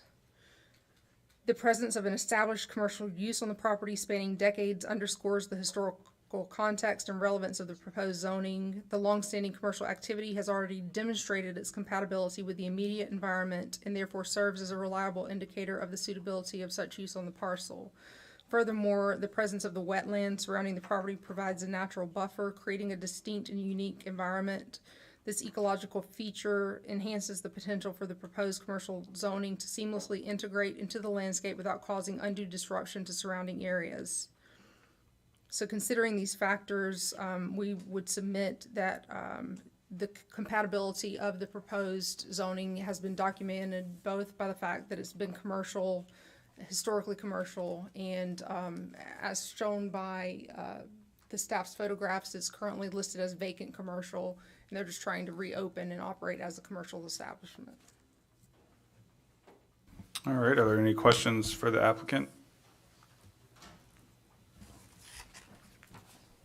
the presence of an established commercial use on the property spanning decades underscores the historical context and relevance of the proposed zoning. The longstanding commercial activity has already demonstrated its compatibility with the immediate environment and therefore serves as a reliable indicator of the suitability of such use on the parcel. Furthermore, the presence of the wetlands surrounding the property provides a natural buffer, creating a distinct and unique environment. This ecological feature enhances the potential for the proposed commercial zoning to seamlessly integrate into the landscape without causing undue disruption to surrounding areas. So considering these factors, we would submit that the compatibility of the proposed zoning has been documented both by the fact that it's been commercial, historically commercial, and as shown by the staff's photographs, it's currently listed as vacant commercial, and they're just trying to reopen and operate as a commercial establishment. All right, are there any questions for the applicant?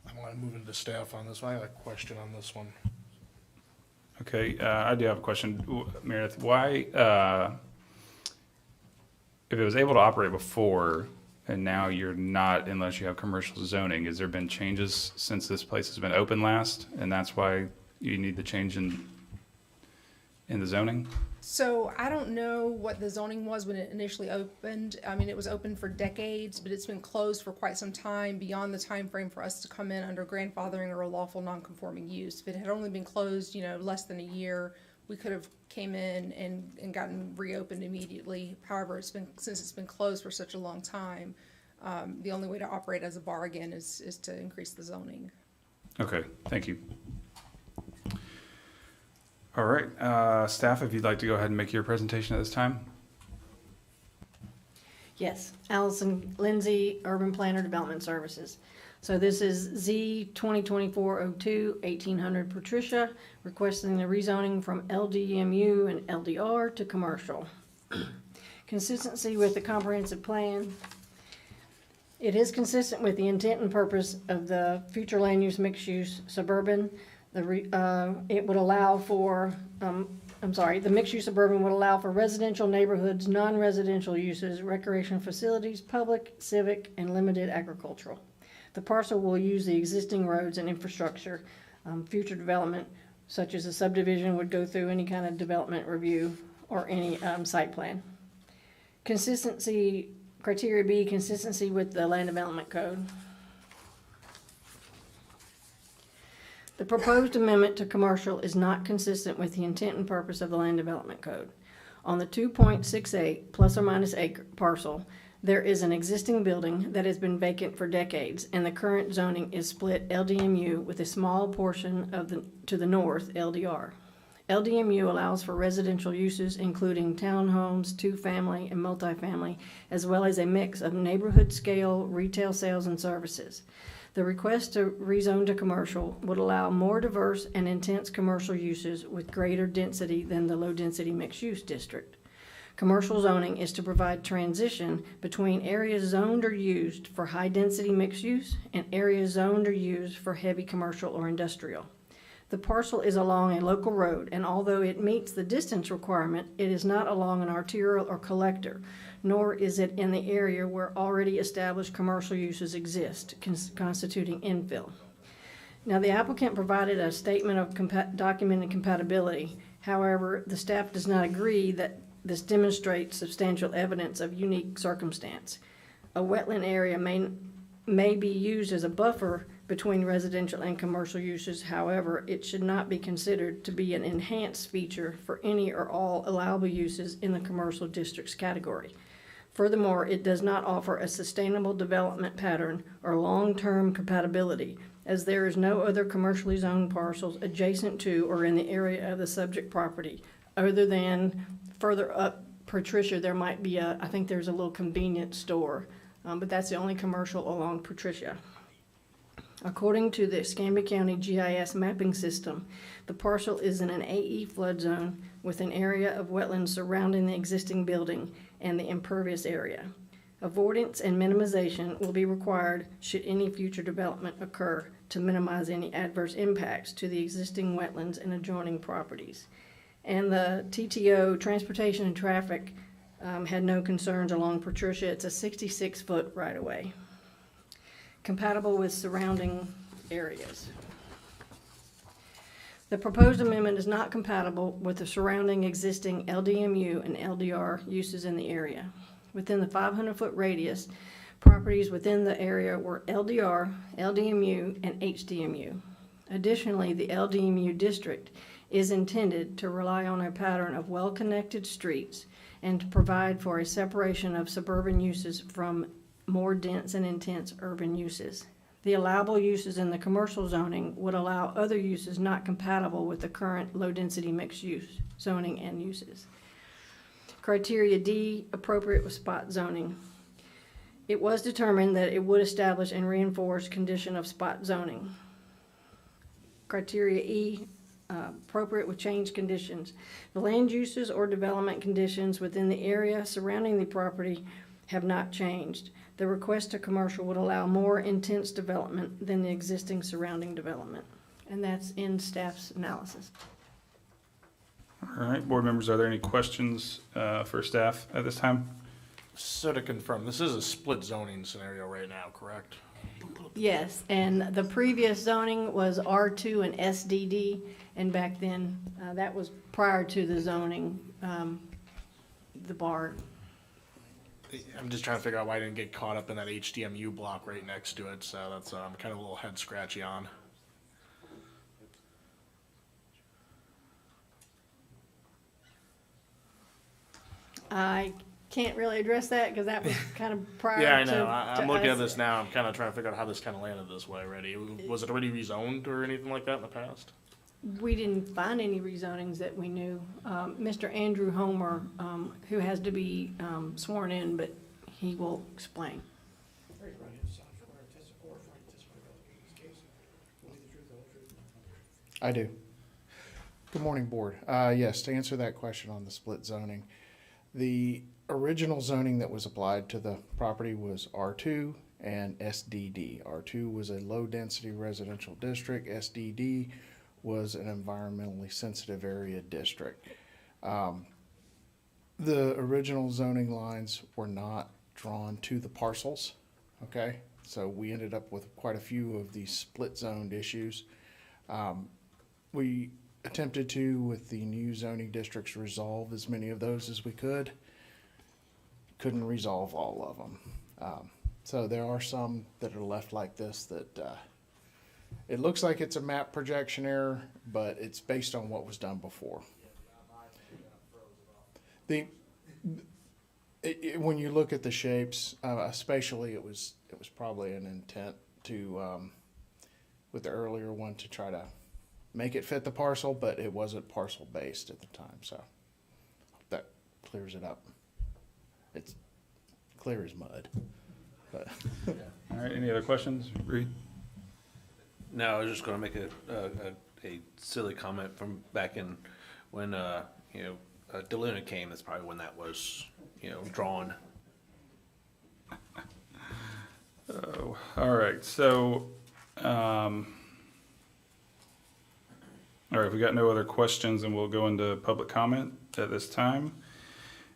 I want to move into staff on this one. I have a question on this one. Okay, I do have a question. Meredith, why, if it was able to operate before and now you're not unless you have commercial zoning, has there been changes since this place has been open last? And that's why you need the change in the zoning? So I don't know what the zoning was when it initially opened. I mean, it was open for decades, but it's been closed for quite some time beyond the time frame for us to come in under grandfathering or a lawful non-conforming use. If it had only been closed, less than a year, we could have came in and gotten reopened immediately. However, since it's been closed for such a long time, the only way to operate as a bar again is to increase the zoning. Okay, thank you. All right, staff, if you'd like to go ahead and make your presentation at this time. Yes, Allison Lindsay, Urban Planner Development Services. So this is Z 2024-02, 1800 Patricia, requesting the rezoning from LDMU and LDR to commercial. Consistency with the comprehensive plan. It is consistent with the intent and purpose of the future land use mixed use suburban. It would allow for, the mixed use suburban would allow for residential neighborhoods, non-residential uses, recreation facilities, public, civic, and limited agricultural. The parcel will use the existing roads and infrastructure. Future development, such as a subdivision, would go through any kind of development review or any site plan. Consistency, criteria B, consistency with the land development code. The proposed amendment to commercial is not consistent with the intent and purpose of the land development code. On the 2.68 plus or minus acre parcel, there is an existing building that has been vacant for decades, and the current zoning is split LDMU with a small portion to the north, LDR. LDMU allows for residential uses including townhomes, two-family, and multifamily, as well as a mix of neighborhood scale retail sales and services. The request to rezone to commercial would allow more diverse and intense commercial uses with greater density than the low-density mixed-use district. Commercial zoning is to provide transition between areas zoned or used for high-density mixed use and areas zoned or used for heavy commercial or industrial. The parcel is along a local road, and although it meets the distance requirement, it is not along an arterial or collector, nor is it in the area where already established commercial uses exist, constituting infill. Now, the applicant provided a statement of documented compatibility. However, the staff does not agree that this demonstrates substantial evidence of unique circumstance. A wetland area may be used as a buffer between residential and commercial uses. However, it should not be considered to be an enhanced feature for any or all allowable uses in the commercial districts category. Furthermore, it does not offer a sustainable development pattern or long-term compatibility, as there is no other commercially zoned parcels adjacent to or in the area of the subject property, other than further up Patricia, there might be I think there's a little convenience store, but that's the only commercial along Patricia. According to the Escambia County GIS mapping system, the parcel is in an AE flood zone with an area of wetlands surrounding the existing building and the impervious area. Avoidance and minimization will be required should any future development occur to minimize any adverse impacts to the existing wetlands and adjoining properties. And the TTO, Transportation and Traffic, had no concerns along Patricia. It's a 66-foot right-of-way, compatible with surrounding areas. The proposed amendment is not compatible with the surrounding existing LDMU and LDR uses in the area. Within the 500-foot radius, properties within the area were LDR, LDMU, and HDMU. Additionally, the LDMU district is intended to rely on a pattern of well-connected streets and to provide for a separation of suburban uses from more dense and intense urban uses. The allowable uses in the commercial zoning would allow other uses not compatible with the current low-density mixed-use zoning and uses. Criteria D, appropriate with spot zoning. It was determined that it would establish and reinforce condition of spot zoning. Criteria E, appropriate with change conditions. The land uses or development conditions within the area surrounding the property have not changed. The request to commercial would allow more intense development than the existing surrounding development. And that's in staff's analysis. All right, board members, are there any questions for staff at this time? So to confirm, this is a split zoning scenario right now, correct? Yes, and the previous zoning was R2 and SDD, and back then, that was prior to the zoning, the bar. I'm just trying to figure out why I didn't get caught up in that HDMU block right next to it, so that's I'm kind of a little head scratchy on. I can't really address that because that was kind of prior Yeah, I to know. I'm looking at us. this now. I'm kind of trying to figure out how this kind of landed this way already. Was it already rezoned or anything like that in the past? We didn't find any rezonings that we knew. Mr. Andrew Homer, who has to be sworn in, but he will explain. I do. Good morning, Board. Yes, to answer that question on the split zoning, the original zoning that was applied to the property was R2 and SDD. R2 was a low-density residential district. SDD was an environmentally sensitive area district. The original zoning lines were not drawn to the parcels, okay? So we ended up with quite a few of these split-zoned issues. We attempted to, with the new zoning districts, resolve as many of those as we could. Couldn't resolve all of them. So there are some that are left like this that it looks like it's a map projection error, but it's based on what was done before. When you look at the shapes, spatially, it was probably an intent to, with the earlier one, to try to make it fit the parcel, but it wasn't parcel based at the time. So hope that clears it up. It's clear as mud. But All right, any other questions? Reed? No, I was just gonna make a silly comment from back in when, DeLuna came, that's probably when that was, drawn. Oh, all right, so, all right, if we got no other questions, then we'll go into public comment at this time.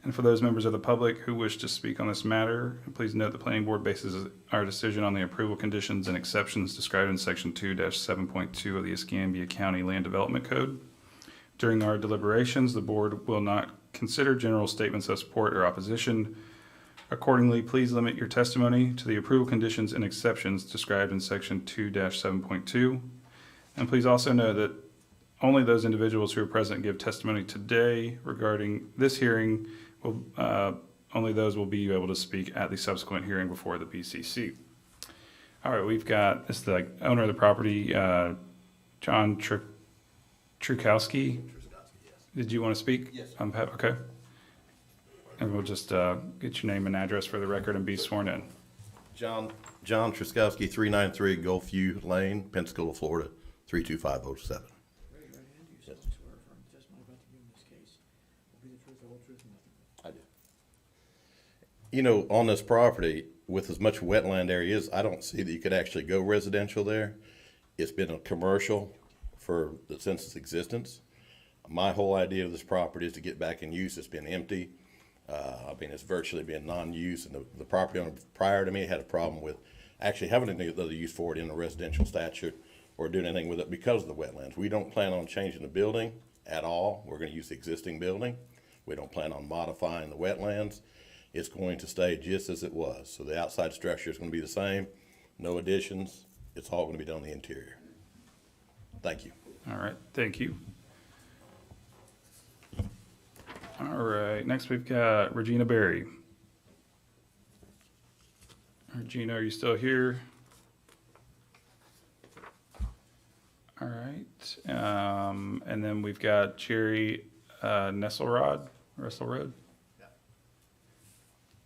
And for those members of the public who wish to speak on this matter, please note the planning board bases our decision on the approval conditions and exceptions described in section 2-7.2 of the Escambia County Land Development Code. During our deliberations, the board will not consider general statements of support or opposition. Accordingly, please limit your testimony to the approval conditions and exceptions described in section 2-7.2. And please also know that only those individuals who are present give testimony today regarding this hearing will, only those will be able to speak at the subsequent hearing before the BCC. All right, we've got, this is the owner of the property, John Trukowski. Did you want to speak? Yes. Okay. And we'll just get your name and address for the record and be sworn in. John Truskowski, 393 Gulfview Lane, Pensacola, Florida, 32507. I do. You know, on this property, with as much wetland area is, I don't see that you could actually go residential there. It's been a commercial since its existence. My whole idea of this property is to get back in use. It's been empty. It's virtually been non-use, and the property owner prior to me had a problem with actually having any other use for it in a residential statute or doing anything with it because of the wetlands. We don't plan on changing the building at all. We're going to use the existing building. We don't plan on modifying the wetlands. It's going to stay just as it was. So the outside structure is going to be the same, no additions. It's all going to be done on the interior. Thank you. All right, thank you. All right, next we've got Regina Berry. Regina, are you still here? All right, and then we've got Jerry Nesselrod.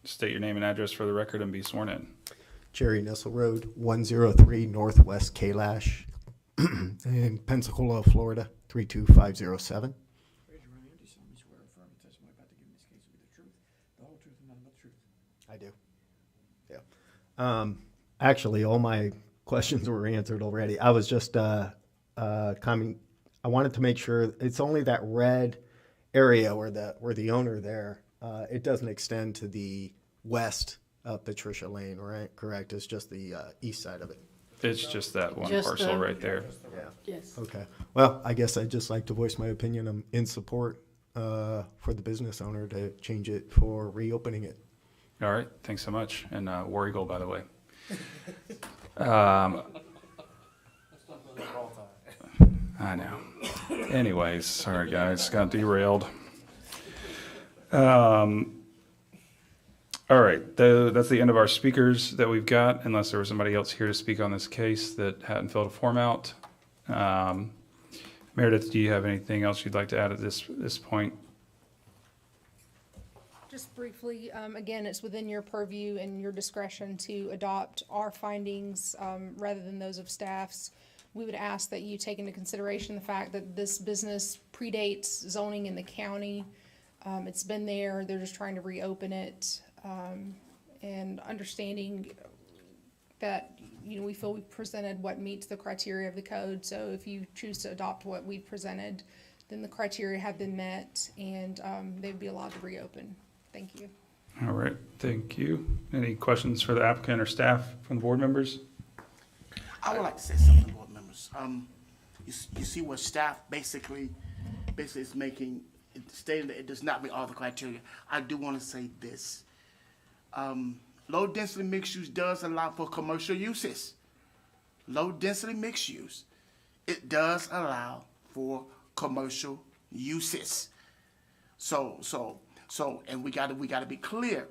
State your name and address for the record and be sworn in. Jerry Nessel Road, 103 Northwest Kalash, in Pensacola, Florida, 32507. Raise your right hand. Do you solemnly swear or affirm the testimony about to give in this case will be the truth, the whole truth, and nothing but the truth? I do. Yeah. Actually, all my questions were answered already. I was just coming. I wanted to make sure it's only that red area where the owner there. It doesn't extend to the west of Patricia Lane, right? Correct. It's just the east side of it. It's just that one Just parcel the- right there. Yeah. Yes. Okay. Well, I guess I'd just like to voice my opinion. I'm in support for the business owner to change it for reopening it. All right, thanks so much. And War Eagle, by the way. I know. Anyways, sorry guys, got derailed. All right, that's the end of our speakers that we've got, unless there was somebody else here to speak on this case that hadn't filled a form out. Meredith, do you have anything else you'd like to add at this point? Just briefly, again, it's within your purview and your discretion to adopt our findings rather than those of staff's. We would ask that you take into consideration the fact that this business predates zoning in the county. It's been there, they're just trying to reopen it. And understanding that, we feel we've presented what meets the criteria of the code. So if you choose to adopt what we presented, then the criteria have been met and they'd be allowed to reopen. Thank you. All right, thank you. Any questions for the applicant or staff from the board members? I would like to say something, board members. You see what staff basically is making, stating that it does not meet all the criteria. I do want to say this. Low density mixed use does allow for commercial uses. Low density mixed use, it does allow for commercial uses. So, and we gotta be clear.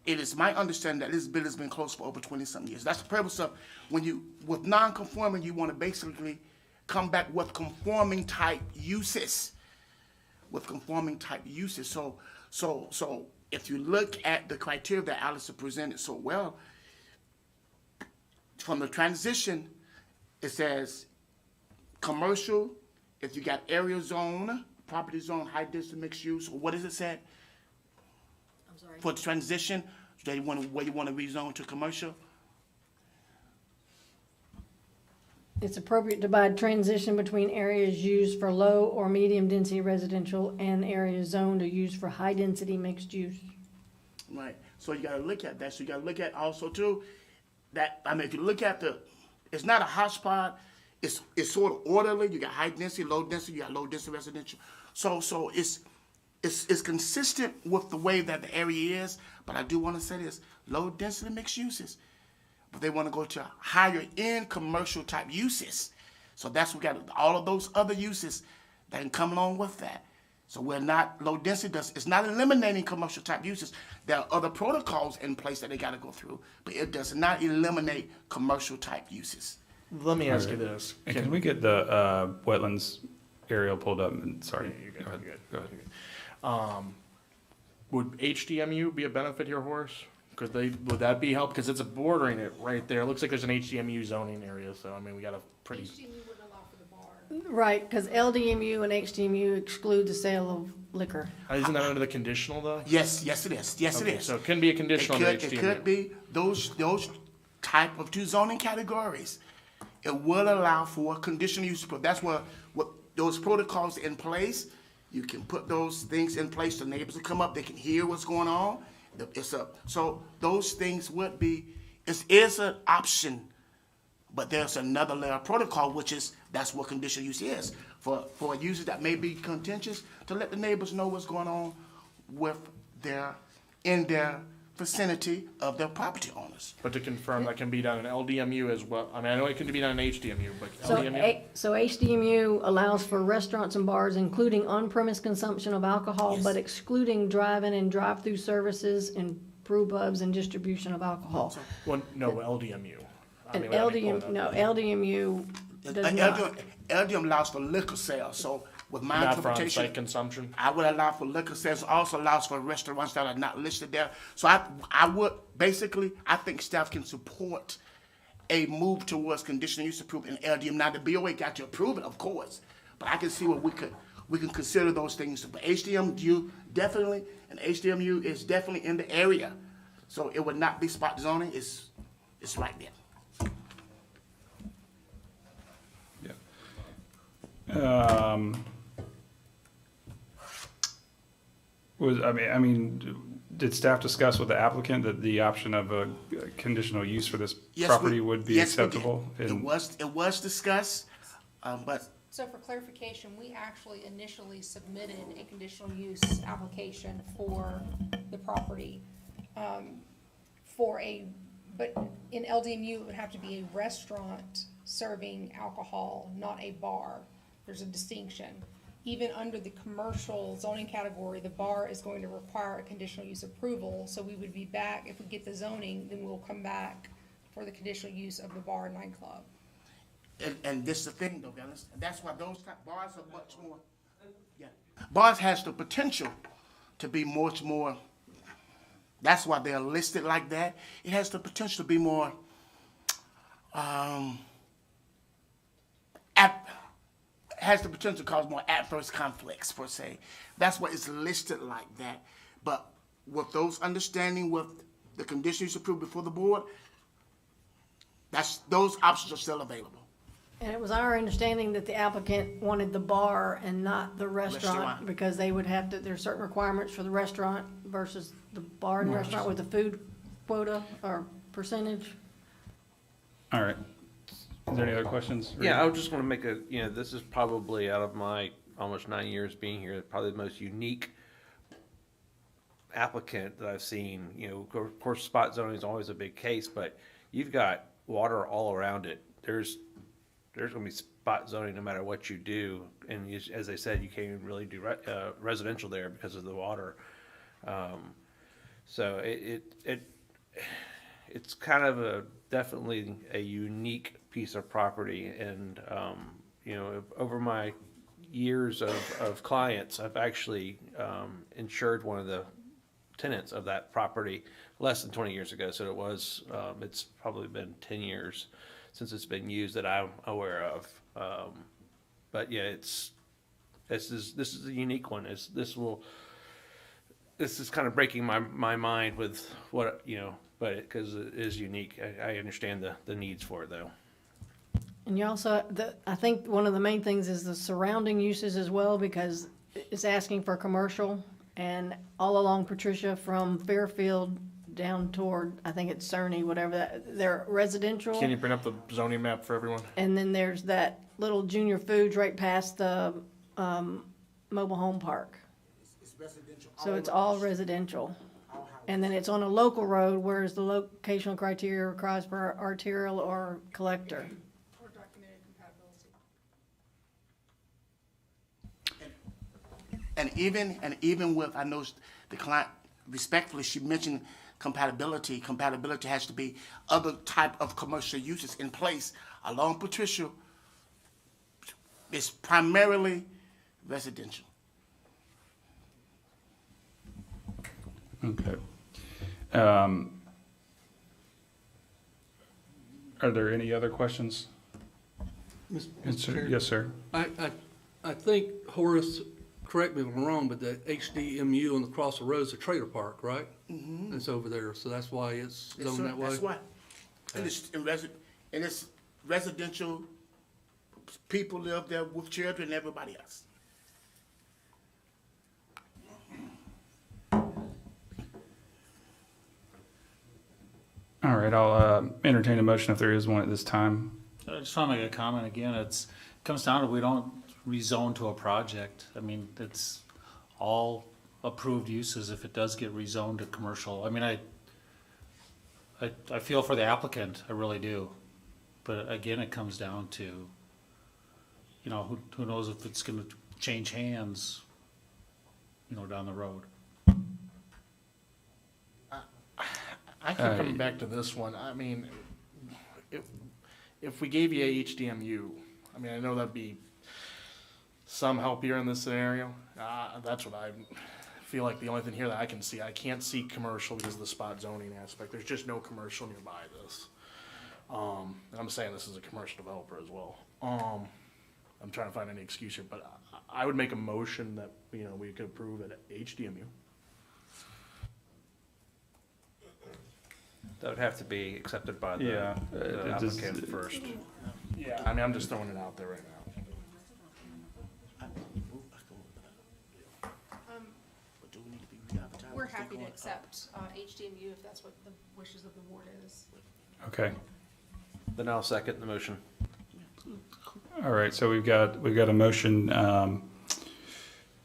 It is my understanding that this building has been closed for over 20-something years. That's the purpose of with non-conforming, you want to basically come back with conforming type uses. So if you look at the criteria that Alice presented so well, from the transition, it says, commercial, if you got area zone, property zone, high density mixed use, what does it say? I'm sorry. For transition, where you want to rezone to commercial? It's appropriate to divide transition between areas used for low or medium density residential and areas zoned or used for high density mixed use. Right, so you gotta look at that, so you gotta look at also too, that, I mean, if you look at it's not a hotspot, it's sort of orderly, you got high density, low density, you got low density residential. So it's consistent with the way that the area is, but I do wanna say this, low density mixed uses, but they wanna go to higher end commercial type uses. So that's, we got all of those other uses that can come along with that. So we're not, low density it's not eliminating commercial type uses. There are other protocols in place that they gotta go through, but it does not eliminate commercial type uses. Let me ask you this. And can we get the wetlands aerial pulled up? Sorry. You're good, Go ahead. you're good. Go ahead. Would HDMU be a benefit here, Horace? Would that be help? Because it's bordering it right there. It looks like there's an HDMU zoning area, so I mean, we got a pretty. Right, because LDMU and HDMU exclude the sale of liquor. Isn't that under the conditional though? Yes, it is. Yes, Okay, it is. so it can be a conditional under HDMU. It could be those type of two zoning categories. It will allow for conditional use, but that's what those protocols in place. You can put those things in place. The neighbors will come up. They can hear what's going on. So those things would be. It is an option, but there's another layer of protocol, which is that's what conditional use is for users that may be contentious, to let the neighbors know what's going on with in their vicinity of their property owners. But to confirm, that can be done in LDMU as well. I mean, I know it can be done in HDMU, but So, LDMU? so HDMU allows for restaurants and bars, including on-premise consumption of alcohol, Yes. but excluding drive-in and drive-through services and brew pubs and distribution of alcohol. Well, no, LDMU. I And mean, let me pull it LDM, up. no, LDMU does not. LDM allows for liquor sales, so with my Not for interpretation. on-site consumption? I would allow for liquor sales, also allows for restaurants that are not listed there. So I would, basically, I think staff can support a move towards conditional use approval in LDM. Now, the BOA got to approve it, of course, but I can see what we can consider those things. But HDMU definitely, and HDMU is definitely in the area. So it would not be spot zoning, it's right there. Did staff discuss with the applicant that the option of a conditional use for this property would be yes, we did. acceptable? It was discussed, but So for clarification, we actually initially submitted a conditional use application for the property, but in LDMU, it would have to be a restaurant serving alcohol, not a bar. There's a distinction. Even under the commercial zoning category, the bar is going to require a conditional use approval, so we would be back, if we get the zoning, then we'll come back for the conditional use of the bar and nightclub. And this is the thing though, guys, that's why those type bars are much more, yeah. Bars has the potential to be much more, that's why they're listed like that. It has the potential to be more, has the potential to cause more adverse conflicts per se. That's why it's listed like that. But with those understanding with the conditions approved before the board, those options are still available. And it was our understanding that the applicant wanted the bar and not the restaurant, Restaurant. because they would have to, there's certain requirements for the restaurant versus the bar and restaurant with the food quota or percentage. All right. Is there any other questions? Yeah, I was just want to make this is probably out of my almost 9 years being here, probably the most unique applicant that I've seen. Of course, spot zoning is always a big case, but you've got water all around it. There's going to be spot zoning no matter what you do. And as I said, you can't even really do residential there because of the water. So it's kind of definitely a unique piece of property. And, over my years of clients, I've actually insured one of the tenants of that property less than 20 years ago. So it's probably been 10 years since it's been used that I'm aware of. But yeah, this is a unique one. This is kind of breaking my mind with what, but because it is unique. I understand the needs for it though. And you also, I think one of the main things is the surrounding uses as well, because it's asking for commercial, and all along Patricia from Fairfield down toward, I think it's Cerny, whatever that, they're residential. Can you bring up the zoning map for everyone? And then there's that little Junior Foods right past the mobile home park. It's residential. So it's all residential. And then it's on a local road, whereas the locational criteria requires for arterial or collector. Or documented compatibility. And even with, I know the client, respectfully, she mentioned compatibility. Compatibility has to be other type of commercial uses in place along Patricia. It's primarily residential. Okay. Are there any other questions? Mr. Chair? Yes, sir. I think, Horace, correct me if I'm wrong, but the HDMU on the cross the road is a trailer park, right? Mm-hmm. It's over there, so that's why it's Yes, zoned sir. that way? That's why. And it's residential, people live there with children and everybody else. All right, I'll entertain a motion if there is one at this time. I just want to make a comment again. It comes down to we don't rezone to a project. I mean, it's all approved uses if it does get rezoned to commercial. I mean, I feel for the applicant, I really do. But again, it comes down to, who knows if it's going to change hands, down the road. I keep coming back to this one. I mean, if we gave you a HDMU, I mean, I know that'd be some help here in this scenario. That's what I feel like the only thing here that I can see. I can't see commercial because of the spot zoning aspect. There's just no commercial nearby this. I'm saying this is a commercial developer as well. I'm trying to find any excuse here, but I would make a motion that, we could approve at HDMU. That would have to be accepted by the Yeah. the applicant first. Yeah, I mean, I'm just throwing it out there right now. We're happy to accept HDMU if that's what the wishes of the board is. Okay. Then I'll second the motion. All right, so we've got a motion to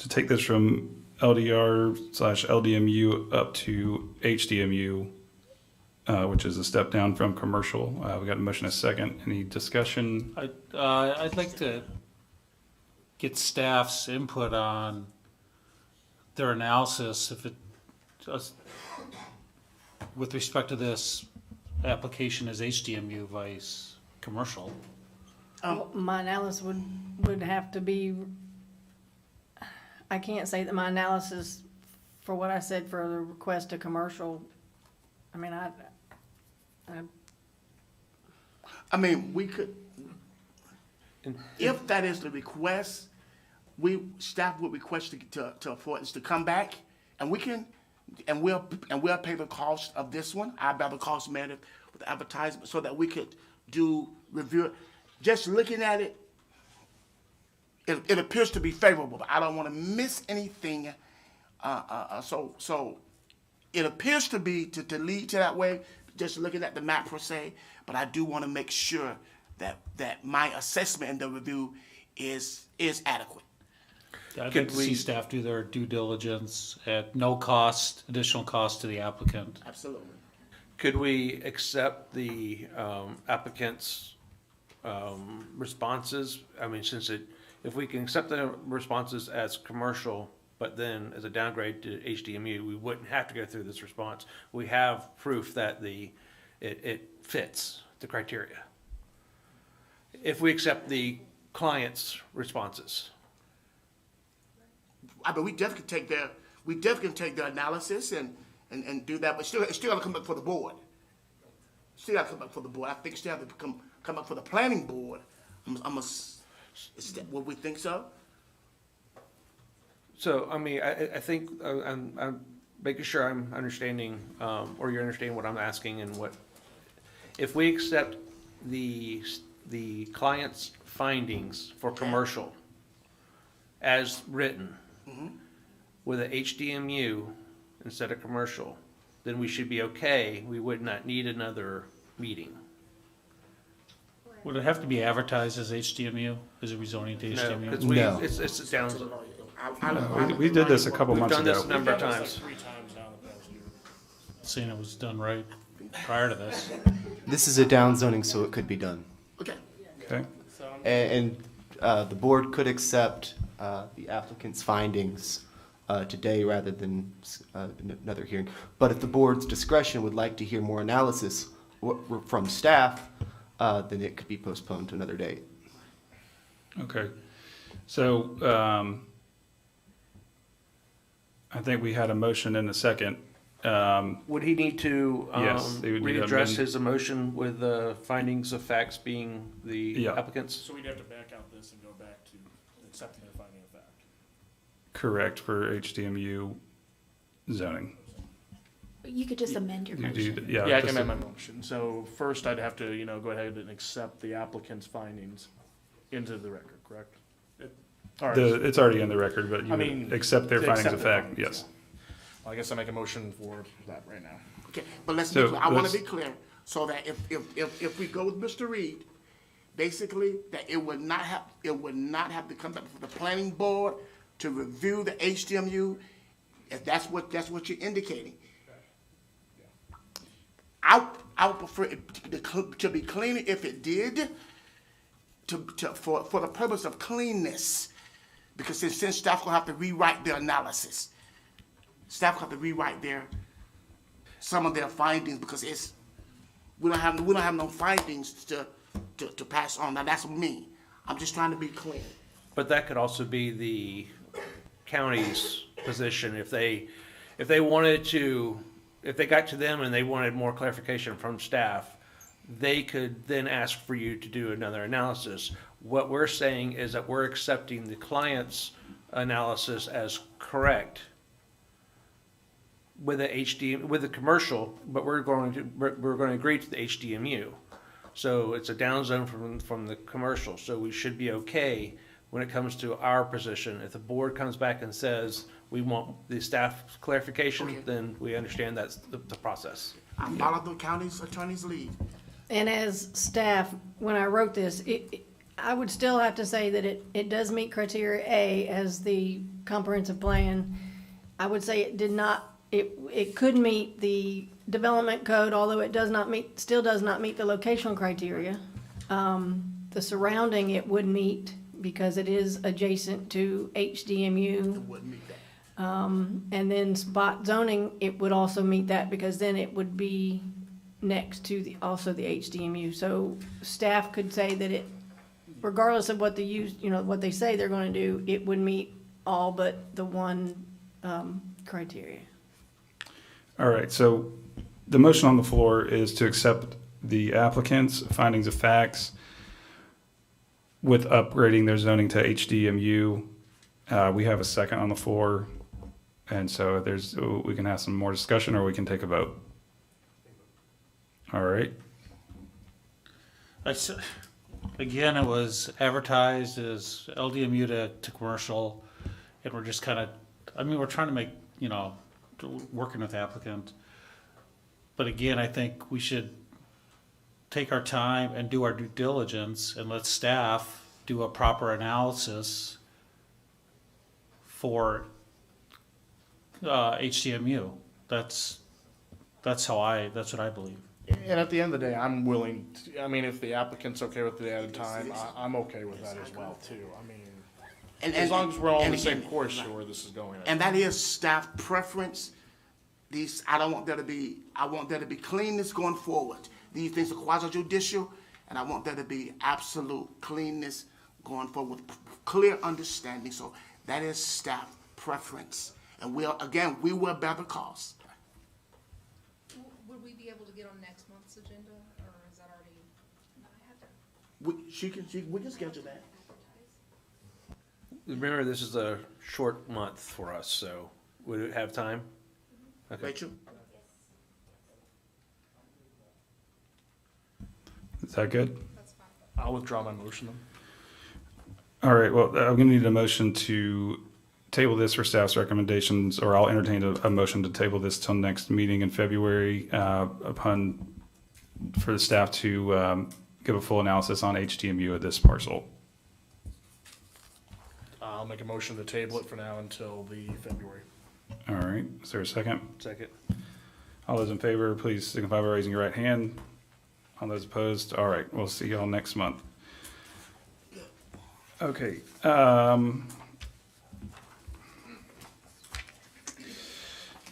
take this from LDR/LDMU up to HDMU, which is a step down from commercial. We got a motion, a second. Any discussion? I'd like to get staff's input on their analysis with respect to this application as HDMU vice commercial. My analysis would have to be, I can't say that my analysis for what I said for the request to commercial, I mean, we could, if that is the request, staff would request for us to come back, and we'll pay the cost of this one. I'll bear the cost managed with advertisement so that we could do review. Just looking at it, it appears to be favorable, but I don't want to miss anything. So it appears to be to lead to that way. Just looking at the map per se, but I do want to make sure that my assessment and the review is adequate. I'd like to see staff do their due diligence at no cost, additional cost to the applicant. Absolutely. Could we accept the applicant's responses? I mean, if we can accept the responses as commercial, but then as a downgrade to HDMU, we wouldn't have to go through this response. We have proof that it fits the criteria. If we accept the client's responses. I mean, we definitely take their analysis and do that, but it's still got to come back for the board. Still got to come back for the board. I think still have to come come up for the planning board, would we think so? So, I mean, I think, I'm making sure I'm understanding, or you're understanding what I'm asking and what, if we accept the client's findings for commercial as written with a HDMU instead of commercial, then we should be okay. We would not need another meeting. Would it have to be advertised as HDMU? Is it rezoning to No, HDMU? because No. it's down. We did this a couple We've months done this ago. a number of times. 3 times now in the past year. Saying it was done right prior to this. This is a down zoning, so it could be done. Okay. Okay. And the board could accept the applicant's findings today rather than another hearing. But if the board's discretion would like to hear more analysis from staff, then it could be postponed to another date. Okay. So, I think we had a motion in a second. Would he need to Yes, they would need to readdress amend- his motion with the findings of facts being the Yeah. applicants? So we'd have to back out this and go back to accepting their finding of fact. Correct, for HDMU zoning. You could just amend your You motion. do, Yeah, I just can a- amend my motion. So first I'd have to, go ahead and accept the applicant's findings into the record, correct? All right. It's already in the record, but you I would mean, accept their to findings accept of their fact, findings, yes. Well, I guess I make a motion for that right now. Okay, but let's So, I want let's- to be clear, so that if we go with Mr. Reed, basically, that it would not have to come back to the planning board to review the HDMU, if that's what you're indicating. I would prefer it to be cleaner if it did, for the purpose of cleanness, because since staff gonna have to rewrite their analysis. Staff have to rewrite some of their findings, because we don't have no findings to pass on. Now, that's me. I'm just trying to be clear. But that could also be the county's position if they wanted to, if they got to them and they wanted more clarification from staff, they could then ask for you to do another analysis. What we're saying is that we're accepting the client's analysis as correct with the commercial, but we're going to agree to the HDMU. So it's a down zone from the commercial, so we should be okay when it comes to our position. If the board comes back and says we want the staff clarification, then we understand that's the process. I followed the county's attorney's lead. And as staff, when I wrote this, I would still have to say that it does meet criteria A as the comprehensive plan. I would say it did not, it could meet the development code, although it still does not meet the locational criteria. The surrounding it would meet because it is adjacent to HDMU. Wouldn't meet that. And then spot zoning, it would also meet that because then it would be next to also the HDMU. So staff could say that it, regardless of what what they say they're gonna do, it would meet all but the one, criteria. All right, so the motion on the floor is to accept the applicant's findings of facts with upgrading their zoning to HDMU. We have a second on the floor, and so we can have some more discussion or we can take a vote. All right, Again, it was advertised as LDMU to commercial, and we're just kind of, we're trying to make, working with the applicant. But again, I think we should take our time and do our due diligence and let staff do a proper analysis for HDMU. That's what I believe. And at the end of the day, I'm willing to, if the applicant's okay with the added time, I'm okay with that as well, too. As long as we're all on the same course to where this is going. And that is staff preference. I want there to be cleanness going forward. These things are quasi judicial, and I want there to be absolute cleanness going forward with clear understanding. So that is staff preference. And we will bear the cost. Would we be able to get on next month's agenda, or is that already? we can schedule that. Remember, this is a short month for us, so would it have time? Okay. Rachel? Is that good? I'll withdraw my motion then. All right, well, I'm gonna need a motion to table this for staff's recommendations, or I'll entertain a motion to table this till next meeting in February, for the staff to, give a full analysis on HDMU of this parcel. I'll make a motion to table it for now until the February. All right, is there a second? Second. All those in favor, please signify by raising your right hand. All those opposed, all right, we'll see y'all next month. Okay,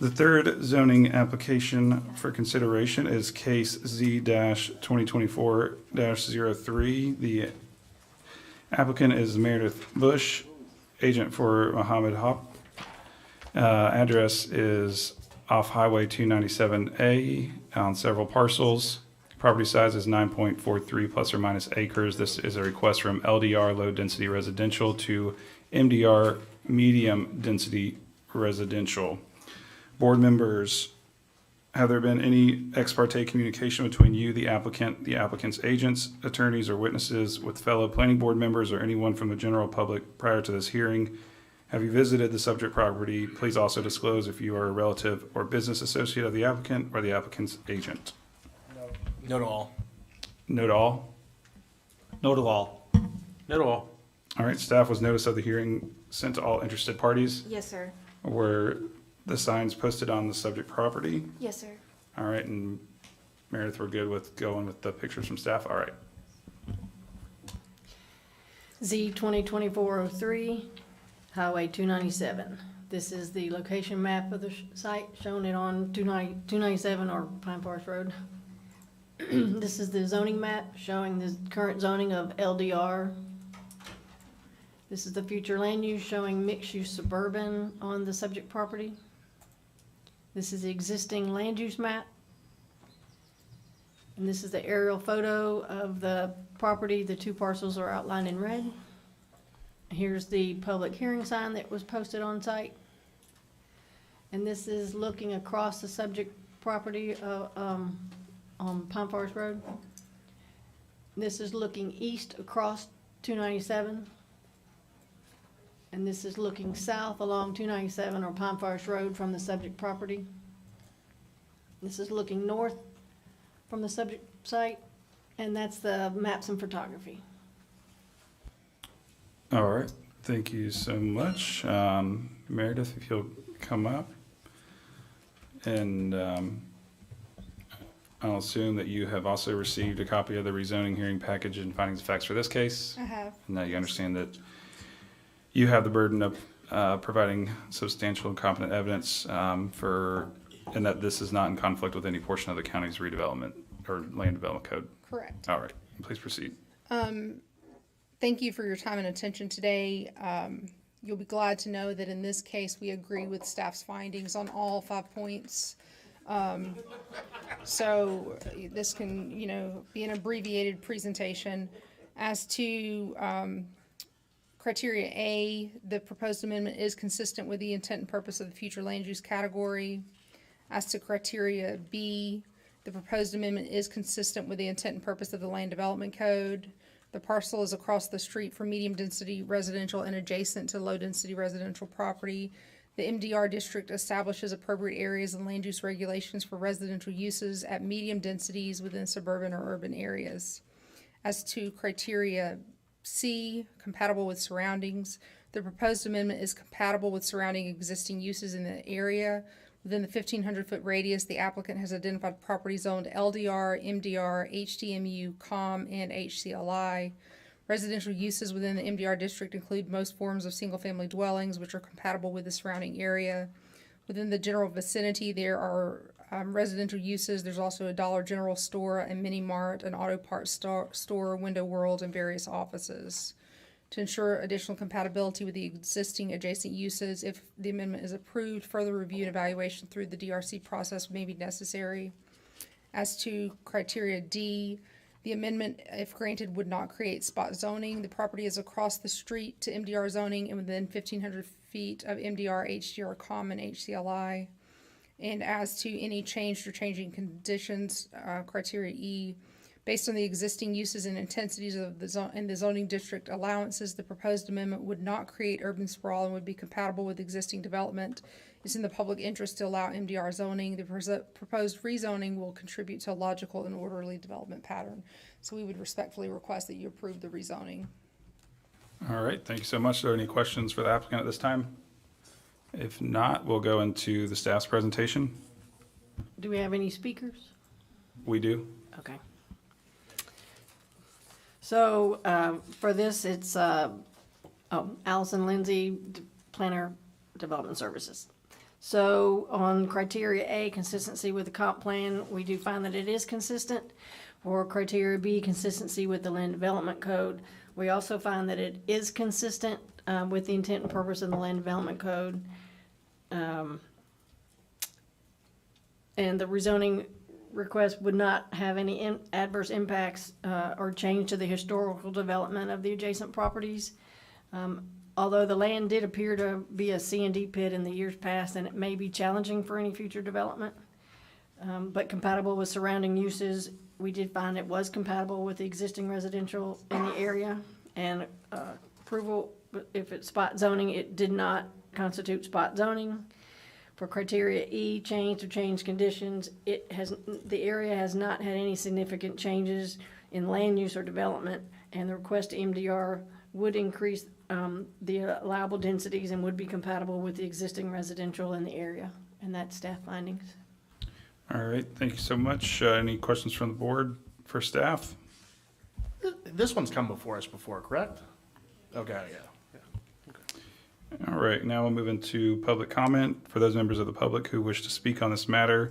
the third zoning application for consideration is case Z-2024-03. The applicant is Meredith Bush, agent for Mohammed Hop. Address is off Highway 297A on several parcels. Property size is 9.43 plus or minus acres. This is a request from LDR, low density residential, to MDR, medium density residential. Board members, have there been any ex parte communication between you, the applicant, the applicant's agents, attorneys, or witnesses with fellow planning board members or anyone from the general public prior to this hearing? Have you visited the subject property? Please also disclose if you are a relative or business associate of the applicant or the applicant's agent. No to all. No to all? No to all. No to all. All right, staff was notice of the hearing sent to all interested parties. Yes, sir. Were the signs posted on the subject property? Yes, sir. All right, and Meredith, we're good with going with the pictures from staff? All right. Z 2024-03, Highway 297. This is the location map of the site, showing it on 297 or Pine Forest Road. This is the zoning map showing the current zoning of LDR. This is the future land use showing mixed-use suburban on the subject property. This is the existing land use map. And this is the aerial photo of the property. The two parcels are outlined in red. Here's the public hearing sign that was posted on site. And this is looking across the subject property on Pine Forest Road. This is looking east across 297. And this is looking south along 297 or Pine Forest Road from the subject property. This is looking north from the subject site, and that's the maps and photography. All right, thank you so much. Meredith, if you'll come up. And I'll assume that you have also received a copy of the rezoning hearing package and findings of facts for this case. I have. And that you understand that you have the burden of providing substantial and competent evidence and that this is not in conflict with any portion of the county's redevelopment or land development code. Correct. All right, please proceed. Thank you for your time and attention today. You'll be glad to know that in this case, we agree with staff's findings on all 5 points. So this can, be an abbreviated presentation. As to criteria A, the proposed amendment is consistent with the intent and purpose of the future land use category. As to criteria B, the proposed amendment is consistent with the intent and purpose of the land development code. The parcel is across the street from medium-density residential and adjacent to low-density residential property. The MDR district establishes appropriate areas and land use regulations for residential uses at medium densities within suburban or urban areas. As to criteria C, compatible with surroundings, the proposed amendment is compatible with surrounding existing uses in the area. Within the 1,500-foot radius, the applicant has identified property zoned LDR, MDR, HDMU, COM, and HCLI. Residential uses within the MDR district include most forms of single-family dwellings, which are compatible with the surrounding area. Within the general vicinity, there are residential uses. There's also a Dollar General store, a mini mart, an auto parts store, Window World, and various offices. To ensure additional compatibility with the existing adjacent uses, if the amendment is approved, further review and evaluation through the DRC process may be necessary. As to criteria D, The amendment, if granted, would not create spot zoning. The property is across the street to MDR zoning and within 1,500 feet of MDR, HDR common, HCLI. And as to any changed or changing conditions, criteria E, based on the existing uses and intensities of the zoning district allowances, the proposed amendment would not create urban sprawl and would be compatible with existing development. It's in the public interest to allow MDR zoning. The proposed rezoning will contribute to a logical and orderly development pattern. So we would respectfully request that you approve the rezoning. All right, thank you so much. Are there any questions for the applicant at this time? If not, we'll go into the staff's presentation. Do we have any speakers? We do. Okay. So for this, it's Allison Lindsay, Planner Development Services. So on criteria A, consistency with the comp plan, we do find that it is consistent. For criteria B, consistency with the land development code, we also find that it is consistent with the intent and purpose of the land development code. And the rezoning request would not have any adverse impacts or change to the historical development of the adjacent properties. Although the land did appear to be a C&D pit in the years past, and it may be challenging for any future development, but compatible with surrounding uses, we did find it was compatible with the existing residential in the area. And approval, if it's spot zoning, it did not constitute spot zoning. For criteria E, changed or changed conditions, the area has not had any significant changes in land use or development, and the request to MDR would increase the allowable densities and would be compatible with the existing residential in the area. And that's staff findings. All right, thank you so much. Any questions from the board for staff? This one's come before us before, correct? Okay, yeah. All right, now we'll move into public comment. For those members of the public who wish to speak on this matter,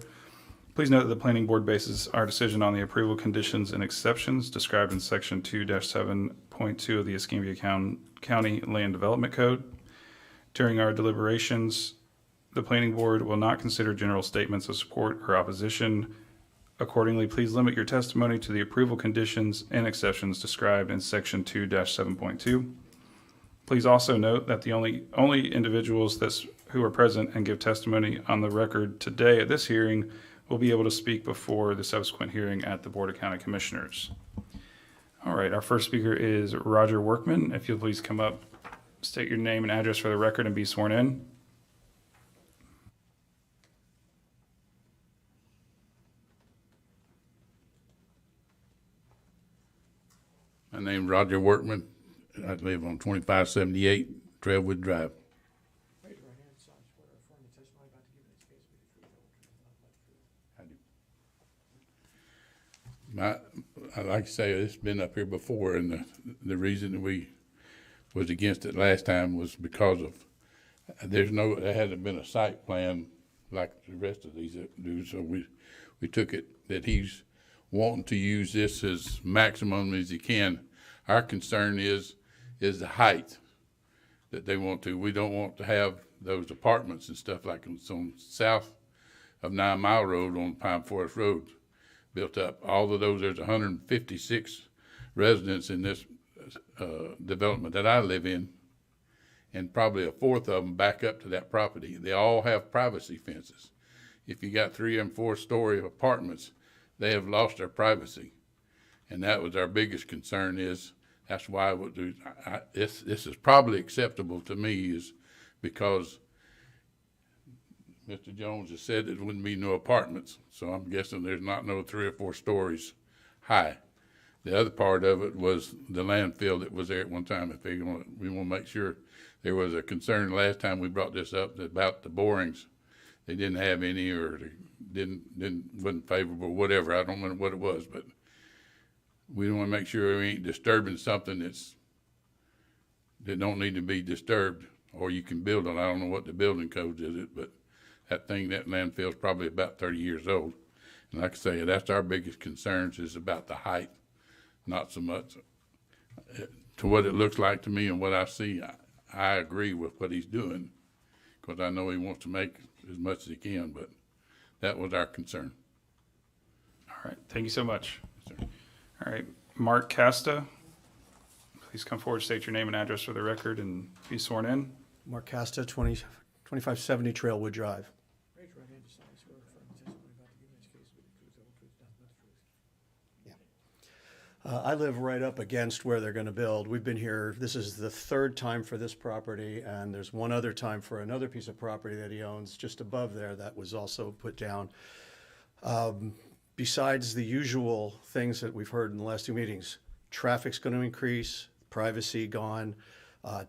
please note that the planning board bases our decision on the approval conditions and exceptions described in section 2-7.2 of the Escambia County Land Development Code. During our deliberations, the planning board will not consider general statements of support or opposition. Accordingly, please limit your testimony to the approval conditions and exceptions described in section 2-7.2. Please also note that the only individuals who are present and give testimony on the record today at this hearing will be able to speak before the subsequent hearing at the Board of County Commissioners. All right, our first speaker is Roger Workman. If you'll please come up, state your name and address for the record and be sworn in. My name's Roger Workman. I live on 2578 Trailwood Drive. Raise your right hand, son. Swear or affirm the testimony about to give in this case will be the truth, the whole truth, and nothing but the truth. I like to say it's been up here before, and the reason that we was against it last time was because of there hasn't been a site plan like the rest of these do. So we took it that he's wanting to use this as maximum as he can. Our concern is the height that they want to. We don't want to have those apartments and stuff like on south of 9 Mile Road on Pine Forest Road built up. All of those, there's 156 residents in this development that I live in, and probably a fourth of them back up to that property. They all have privacy fences. If you got 3 and 4 story apartments, they have lost their privacy. And that was our biggest concern that's why I would do, this is probably acceptable to me is because Mr. Jones has said there wouldn't be no apartments. So I'm guessing there's not no 3 or 4 stories high. The other part of it was the landfill that was there at one time. We want to make sure. There was a concern last time we brought this up about the borings. They didn't have any, or they wasn't favorable, whatever. I don't know what it was, but we want to make sure we ain't disturbing something that don't need to be disturbed, or you can build on. I don't know what the building code is, but that landfill is probably about 30 years old. And like I say, that's our biggest concerns is about the height, not so much to what it looks like to me and what I see. I agree with what he's doing because I know he wants to make as much as he can, but that was our concern. All right, thank you so much. Sir. All All right, Mark Casta, please come forward, state your name and address for the record, and be sworn in. Mark Casta, 2570 Trailwood Drive. Raise your right hand, you solemnly swear or affirm the testimony about to give in this case will be the truth, the whole truth, nothing but the truth. I live right up against where they're going to build. We've been here, this is the third time for this property, and there's one other time for another piece of property that he owns just above there that was also put down. Besides the usual things that we've heard in the last two meetings, traffic's going to increase, privacy gone,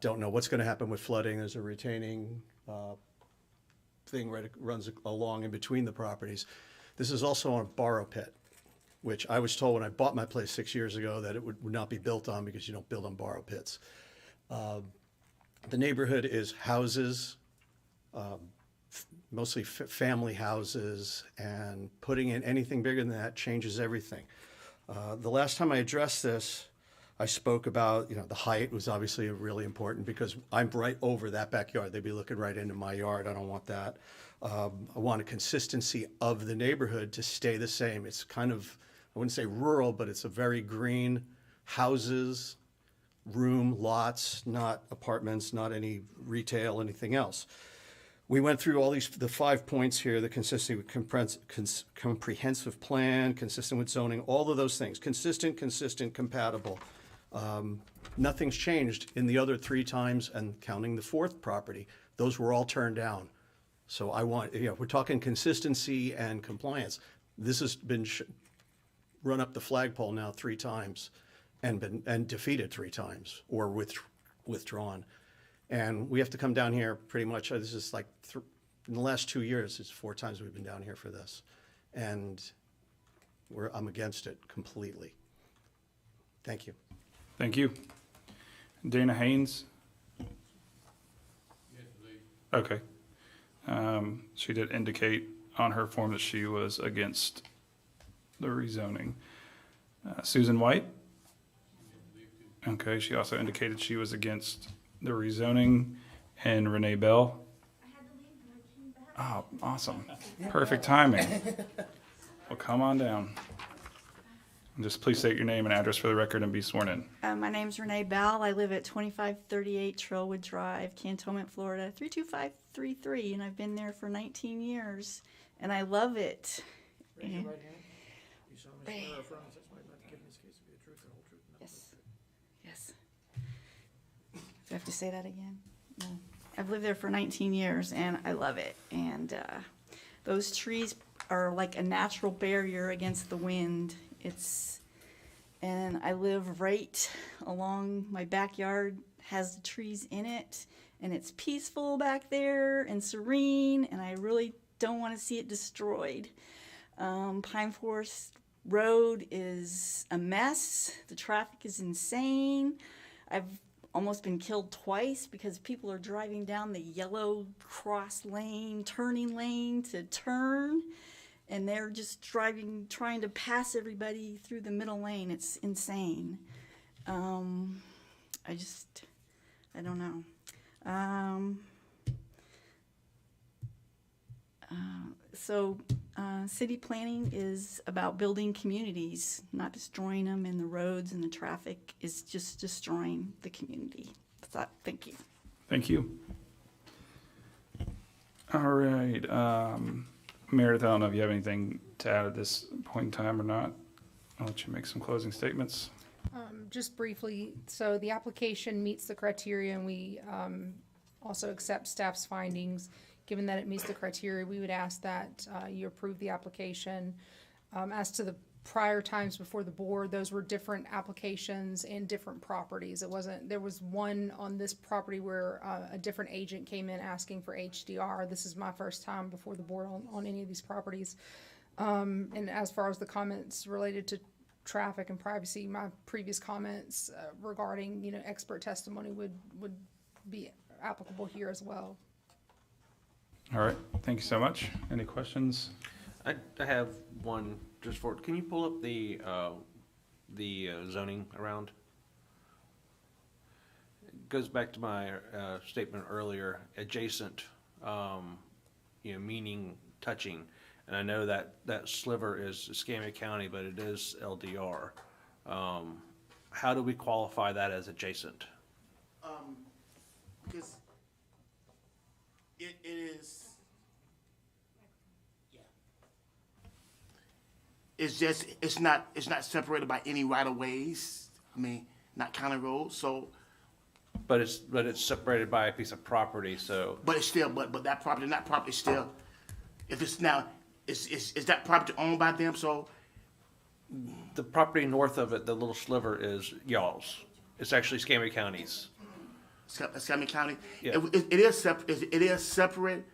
don't know what's going to happen with flooding. There's a retaining thing right runs along in between the properties. This is also on a borrow pit, which I was told when I bought my place 6 years ago that it would not be built on because you don't build on borrow pits. The neighborhood is houses, mostly family houses, and putting in anything bigger than that changes everything. The last time I addressed this, I spoke about, the height was obviously really important because I'm right over that backyard. They'd be looking right into my yard. I don't want that. I want a consistency of the neighborhood to stay the same. It's kind of, I wouldn't say rural, but it's a very green houses, room, lots, not apartments, not any retail, anything else. We went through all the 5 points here, the consistency with comprehensive plan, consistent with zoning, all of those things, consistent, compatible. Nothing's changed in the other 3 times and counting the 4th property. Those were all turned down. So I want, we're talking consistency and compliance. This has been run up the flagpole now 3 times and defeated 3 times or withdrawn. And we have to come down here pretty much, this is like, in the last 2 years, it's 4 times we've been down here for this. And I'm against it completely. Thank you. Thank you. Dana Haynes? Okay. She did indicate on her form that she was against the rezoning. Susan White? Okay, she also indicated she was against the rezoning. And Renee Bell? Oh, awesome. Perfect timing. Well, come on down. And just please state your name and address for the record and be sworn in. My name's Renee Bell. I live at 2538 Trailwood Drive, Cantonment, Florida, 32533, and I've been there for 19 years, and I love it. Raise your right hand. You solemnly swear or affirm the testimony about to give in this case will be the truth, the whole truth, nothing but the truth. Yes. Do I have to say that again? No. I've lived there for 19 years, and I love it. And those trees are like a natural barrier against the wind. And I live right along my backyard, has the trees in it, and it's peaceful back there and serene, and I really don't want to see it destroyed. Pine Forest Road is a mess. The traffic is insane. I've almost been killed twice because people are driving down the yellow cross lane, turning lane to turn. And they're just trying to pass everybody through the middle lane. It's insane. I don't know. City planning is about building communities, not destroying them, and the roads and the traffic is just destroying the community. Thank you. Thank you. All right. Meredith, I don't know if you have anything to add at this point in time or not. I'll let you make some closing statements. Just briefly, so the application meets the criteria, and we also accept staff's findings. Given that it meets the criteria, we would ask that you approve the application. As to the prior times before the board, those were different applications and different properties. There was one on this property where a different agent came in asking for HDR. This is my first time before the board on any of these properties. And as far as the comments related to traffic and privacy, my previous comments regarding, expert testimony would be applicable here as well. All right. Thank you so much. Any questions? I have one just for, can you pull up the zoning around? It goes back to my statement earlier, adjacent, meaning touching. And I know that sliver is Escambia County, but it is LDR. how do we qualify that as adjacent? Because it is, yeah. It's just, it's not separated by any right of ways. I mean, not county roads, so, But it's separated by a piece of property, so, but it's still, but that property is still, if it's now, is that property owned by them, so, the property north of it, the little sliver is y'all's. It's actually Escambia County's. Escambia County? Yeah. It is separate.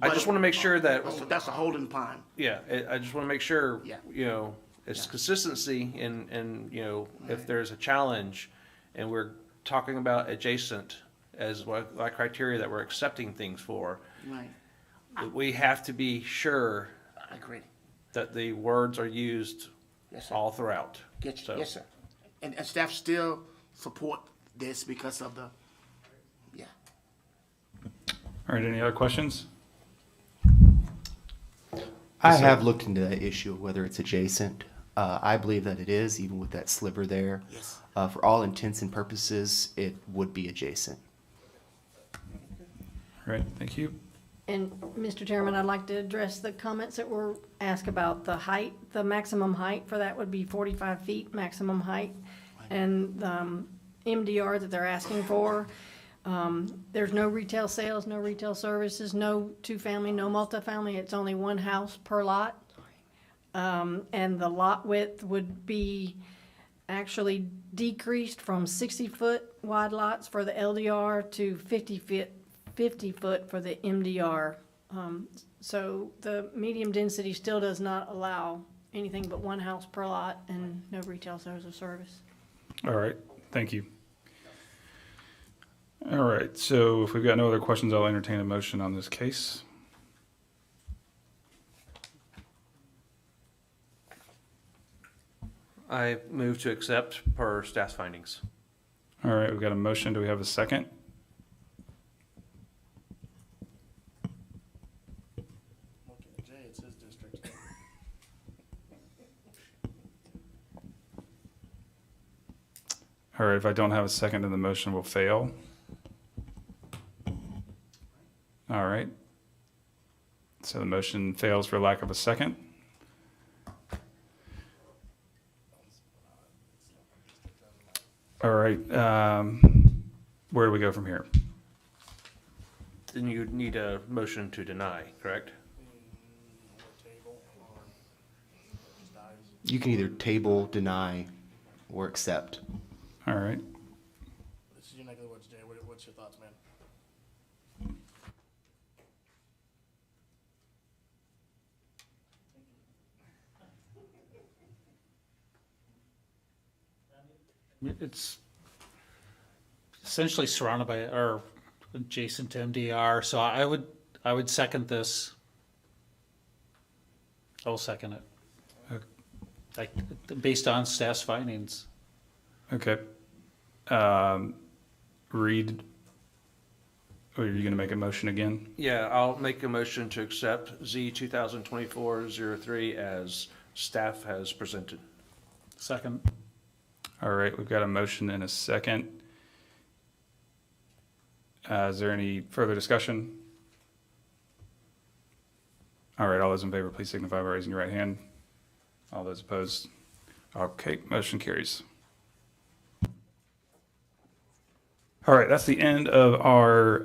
I but just want to make sure that, That's a holding pond. yeah, I just want to make sure, Yeah. you know, it's consistency and, you know, if there's a challenge and we're talking about adjacent as what criteria that we're accepting things for, Right. we have to be sure I agree. that the words are used Yes, sir. all throughout. Get you. So- Yes, sir. And staff still support this because of the, yeah. All right, any other questions? I have looked into that issue, whether it's adjacent. I believe that it is, even with that sliver there. Yes. For all intents and purposes, it would be adjacent. All right, thank you. And Mr. Chairman, I'd like to address the comments that were asked about the height. The maximum height for that would be 45 feet maximum height. And MDR that they're asking for, there's no retail sales, no retail services, no two-family, no multifamily. It's only one house per lot. And the lot width would be actually decreased from 60-foot wide lots for the LDR to 50 foot for the MDR. So the medium density still does not allow anything but one house per lot and no retail sales or service. All right, thank you. All right, so if we've got no other questions, I'll entertain a motion on this case. I move to accept per staff's findings. All right, we've got a motion. Do we have a second? Jay, it's his district. All right, if I don't have a second, then the motion will fail. All right. So the motion fails for lack of a second. All right, where do we go from here? Then you need a motion to deny, correct? You can either table, deny, or accept. All right. This is your neck of the woods, Jay. What's your thoughts, man? It's essentially surrounded by, or adjacent to MDR, so I would second this. I'll second it. Like, based on staff's findings. Okay. Reed, are you going to make a motion again? Yeah, I'll make a motion to accept Z 2024-03 as staff has presented. Second. All right, we've got a motion and a second. Is there any further discussion? All right, all those in favor, please signify by raising your right hand. All those opposed? Okay, motion carries. All right, that's the end of our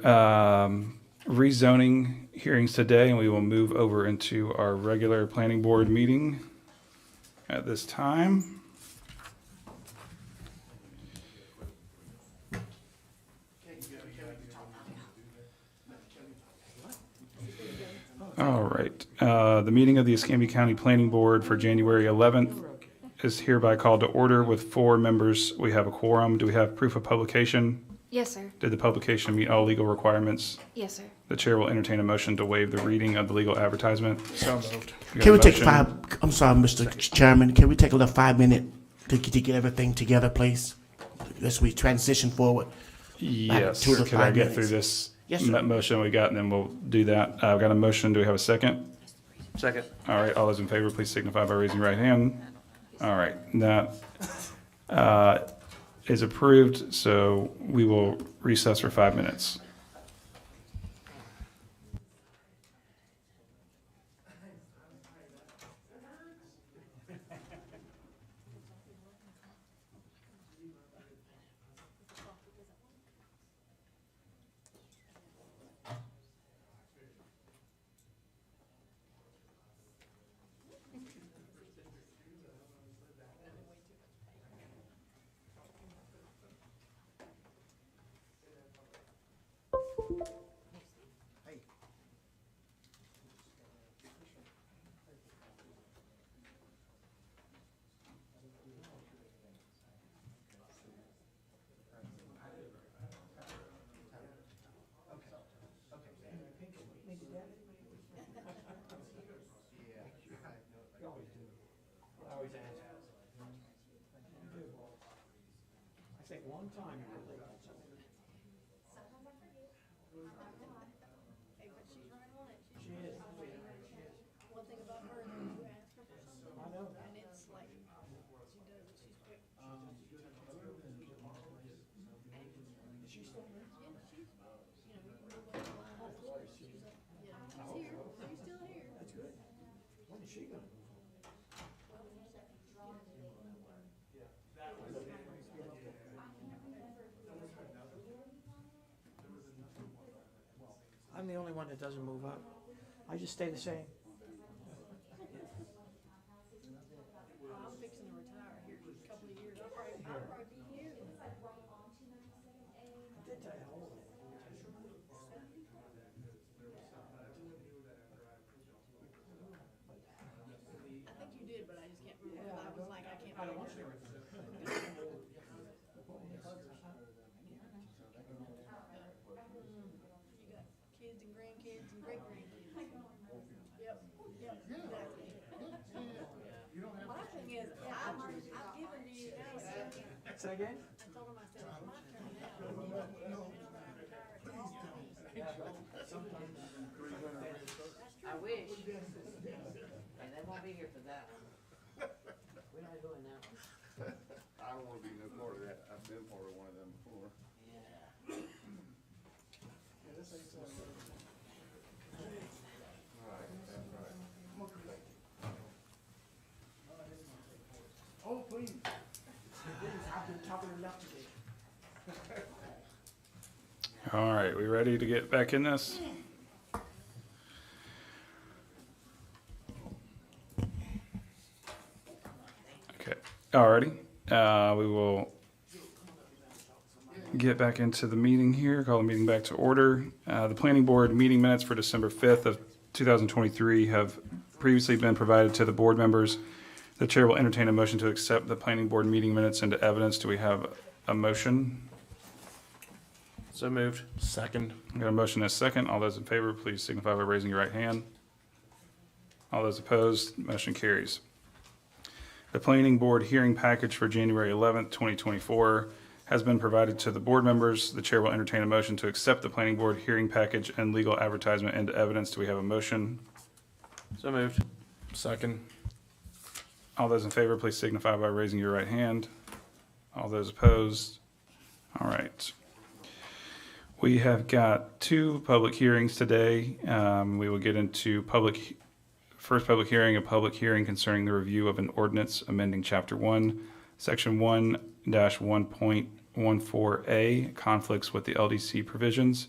rezoning hearings today, and we will move over into our regular planning board meeting at this time. All right, the meeting of the Escambia County Planning Board for January 11th is hereby called to order with 4 members. We have a quorum. Do we have proof of publication? Yes, sir. Did the publication meet all legal requirements? Yes, sir. The chair will entertain a motion to waive the reading of the legal advertisement. So moved. Can we take I'm sorry, Mr. Chairman, can we take a little 5-minute to get everything together, please? As we transition forward. Yes, 2 to could I 5 get minutes. through this Yes, sir. motion we got, and then we'll do that. I've got a motion. Do we have a second? Second. All right, all those in favor, please signify by raising your right hand. All right, that is approved, so we will recess for 5 minutes. I'm the only one that doesn't move up. I just stay the same. I'm fixing to retire here in a couple of years. I'll probably be here. I think you did, but I just can't remember. I was like, I can't remember. You got kids and grandkids and great grandkids. Yep, exactly. My thing is, I've given to you guys. Say again? I told him, I said, it's my turn now. I wish. And they won't be here for that one. We're not doing that one. I don't wanna be no part of that. I've been part of one of them before. Yeah. Oh, please. I've been talking enough today. All right, we ready to get back in this? Okay, alrighty. We will get back into the meeting here, call the meeting back to order. The planning board meeting minutes for December 5th of 2023 have previously been provided to the board members. The chair will entertain a motion to accept the planning board meeting minutes into evidence. Do we have a motion? So moved. Second. Got a motion and a second. All those in favor, please signify by raising your right hand. All those opposed, motion carries. The planning board hearing package for January 11th, 2024 has been provided to the board members. The chair will entertain a motion to accept the planning board hearing package and legal advertisement into evidence. Do we have a motion? So moved. Second. All those in favor, please signify by raising your right hand. All those opposed? All right. We have got 2 public hearings today. We will get into first public hearing, a public hearing concerning the review of an ordinance amending Chapter 1, Section 1-1.14A, conflicts with the LDC provisions.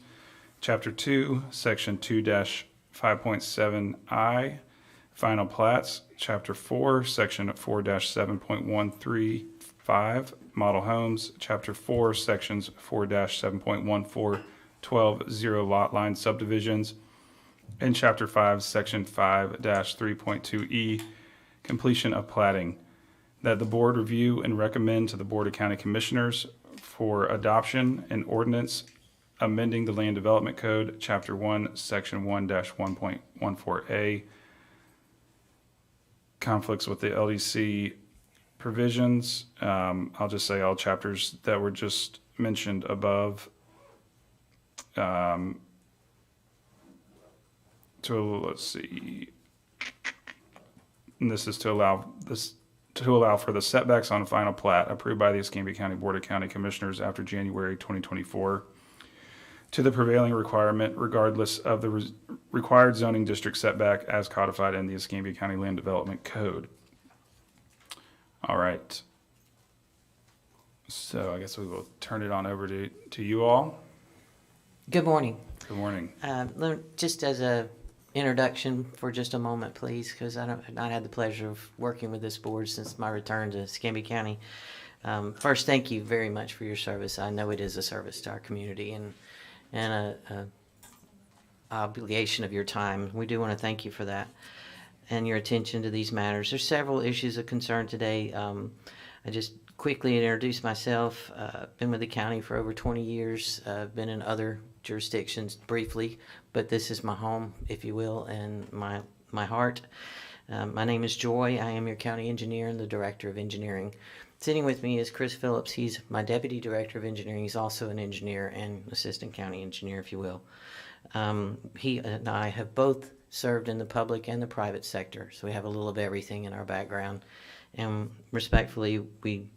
Chapter 2, Section 2-5.7I, final plats. Chapter 4, Section 4-7.135, model homes. Chapter 4, Sections 4-7.1412 lot line subdivisions. And Chapter 5, Section 5-3.2E, completion of platting. That the board review and recommend to the Board of County Commissioners for adoption an ordinance amending the Land Development Code, Chapter 1, Section 1-1.14A, conflicts with the LDC provisions. I'll just say all chapters that were just mentioned above. Let's see. And this is to allow this to allow for the setbacks on final plat approved by the Escambia County Board of County Commissioners after January 2024 to the prevailing requirement regardless of the required zoning district setback as codified in the Escambia County Land Development Code. All right. So I guess we will turn it on over to you all. Good morning. Good morning. Just as a introduction for just a moment, please, because I've not had the pleasure of working with this board since my return to Escambia County. First, thank you very much for your service. I know it is a service to our community and a obligation of your time. We do want to thank you for that and your attention to these matters. There's several issues of concern today. I just quickly introduce myself. Been with the county for over 20 years. Been in other jurisdictions briefly, but this is my home, if you will, and my heart. My name is Joy. I am your county engineer and the director of engineering. Sitting with me is Chris Phillips. He's my deputy director of engineering. He's also an engineer and assistant county engineer, if you will. He and I have both served in the public and the private sector, so we have a little of everything in our background. And respectfully, we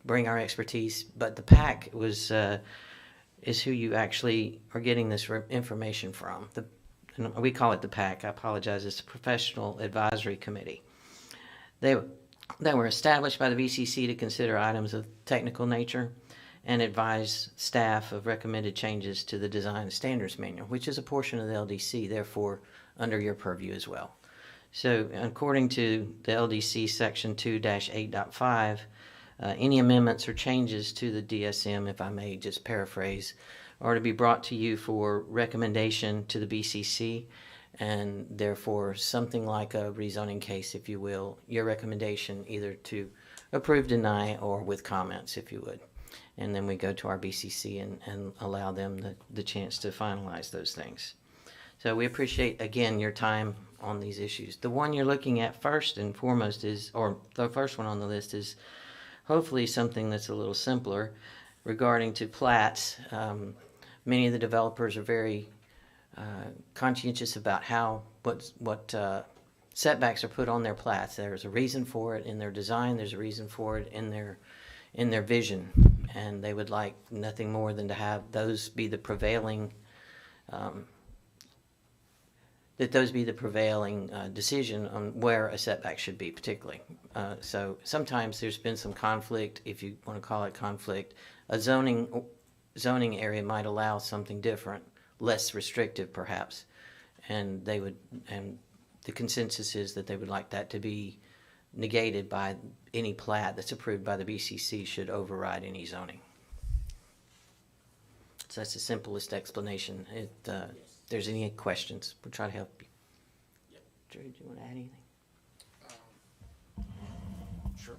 bring our expertise, but the PAC is who you actually are getting this information from. We call it the PAC. I apologize. It's the Professional Advisory Committee. They were established by the BCC to consider items of technical nature and advise staff of recommended changes to the Design Standards Manual, which is a portion of the LDC, therefore under your purview as well. So according to the LDC Section 2-8.5, any amendments or changes to the DSM, if I may just paraphrase, are to be brought to you for recommendation to the BCC, and therefore something like a rezoning case, if you will, your recommendation either to approve, deny, or with comments, if you would. And then we go to our BCC and allow them the chance to finalize those things. So we appreciate, again, your time on these issues. The one you're looking at first and foremost is, or the first one on the list is hopefully something that's a little simpler regarding to plats. Many of the developers are very conscientious about what setbacks are put on their plats. There's a reason for it in their design. There's a reason for it in their vision, and they would like nothing more than to have those be the prevailing decision on where a setback should be, particularly. So sometimes there's been some conflict, if you want to call it conflict. A zoning area might allow something different, less restrictive perhaps, and the consensus is that they would like that to be negated by any plat that's approved by the BCC should override any zoning. So that's the simplest explanation. If there's any questions, we'll try to help you. Drew, do you want to add anything? Sure.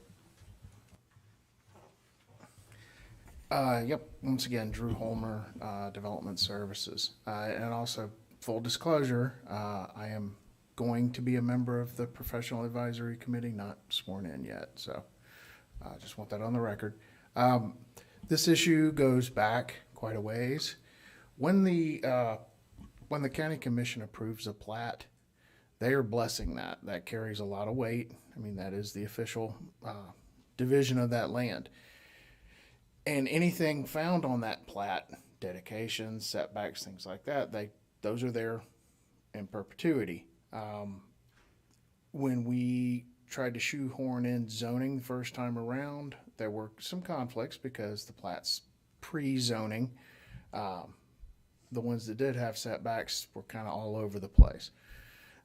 Yep. Once again, Drew Holmer, Development Services. And also, full disclosure, I am going to be a member of the Professional Advisory Committee, not sworn in yet. So I just want that on the record. This issue goes back quite a ways. When the county commission approves a plat, they are blessing that. That carries a lot of weight. I mean, that is the official division of that land. And anything found on that plat, dedications, setbacks, things like that, those are there in perpetuity. When we tried to shoehorn in zoning the first time around, there were some conflicts because the plat's pre-zoning. The ones that did have setbacks were kind of all over the place.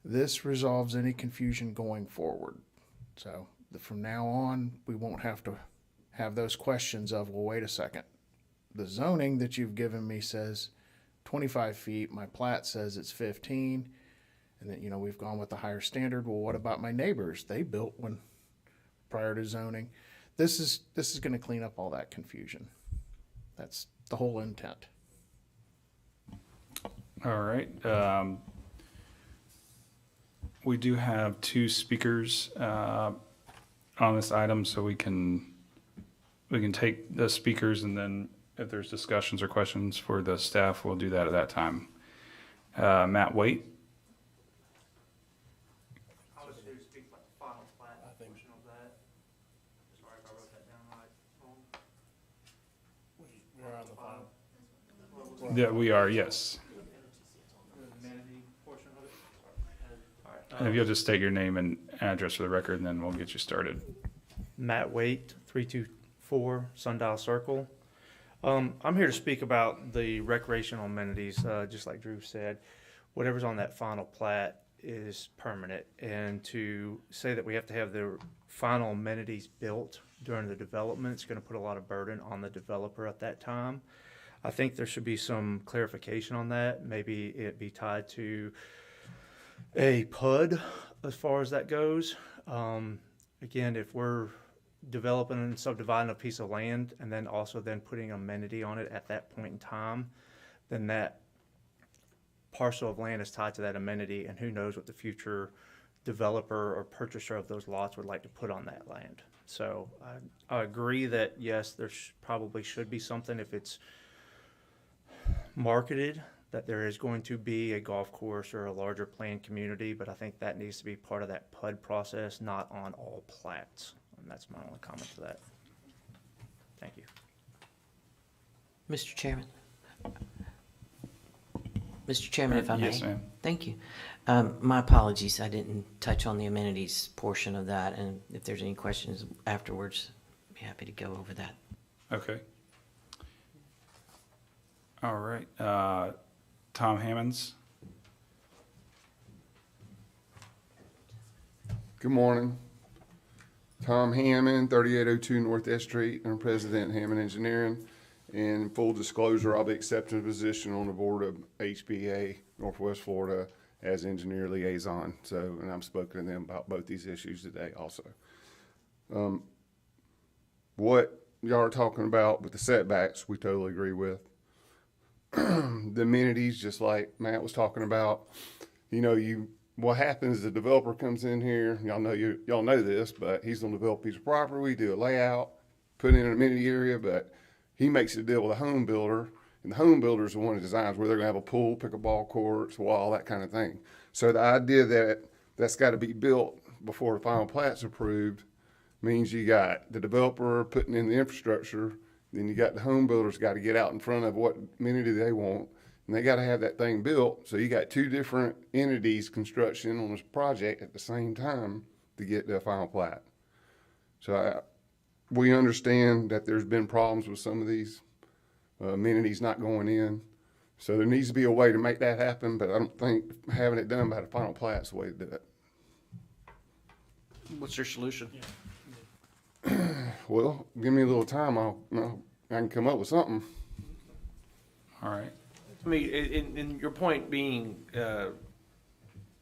This resolves any confusion going forward. So from now on, we won't have to have those questions of, well, wait a second. The zoning that you've given me says 25 feet. My plat says it's 15. And then, we've gone with the higher standard. Well, what about my neighbors? They built one prior to zoning. This is going to clean up all that confusion. That's the whole intent. All right. We do have two speakers on this item, so we can take the speakers, and then if there's discussions or questions for the staff, we'll do that at that time. Matt Waite. I'll just speak about the final plat portion of that. That we are, yes. And if you'll just state your name and address for the record, and then we'll get you started. Matt Waite, 324 Sundial Circle. I'm here to speak about the recreational amenities, just like Drew said. Whatever's on that final plat is permanent, and to say that we have to have the final amenities built during the development is going to put a lot of burden on the developer at that time. I think there should be some clarification on that. Maybe it be tied to a PUD as far as that goes. Again, if we're developing and subdividing a piece of land and then also then putting amenity on it at that point in time, then that parcel of land is tied to that amenity, and who knows what the future developer or purchaser of those lots would like to put on that land. So I agree that yes, there probably should be something if it's marketed that there is going to be a golf course or a larger planned community, but I think that needs to be part of that PUD process, not on all plats. And that's my only comment to that. Thank you. Mr. Chairman. Mr. Chairman, if I may. Yes, ma'am. Thank you. My apologies, I didn't touch on the amenities portion of that, and if there's any questions afterwards, I'd be happy to go over that. Okay. All right. Tom Hammonds. Good morning. Tom Hammond, 3802 North S Street. I'm President Hammond Engineering. And full disclosure, I'll be accepting a position on the board of HBA Northwest Florida as engineer liaison. So, and I'm spoken to them about both these issues today also. What y'all are talking about with the setbacks, we totally agree with. The amenities, just like Matt was talking about, what happens, the developer comes in here, y'all know this, but he's gonna develop a piece of property, we do a layout, put in an amenity area, but he makes a deal with a home builder, and the home builder is the one that designs where they're gonna have a pool, pickleball courts, wall, that kind of thing. So the idea that that's gotta be built before the final plat's approved means you got the developer putting in the infrastructure, then you got the home builders got to get out in front of what amenity they want, and they got to have that thing built. So you got two different entities construction on this project at the same time to get to a final plat. So we understand that there's been problems with some of these amenities not going in. So there needs to be a way to make that happen, but I don't think having it done by the final plat is the way to do it. What's your solution? Well, give me a little time. I can come up with something. All right. I mean, in your point being,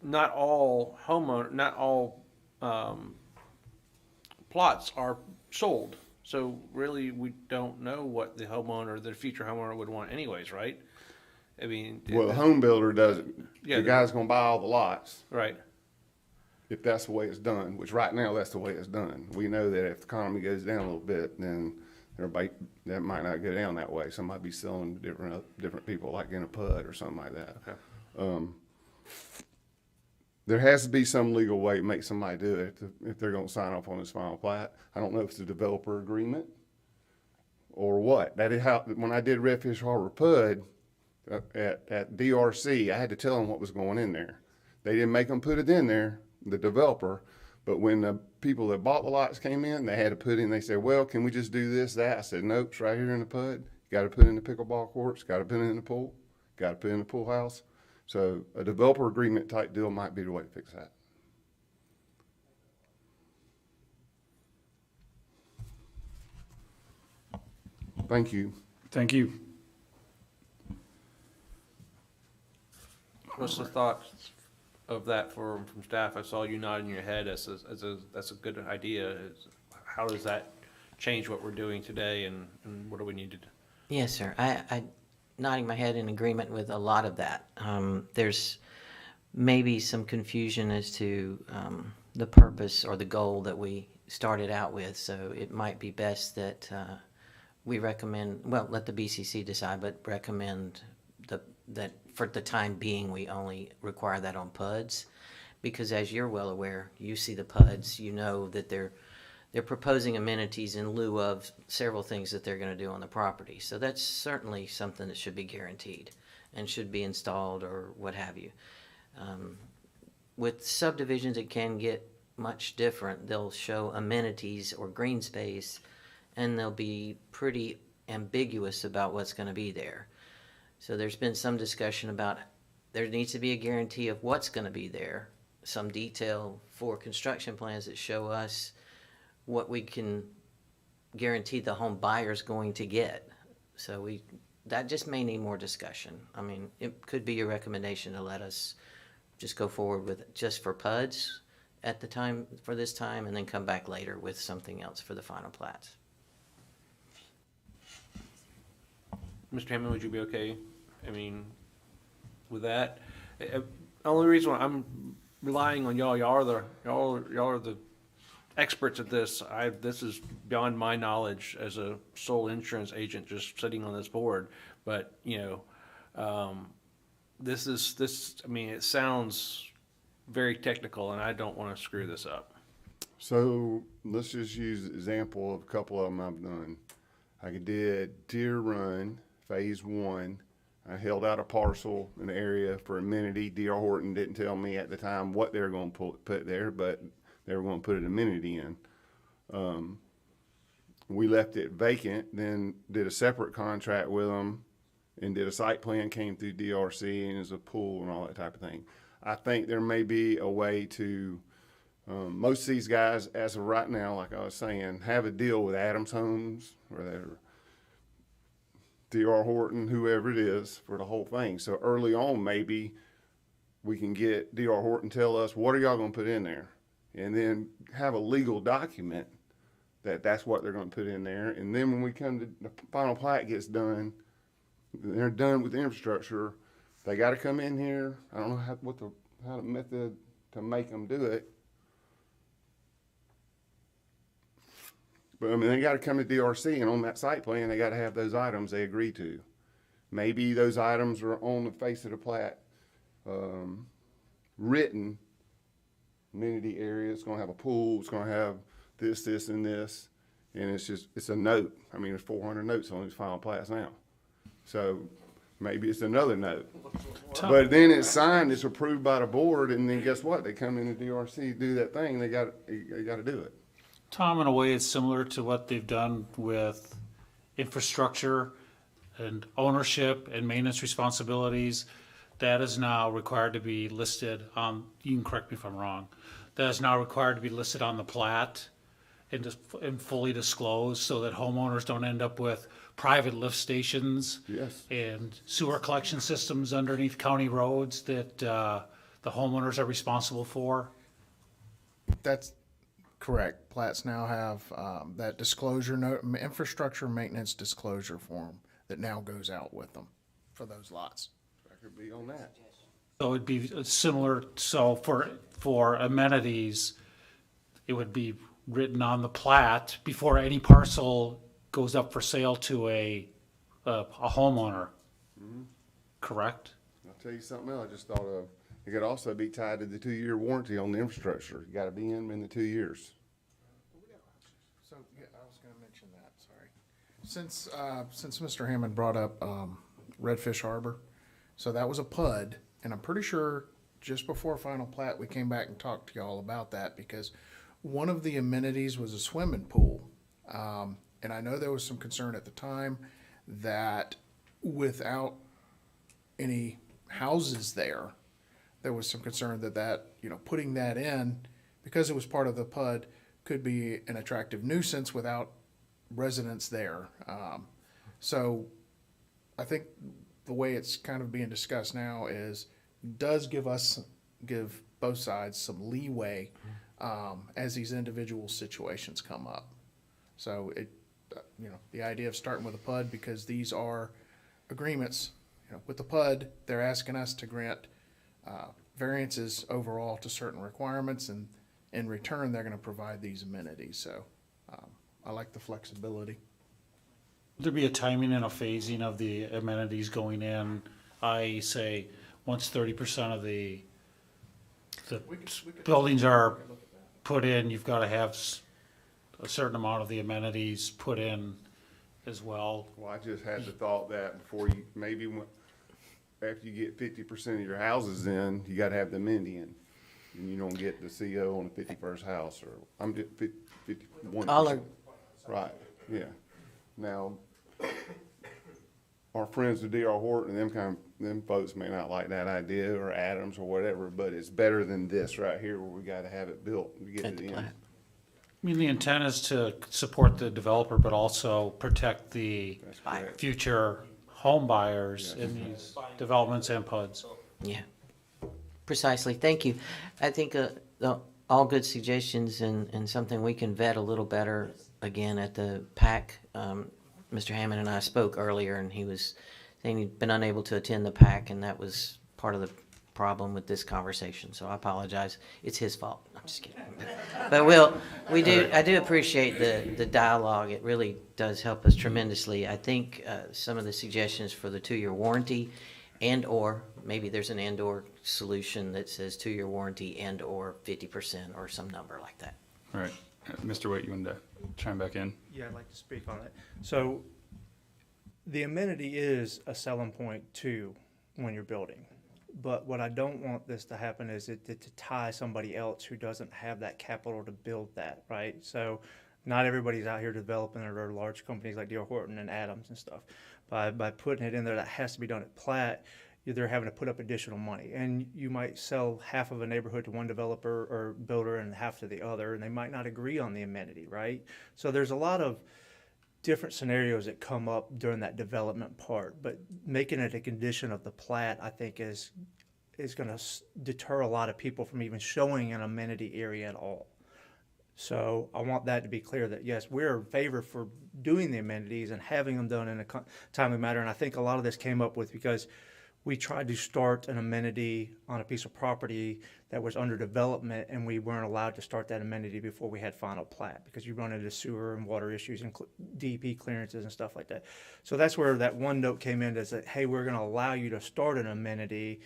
not all plots are sold. So really, we don't know what the homeowner, the future homeowner would want anyways, right? I mean. Well, the home builder doesn't. Yeah, the guy's gonna buy all the lots. Right. If that's the way it's done, which right now that's the way it's done. We know that if the economy goes down a little bit, then everybody, that might not go down that way. Somebody be selling to different people, like in a PUD or something like that. Okay. There has to be some legal way to make somebody do it if they're gonna sign off on this final plat. I don't know if it's a developer agreement or what. That is how, when I did Redfish Harbor PUD at DRC, I had to tell them what was going in there. They didn't make them put it in there, the developer, but when the people that bought the lots came in, they had to put in, they said, well, can we just do this, that? I said, nope, it's right here in the PUD. You gotta put in the pickleball courts, gotta put in the pool, gotta put in the pool house. So a developer agreement type deal might be the way to fix that. Thank you. Thank you. What's the thoughts of that from staff? I saw you nodding your head that's a good idea. How does that change what we're doing today, and what do we need to do? Yes, sir. I nodding my head in agreement with a lot of that. There's maybe some confusion as to the purpose or the goal that we started out with, so it might be best that we recommend, well, let the BCC decide, but recommend that for the time being, we only require that on PUDs, because as you're well aware, you see the PUDs, you know that they're they're proposing amenities in lieu of several things that they're going to do on the property. So that's certainly something that should be guaranteed and should be installed or what have you. With subdivisions, it can get much different. They'll show amenities or green space, and they'll be pretty ambiguous about what's going to be there. So there's been some discussion about there needs to be a guarantee of what's going to be there, some detail for construction plans that show us what we can guarantee the home buyer's going to get. So that just may need more discussion. I mean, it could be your recommendation to let us just go forward with it just for PUDs at the time, for this time, and then come back later with something else for the final plats. Mr. Hammond, would you be okay? I mean, with that, the only reason why I'm relying on y'all are the experts at this. This is beyond my knowledge as a sole insurance agent just sitting on this board. But this. I mean, it sounds very technical, and I don't want to screw this up. So let's just use an example of a couple of them I've done. I did Deer Run Phase 1. I held out a parcel in the area for amenity. D.R. Horton didn't tell me at the time what they were going to put there, but they were going to put an amenity in. We left it vacant, then did a separate contract with them and did a site plan, came through DRC, and there's a pool and all that type of thing. I think there may be a way to, most of these guys, as of right now, like I was saying, have a deal with Adams Homes or they're D.R. Horton, whoever it is, for the whole thing. So early on, maybe we can get D.R. Horton tell us, what are y'all going to put in there? And then have a legal document that that's what they're going to put in there. And then when we come to the final plat gets done, they're done with the infrastructure. They got to come in here. I don't know how the method to make them do it. But I mean, they got to come to DRC, and on that site plan, they got to have those items they agree to. Maybe those items are on the face of the plat, written. Amenity area, it's going to have a pool, it's going to have this, and this, and it's a note. I mean, there's 400 notes on these final plats now. So maybe it's another note. But then it's signed, it's approved by the board, and then guess what? They come into DRC, do that thing, they got to do it. Tom, in a way, it's similar to what they've done with infrastructure and ownership and maintenance responsibilities. That is now required to be listed on, you can correct me if I'm wrong, that is now required to be listed on the plat and fully disclosed so that homeowners don't end up with private lift stations. Yes. And sewer collection systems underneath county roads that the homeowners are responsible for. That's correct. Plats now have that disclosure note, infrastructure maintenance disclosure form that now goes out with them for those lots. I could be on that. So it'd be similar, so for amenities, it would be written on the plat before any parcel goes up for sale to a homeowner. Mm-hmm. Correct? I'll tell you something else I just thought of. It could also be tied to the 2-year warranty on the infrastructure. You got to be in the 2 years. So yeah, I was going to mention that. Sorry. Since Mr. Hammond brought up Redfish Harbor, so that was a PUD, and I'm pretty sure just before final plat we came back and talked to y'all about that because one of the amenities was a swimming pool, and I know there was some concern at the time that without any houses there was some concern that putting that in because it was part of the PUD could be an attractive nuisance without residents there. So I think the way it's kind of being discussed now does give both sides some leeway as these individual situations come up. So the idea of starting with a PUD, because these are agreements, with the PUD, they're asking us to grant variances overall to certain requirements, and in return, they're going to provide these amenities. So I like the flexibility. Would there be a timing and a phasing of the amenities going in? I say once 30% of the buildings are put in, you've got to have a certain amount of the amenities put in as well. Well, I just had the thought that before you, maybe after you get 50% of your houses in, you gotta have the amenity in. And you don't get the CO on the 51st house, or, I'm just 51%. All are- Right, yeah. Now, our friends with D.R. Horton, them folks may not like that idea, or Adams or whatever, but it's better than this right here where we gotta have it built to get At to the the end. plat. I mean, the intent is to support the developer, but also protect the That's correct. future home buyers in these developments and PUDs. Yeah, precisely. Thank you. I think all good suggestions and something we can vet a little better again at the PAC. Mr. Hammond and I spoke earlier, and he was saying he'd been unable to attend the PAC, and that was part of the problem with this conversation. So I apologize. It's his fault. I'm just kidding. But I do appreciate the dialogue. It really does help us tremendously. I think some of the suggestions for the 2-year warranty and/or maybe there's an and/or solution that says 2-year warranty and/or 50% or some number like that. All right. Mr. Waite, you wanted to chime back in? Yeah, I'd like to speak on it. So the amenity is a selling point too when you're building. But what I don't want this to happen is to tie somebody else who doesn't have that capital to build that, right? So not everybody's out here developing, or there are large companies like D.R. Horton and Adams and stuff. By putting it in there, that has to be done at plat, they're having to put up additional money. And you might sell half of a neighborhood to one developer or builder and half to the other, and they might not agree on the amenity, right? So there's a lot of different scenarios that come up during that development part, but making it a condition of the plat, I think, is going to deter a lot of people from even showing an amenity area at all. So I want that to be clear that yes, we're in favor for doing the amenities and having them done in a timely manner. And I think a lot of this came up with because we tried to start an amenity on a piece of property that was under development, and we weren't allowed to start that amenity before we had final plat because you run into sewer and water issues and DEP clearances and stuff like that. So that's where that one note came in to say, hey, we're going to allow you to start an amenity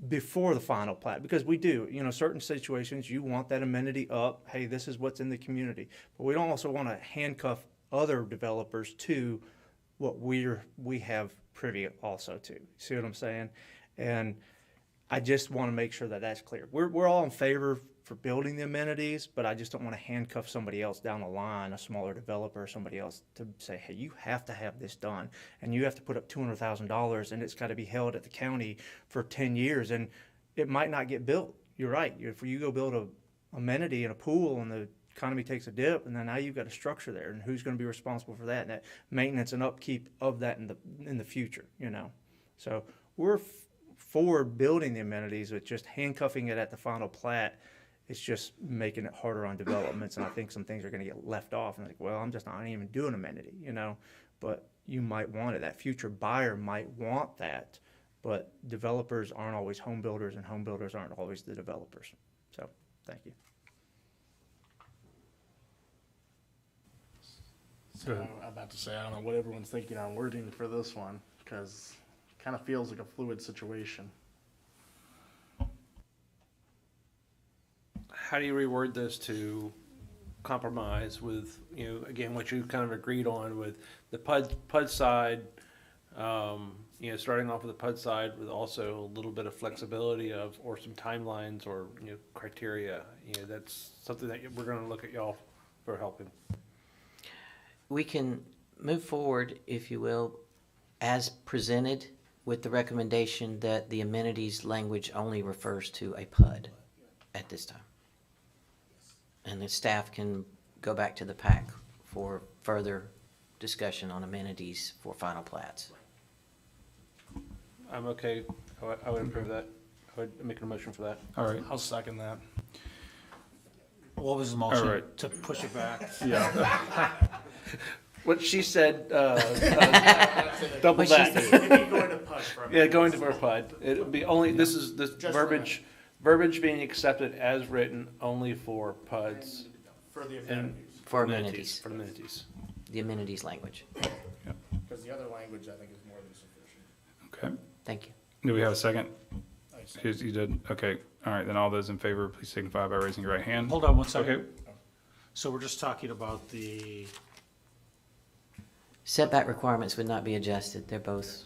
before the final plat, because we do, certain situations you want that amenity up. Hey, this is what's in the community, but we don't also want to handcuff other developers to what we have privy also to. See what I'm saying? And I just want to make sure that that's clear. We're all in favor for building the amenities, but I just don't want to handcuff somebody else down the line, a smaller developer or somebody else, to say, hey, you have to have this done, and you have to put up $200,000, and it's got to be held at the county for 10 years, and it might not get built. You're right. If you go build a amenity and a pool and the economy takes a dip, and then now you've got a structure there, and who's going to be responsible for that, and that maintenance and upkeep of that in the future, So we're for building the amenities, but just handcuffing it at the final plat, it's just making it harder on developments, and I think some things are going to get left off. And well, I'm just not even doing amenity, But you might want it. That future buyer might want that, but developers aren't always home builders, and home builders aren't always the developers. So, thank you. So I'm about to say, I don't know what everyone's thinking on wording for this one, because it kind of feels like a fluid situation. How do you reword this to compromise with, again, what you kind of agreed on with the PUD side, starting off with the PUD side with also a little bit of flexibility or some timelines or, criteria. That's something that we're going to look at y'all for helping. We can move forward, if you will, as presented, with the recommendation that the amenities language only refers to a PUD at this time. And the staff can go back to the PAC for further discussion on amenities for final plats. I'm okay. I would approve that. I would make a motion for that. All right. I'll second that. What was the motion? All right. To push it back? Yeah. What she said, double What she that. said. Yeah, going to for a PUD. It'll be only, this is the verbiage being accepted as written only for PUDs. For the and amenities. For amenities. For amenities. The amenities language. Because the other language, I think, is more than sufficient. Okay. Thank you. Do we have a second? You did? Okay. All right. Then all those in favor, please signify by raising your right hand. Hold on one second. Okay. So we're just talking about the, Setback requirements would not be adjusted. They're both,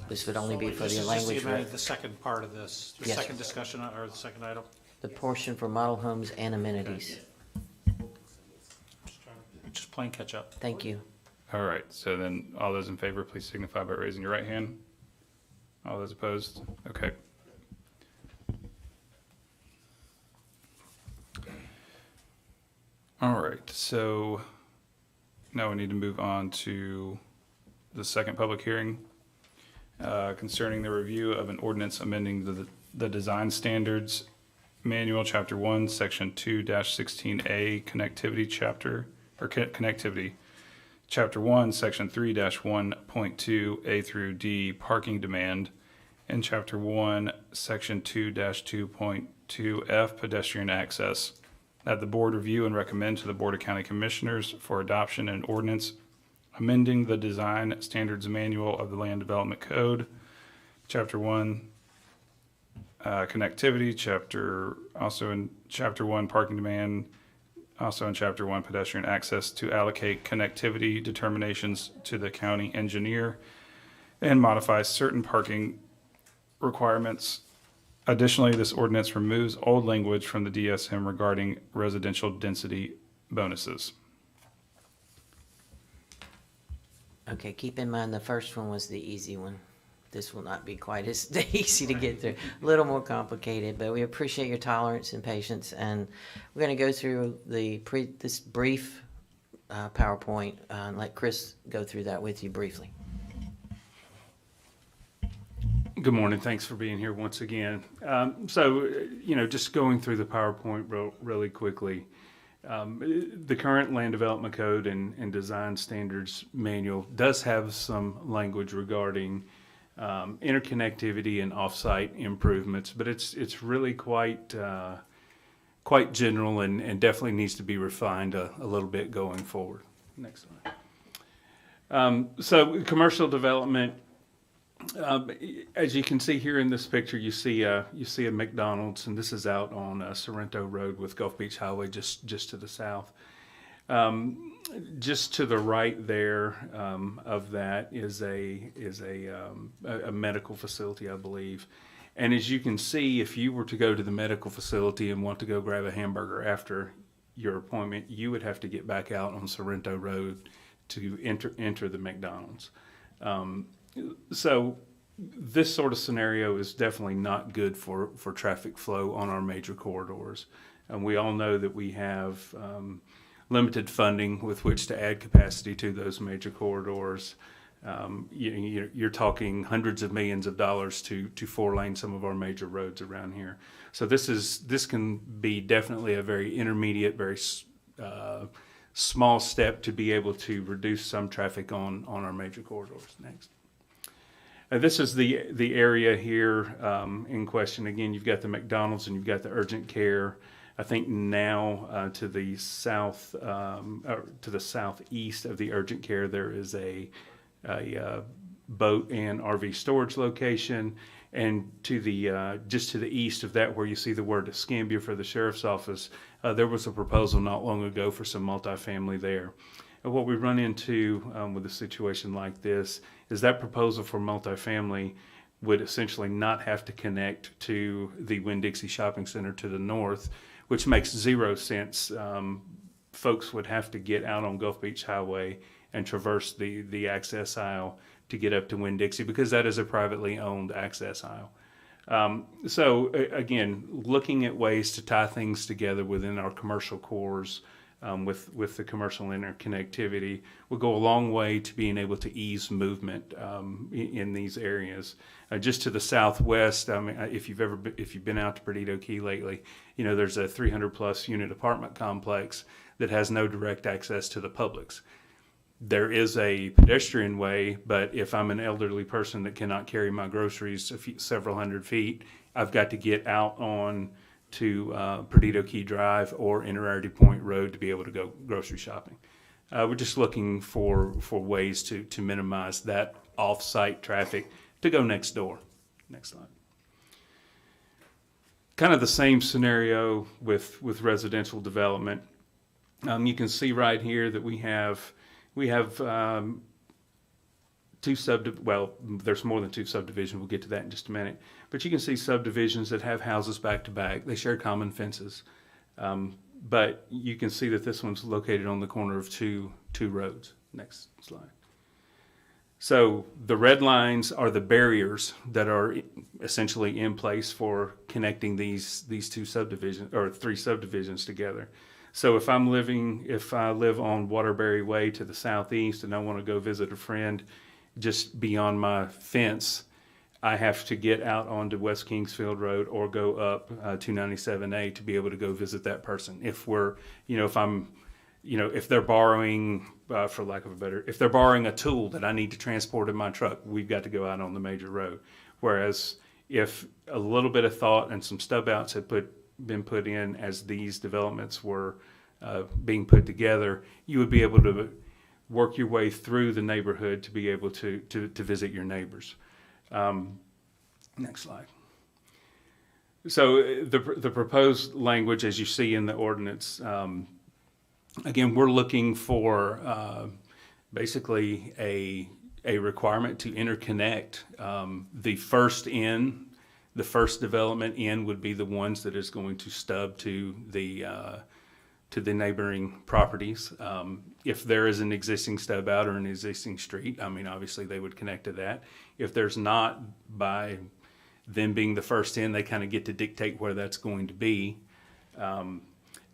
this would only be for this the is just language. amendment, the second part of this, the Yes. second discussion, or the second item? The portion for model homes and amenities. Just plain catch up. Thank you. All right, so then all those in favor, please signify by raising your right hand. All those opposed? Okay. All right, so now we need to move on to the second public hearing concerning the review of an ordinance amending the Design Standards Manual, Chapter 1, Section 2-16A, Connectivity Chapter, or Connectivity. Chapter 1, Section 3-1.2 A through D, Parking Demand, and Chapter 1, Section 2-2.2 F, Pedestrian Access. That the board review and recommend to the Board of County Commissioners for adoption an ordinance amending the Design Standards Manual of the Land Development Code, Chapter 1, Connectivity, also in Chapter 1, Parking Demand, also in Chapter 1, Pedestrian Access, to allocate connectivity determinations to the county engineer and modify certain parking requirements. Additionally, this ordinance removes old language from the DSM regarding residential density bonuses. Okay, keep in mind the first one was the easy one. This will not be quite as easy to get through, a little more complicated, but we appreciate your tolerance and patience. And we're going to go through this brief PowerPoint and let Chris go through that with you briefly. Good morning. Thanks for being here once again. Just going through the PowerPoint really quickly. The current Land Development Code and Design Standards Manual does have some language regarding interconnectivity and off-site improvements, but it's really quite general and definitely needs to be refined a little bit going forward. Next slide. So commercial development. As you can see here in this picture, you see a McDonald's, and this is out on Sorrento Road with Gulf Beach Highway just to the south. Just to the right there of that is a medical facility, I believe. And as you can see, if you were to go to the medical facility and want to go grab a hamburger after your appointment, you would have to get back out on Sorrento Road to enter the McDonald's. So this sort of scenario is definitely not good for traffic flow on our major corridors. And we all know that we have limited funding with which to add capacity to those major corridors. You're talking hundreds of millions of dollars to four-lane some of our major roads around here. So this can be definitely a very intermediate, very small step to be able to reduce some traffic on our major corridors. Next. This is the area here in question. Again, you've got the McDonald's and you've got the urgent care. I think now to the south, to the southeast of the urgent care, there is a boat and RV storage location. And to the just to the east of that, where you see the word Escambia for the sheriff's office, there was a proposal not long ago for some multifamily there. And what we run into with a situation like this is that proposal for multifamily would essentially not have to connect to the Winn-Dixie Shopping Center to the north, which makes zero sense. Folks would have to get out on Gulf Beach Highway and traverse the access aisle to get up to Winn-Dixie, because that is a privately owned access aisle. So again, looking at ways to tie things together within our commercial cores with the commercial interconnectivity will go a long way to being able to ease movement in these areas. Just to the southwest, I mean, if you've been out to Perdido Key lately, you know there's a 300+ unit apartment complex that has no direct access to the publics. There is a pedestrian way, but if I'm an elderly person that cannot carry my groceries several hundred feet, I've got to get out on to Perdido Key Drive or Innerarity Point Road to be able to go grocery shopping. We're just looking for ways to minimize that off-site traffic to go next door. Next slide. Kind of the same scenario with residential development. You can see right here that we have well, there's more than two subdivisions. We'll get to that in just a minute. But you can see subdivisions that have houses back to back. They share common fences. But you can see that this one's located on the corner of two roads. Next slide. So the red lines are the barriers that are essentially in place for connecting these two subdivisions or three subdivisions together. So if I live on Waterbury Way to the southeast and I want to go visit a friend just beyond my fence, I have to get out onto West Kingsfield Road or go up 297A to be able to go visit that person. If they're borrowing, for lack of a better, if they're borrowing a tool that I need to transport in my truck, we've got to go out on the major road. Whereas if a little bit of thought and some stub outs had been put in as these developments were being put together, you would be able to work your way through the neighborhood to be able to visit your neighbors. Next slide. So the proposed language, as you see in the ordinance, again, we're looking for basically a requirement to interconnect. The first development in would be the ones that is going to stub to the neighboring properties. If there is an existing stub out or an existing street, I mean, obviously they would connect to that. If there's not, by them being the first in, they kind of get to dictate where that's going to be. And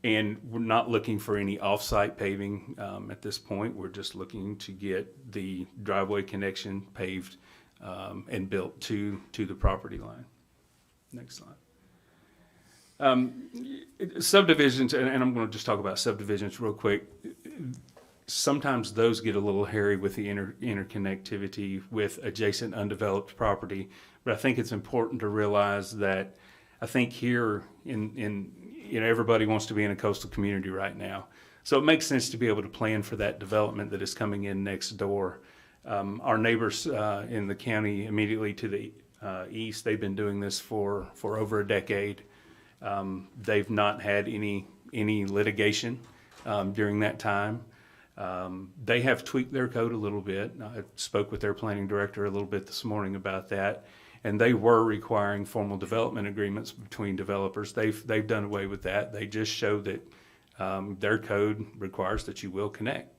we're not looking for any off-site paving at this point. We're just looking to get the driveway connection paved and built to the property line. Next slide. Subdivisions, and I'm going to just talk about subdivisions real quick. Sometimes those get a little hairy with the interconnectivity with adjacent undeveloped property, but I think it's important to realize that I think here everybody wants to be in a coastal community right now. So it makes sense to be able to plan for that development that is coming in next door. Our neighbors in the county immediately to the east, they've been doing this for over a decade. They've not had any litigation during that time. They have tweaked their code a little bit. I spoke with their planning director a little bit this morning about that, and they were requiring formal development agreements between developers. They've done away with that. They just show that their code requires that you will connect.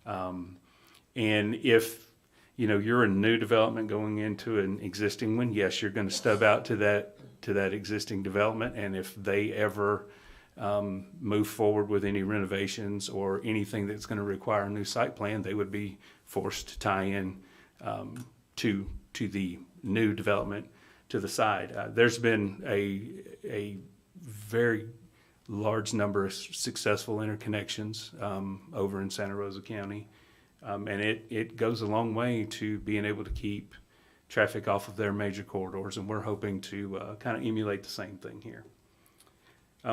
And if you're a new development going into an existing one, yes, you're going to stub out to that existing development, and if they ever move forward with any renovations or anything that's going to require a new site plan, they would be forced to tie in to the new development to the side. There's been a very large number of successful interconnections over in Santa Rosa County, and it goes a long way to being able to keep traffic off of their major corridors, and we're hoping to kind of emulate the same thing here.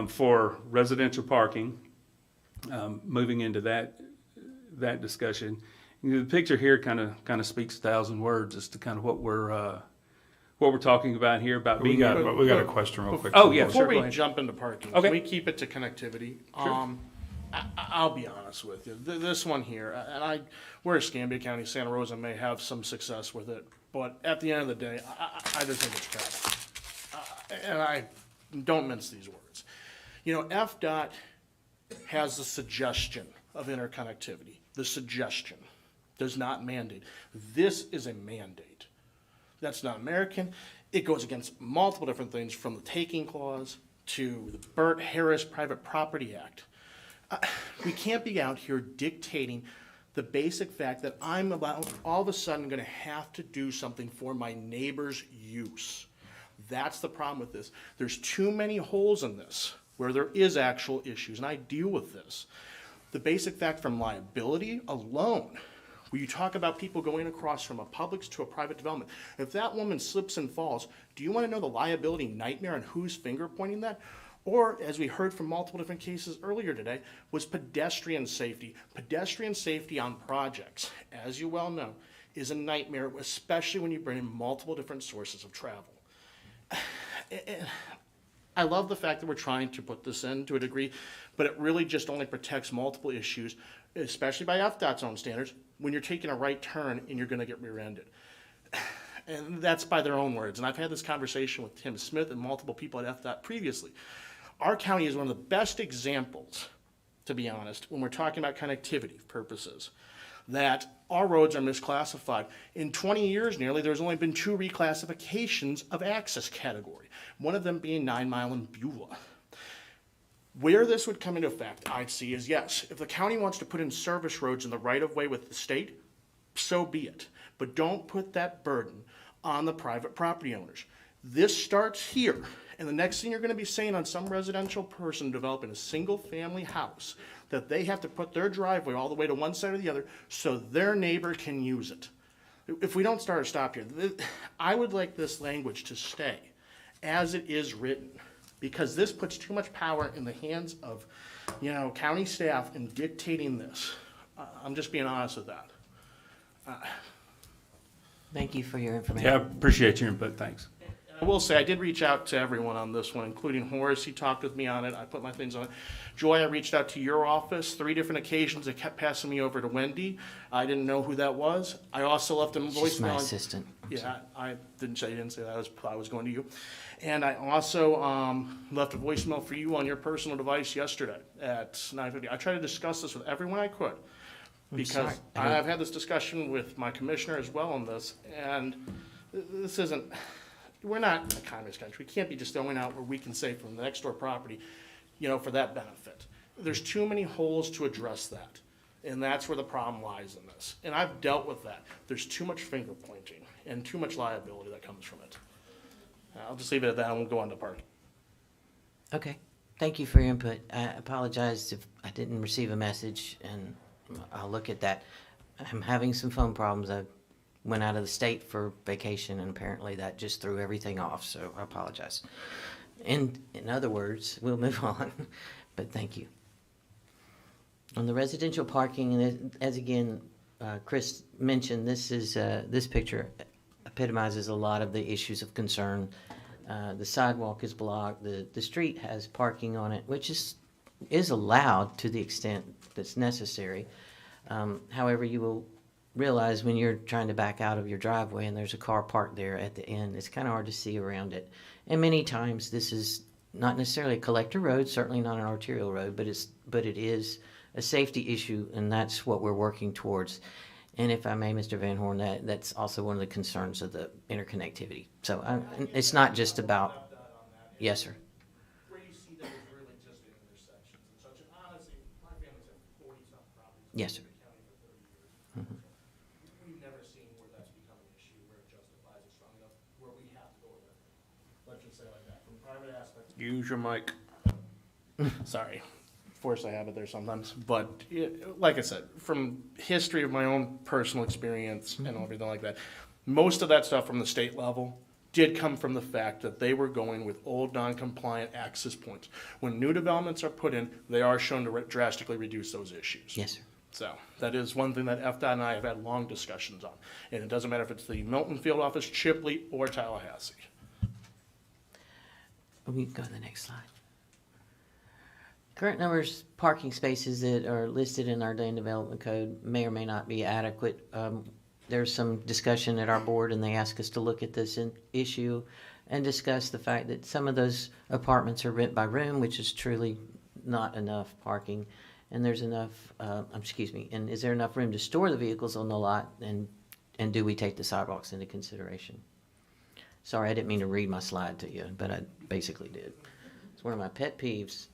For residential parking, moving into that discussion, the picture here kind of speaks 1,000 words as to kind of what we're talking about here about being. We got a question real quick. Oh yeah, Before sure, we jump into parking, okay. Can we keep it to connectivity? Sure. I'll be honest with you. This one here, and we're Escambia County, Santa Rosa may have some success with it, but at the end of the day, I just think it's crap. And I don't mince these words. FDOT has the suggestion of interconnectivity. The suggestion does not mandate. This is a mandate. That's not American. It goes against multiple different things, from the taking clause to the Burt Harris Private Property Act. We can't be out here dictating the basic fact that I'm about all of a sudden going to have to do something for my neighbor's use. That's the problem with this. There's too many holes in this where there is actual issues, and I deal with this. The basic fact from liability alone, where you talk about people going across from a Publix to a private development, if that woman slips and falls, do you want to know the liability nightmare and who's finger pointing that? Or, as we heard from multiple different cases earlier today, was pedestrian safety. Pedestrian safety on projects, as you well know, is a nightmare, especially when you bring in multiple different sources of travel. I love the fact that we're trying to put this in to a degree, but it really just only protects multiple issues, especially by FDOT's own standards, when you're taking a right turn and you're gonna get rear-ended. And that's by their own words. And I've had this conversation with Tim Smith and multiple people at FDOT previously. Our county is one of the best examples, to be honest, when we're talking about connectivity purposes, that our roads are misclassified. In 20 years nearly, there's only been 2 reclassifications of access category, one of them being 9 Mile and Beulah. Where this would come into effect, I'd see is yes, if the county wants to put in service roads in the right-of-way with the state, so be it. But don't put that burden on the private property owners. This starts here, and the next thing you're gonna be saying on some residential person developing a single-family house, that they have to put their driveway all the way to one side or the other so their neighbor can use it. If we don't start or stop here, I would like this language to stay as it is written, because this puts too much power in the hands of, county staff in dictating this. I'm just being honest with that. Thank you for your information. Yeah, appreciate your input, thanks. I will say, I did reach out to everyone on this one, including Horace. He talked with me on it. I put my things on it. Joy, I reached out to your office 3 different occasions. They kept passing me over to Wendy. I didn't know who that was. I also left them a voicemail. She's my assistant. Yeah, I didn't say that. I was going to you. And I also left a voicemail for you on your personal device yesterday at 9:50. I tried to discuss this with everyone I could, because I've had this discussion with my commissioner as well on this, and this isn't, we're not a communist country. We can't be just throwing out where we can say from the next door property, for that benefit. There's too many holes to address that, and that's where the problem lies in this. And I've dealt with that. There's too much finger pointing and too much liability that comes from it. I'll just leave it at that, and we'll go on to parking. Okay, thank you for your input. I apologize if I didn't receive a message, and I'll look at that. I'm having some phone problems. I went out of the state for vacation, and apparently that just threw everything off, so I apologize. In other words, we'll move on, but thank you. On the residential parking, and as again, Chris mentioned, this picture epitomizes a lot of the issues of concern. The sidewalk is blocked, the street has parking on it, which is allowed to the extent that's necessary. However, you will realize when you're trying to back out of your driveway and there's a car parked there at the end, it's kind of hard to see around it. And many times this is not necessarily a collector road, certainly not an arterial road, but it is a safety issue, and that's what we're working towards. And if I may, Mr. Van Horn, that's also one of the concerns of the interconnectivity. So it's not just about, yes, sir. Where you see that it's really just in intersections and such. And honestly, my family's had 40-something properties. Yes, sir. In the county for 30 years. We've never seen where that's become an issue, where it justifies it strong enough, where we have to go with it. Let's just say it like that. From a private aspect. Use your mic. Sorry. Force I have it there sometimes. But like I said, from history of my own personal experience and everything like that, most of that stuff from the state level did come from the fact that they were going with old non-compliant access points. When new developments are put in, they are shown to drastically reduce those issues. Yes, sir. So that is one thing that FDOT and I have had long discussions on. And it doesn't matter if it's the Milton Field Office, Chipley, or Tallahassee. We can go to the next slide. Current numbers parking spaces that are listed in our land development code may or may not be adequate. There's some discussion at our board, and they asked us to look at this issue and discuss the fact that some of those apartments are rent by room, which is truly not enough parking. And there's enough, and is there enough room to store the vehicles on the lot, and do we take the sidewalks into consideration? Sorry, I didn't mean to read my slide to you, but I basically did. It's one of my pet peeves.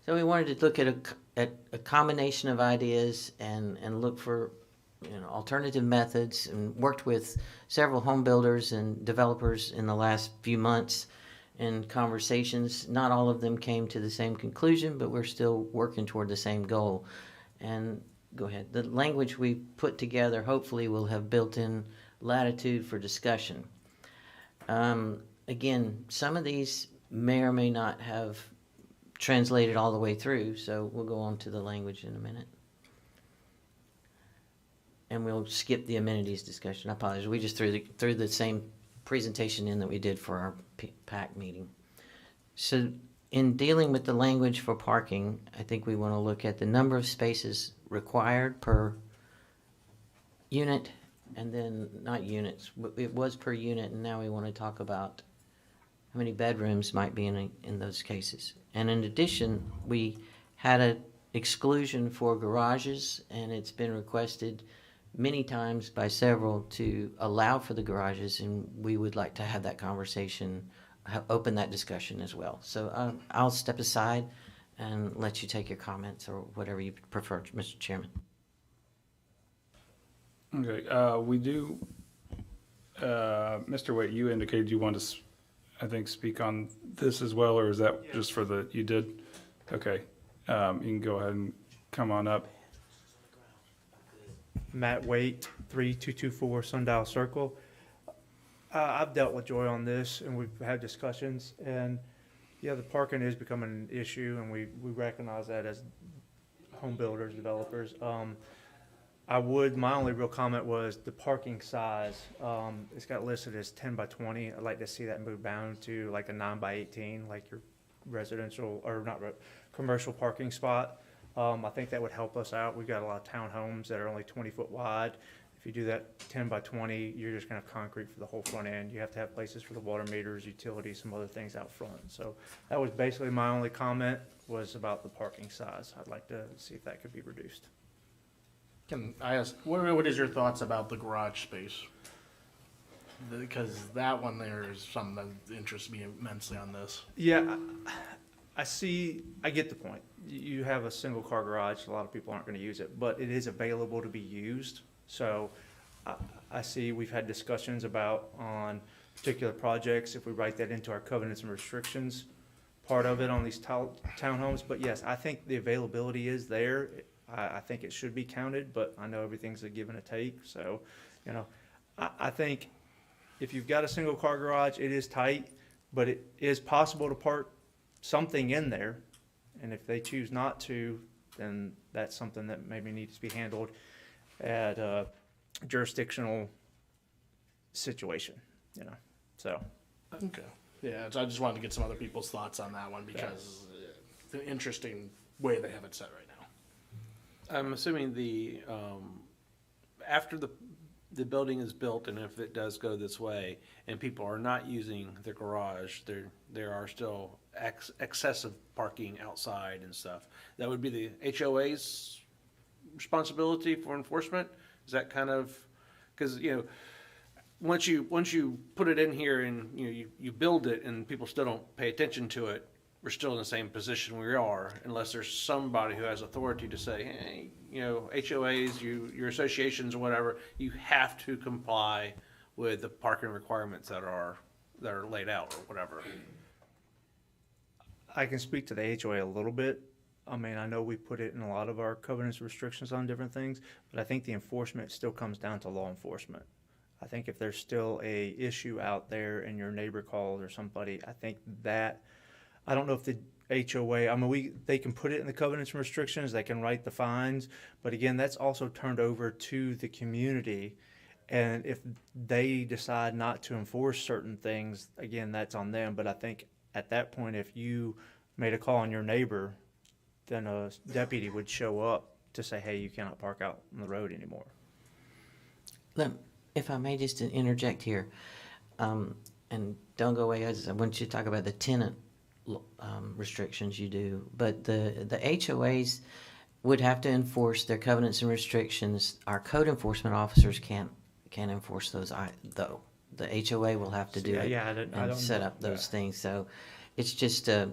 So we wanted to look at a combination of ideas and look for alternative methods, and worked with several home builders and developers in the last few months in conversations. Not all of them came to the same conclusion, but we're still working toward the same goal. And go ahead. The language we put together hopefully will have built-in latitude for discussion. Again, some of these may or may not have translated all the way through, so we'll go on to the language in a minute. And we'll skip the amenities discussion. I apologize. We just threw the same presentation in that we did for our PAC meeting. So in dealing with the language for parking, I think we want to look at the number of spaces required per unit, and then not units, but it was per unit, and now we want to talk about how many bedrooms might be in those cases. And in addition, we had an exclusion for garages, and it's been requested many times by several to allow for the garages, and we would like to have that conversation, open that discussion as well. So I'll step aside and let you take your comments or whatever you prefer, Mr. Chairman. Okay, we do, Mr. Waite, you indicated you want to, I think, speak on this as well, or is that just for the, you did? Okay, you can go ahead and come on up. Matt Waite, 3224 Sundial Circle. I've dealt with Joy on this, and we've had discussions, and yeah, the parking is becoming an issue, and we recognize that as home builders, developers. My only real comment was the parking size. It's got listed as 10 by 20. I'd like to see that move down to like a 9 by 18, like your residential, or not, commercial parking spot. I think that would help us out. We've got a lot of townhomes that are only 20 foot wide. If you do that 10 by 20, you're just gonna have concrete for the whole front end. You have to have places for the water meters, utilities, some other things out front. So that was basically my only comment, was about the parking size. I'd like to see if that could be reduced. Can I ask, what is your thoughts about the garage space? Because that one there is something that interests me immensely on this. Yeah, I get the point. You have a single car garage, a lot of people aren't gonna use it, but it is available to be used. So I see we've had discussions about on particular projects, if we write that into our covenants and restrictions, part of it on these townhomes. But yes, I think the availability is there. I think it should be counted, but I know everything's a give and a take. So, you know, I think if you've got a single car garage, it is tight, but it is possible to park something in there. And if they choose not to, then that's something that maybe needs to be handled at a jurisdictional situation, you know, so. Okay. Yeah, so I just wanted to get some other people's thoughts on that one because it's an interesting way they have it set right now. I'm assuming the, after the building is built, and if it does go this way, and people are not using the garage, there are still excessive parking outside and stuff. That would be the HOA's responsibility for enforcement? Is that kind of, because, you know, once you put it in here and, you know, you build it and people still don't pay attention to it, we're still in the same position we are, unless there's somebody who has authority to say, hey, you know, HOAs, your associations or whatever, you have to comply with the parking requirements that are laid out or whatever. I can speak to the HOA a little bit. I mean, I know we put it in a lot of our covenants restrictions on different things, but I think the enforcement still comes down to law enforcement. I think if there's still a issue out there and your neighbor calls or somebody, I think that, I don't know if the HOA, I mean, they can put it in the covenants and restrictions, they can write the fines, but again, that's also turned over to the community. And if they decide not to enforce certain things, again, that's on them. But I think at that point, if you made a call on your neighbor, then a deputy would show up to say, hey, you cannot park out on the road anymore. If I may just interject here, and don't go away, I want you to talk about the tenant restrictions you do, but the HOAs would have to enforce their covenants and restrictions. Our code enforcement officers can't enforce those though. The HOA will have to do it and set up those things. So it's just the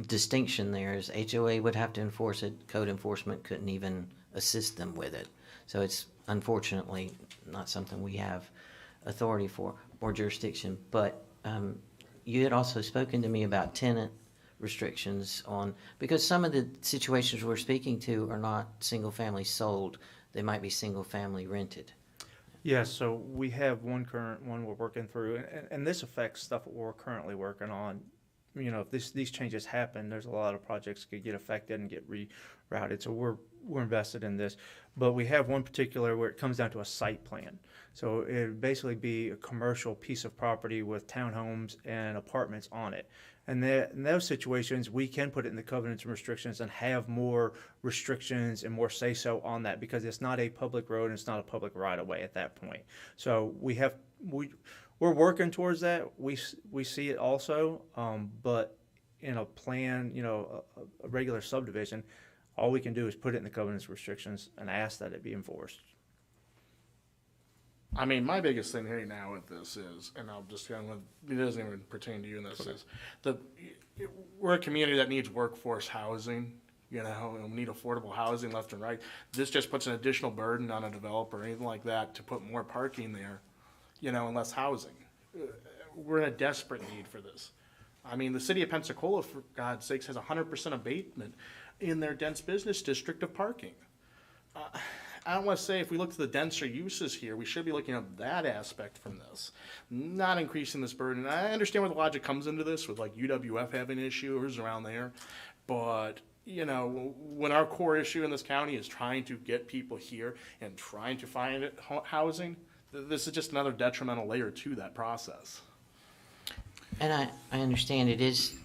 distinction there is HOA would have to enforce it. Code enforcement couldn't even assist them with it. So it's unfortunately not something we have authority for or jurisdiction. But you had also spoken to me about tenant restrictions on, because some of the situations we're speaking to are not single family sold. They might be single family rented. Yeah, so we have one current one we're working through, and this affects stuff that we're currently working on. You know, if these changes happen, there's a lot of projects could get affected and get rerouted. So we're invested in this, but we have one particular where it comes down to a site plan. So it would basically be a commercial piece of property with townhomes and apartments on it. And in those situations, we can put it in the covenants and restrictions and have more restrictions and more say-so on that, because it's not a public road and it's not a public right-of-way at that point. So we're working towards that. We see it also, but in a plan, a regular subdivision, all we can do is put it in the covenants restrictions and ask that it be enforced. I mean, my biggest thing right now with this is, and I'll just, it doesn't even pertain to you in this, is we're a community that needs workforce housing, and we need affordable housing left and right. This just puts an additional burden on a developer or anything like that to put more parking there, and less housing. We're in a desperate need for this. I mean, the city of Pensacola, for God's sakes, has 100% abatement in their dense business district of parking. I don't want to say if we look to the denser uses here, we should be looking at that aspect from this, not increasing this burden. I understand where the logic comes into this with like UWF having issues around there, but when our core issue in this county is trying to get people here and trying to find housing, this is just another detrimental layer to that process. And I understand it is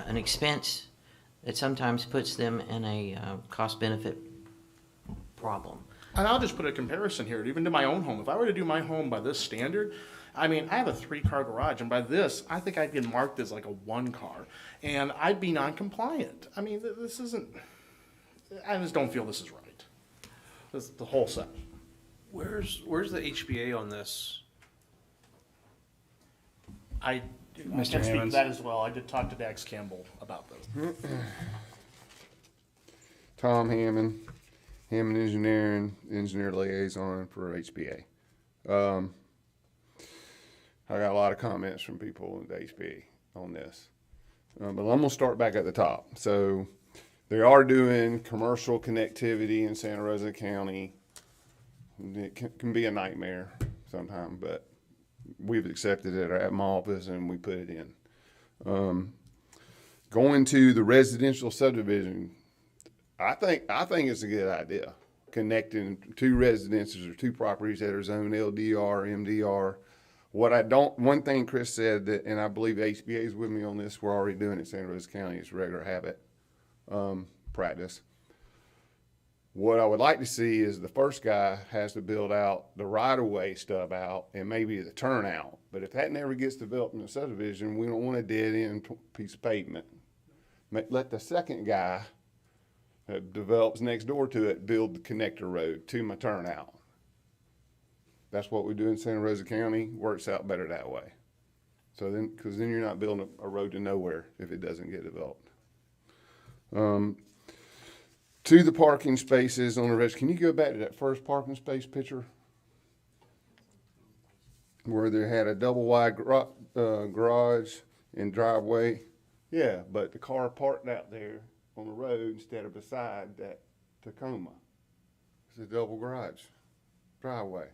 an expense that sometimes puts them in a cost-benefit problem. And I'll just put a comparison here, even to my own home. If I were to do my home by this standard, I mean, I have a 3-car garage, and by this, I think I'd get marked as like a 1-car, and I'd be non-compliant. I mean, this isn't, I just don't feel this is right. This is the whole set. Where's the HBA on this? I can speak to that as well. I did talk to Dax Campbell about this. Tom Hammond Engineer Liaison for HBA. I got a lot of comments from people at HBA on this. But I'm going to start back at the top. So they are doing commercial connectivity in Santa Rosa County. It can be a nightmare sometimes, but we've accepted it at my office and we put it in. Going to the residential subdivision, I think it's a good idea, connecting 2 residences or 2 properties that are zoned LDR, MDR. One thing Chris said, that, and I believe HBA is with me on this, we're already doing it in Santa Rosa County, it's regular habit, practice. What I would like to see is the first guy has to build out the right-of-way stuff out and maybe the turnout. But if that never gets developed in the subdivision, we don't want a dead-end piece of pavement. Let the second guy that develops next door to it build the connector road to my turnout. That's what we do in Santa Rosa County. Works out better that way. So then, because then you're not building a road to nowhere if it doesn't get developed. To the parking spaces on the rest, can you go back to that first parking space picture? Where they had a double wide garage and driveway. Yeah, but the car parked out there on the road instead of beside that Tacoma. It's a double garage driveway.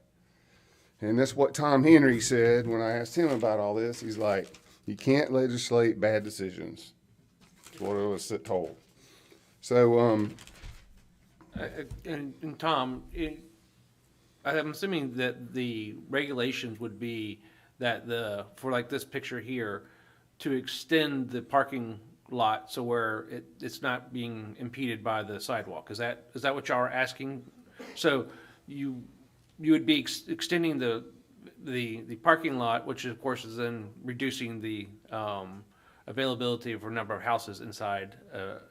And that's what Tom Henry said when I asked him about all this. He's like, you can't legislate bad decisions. That's what I was told. So, and Tom, I'm assuming that the regulations would be that for like this picture here, to extend the parking lot so where it's not being impeded by the sidewalk. Is that what y'all are asking? So you would be extending the parking lot, which of course is then reducing the availability for a number of houses inside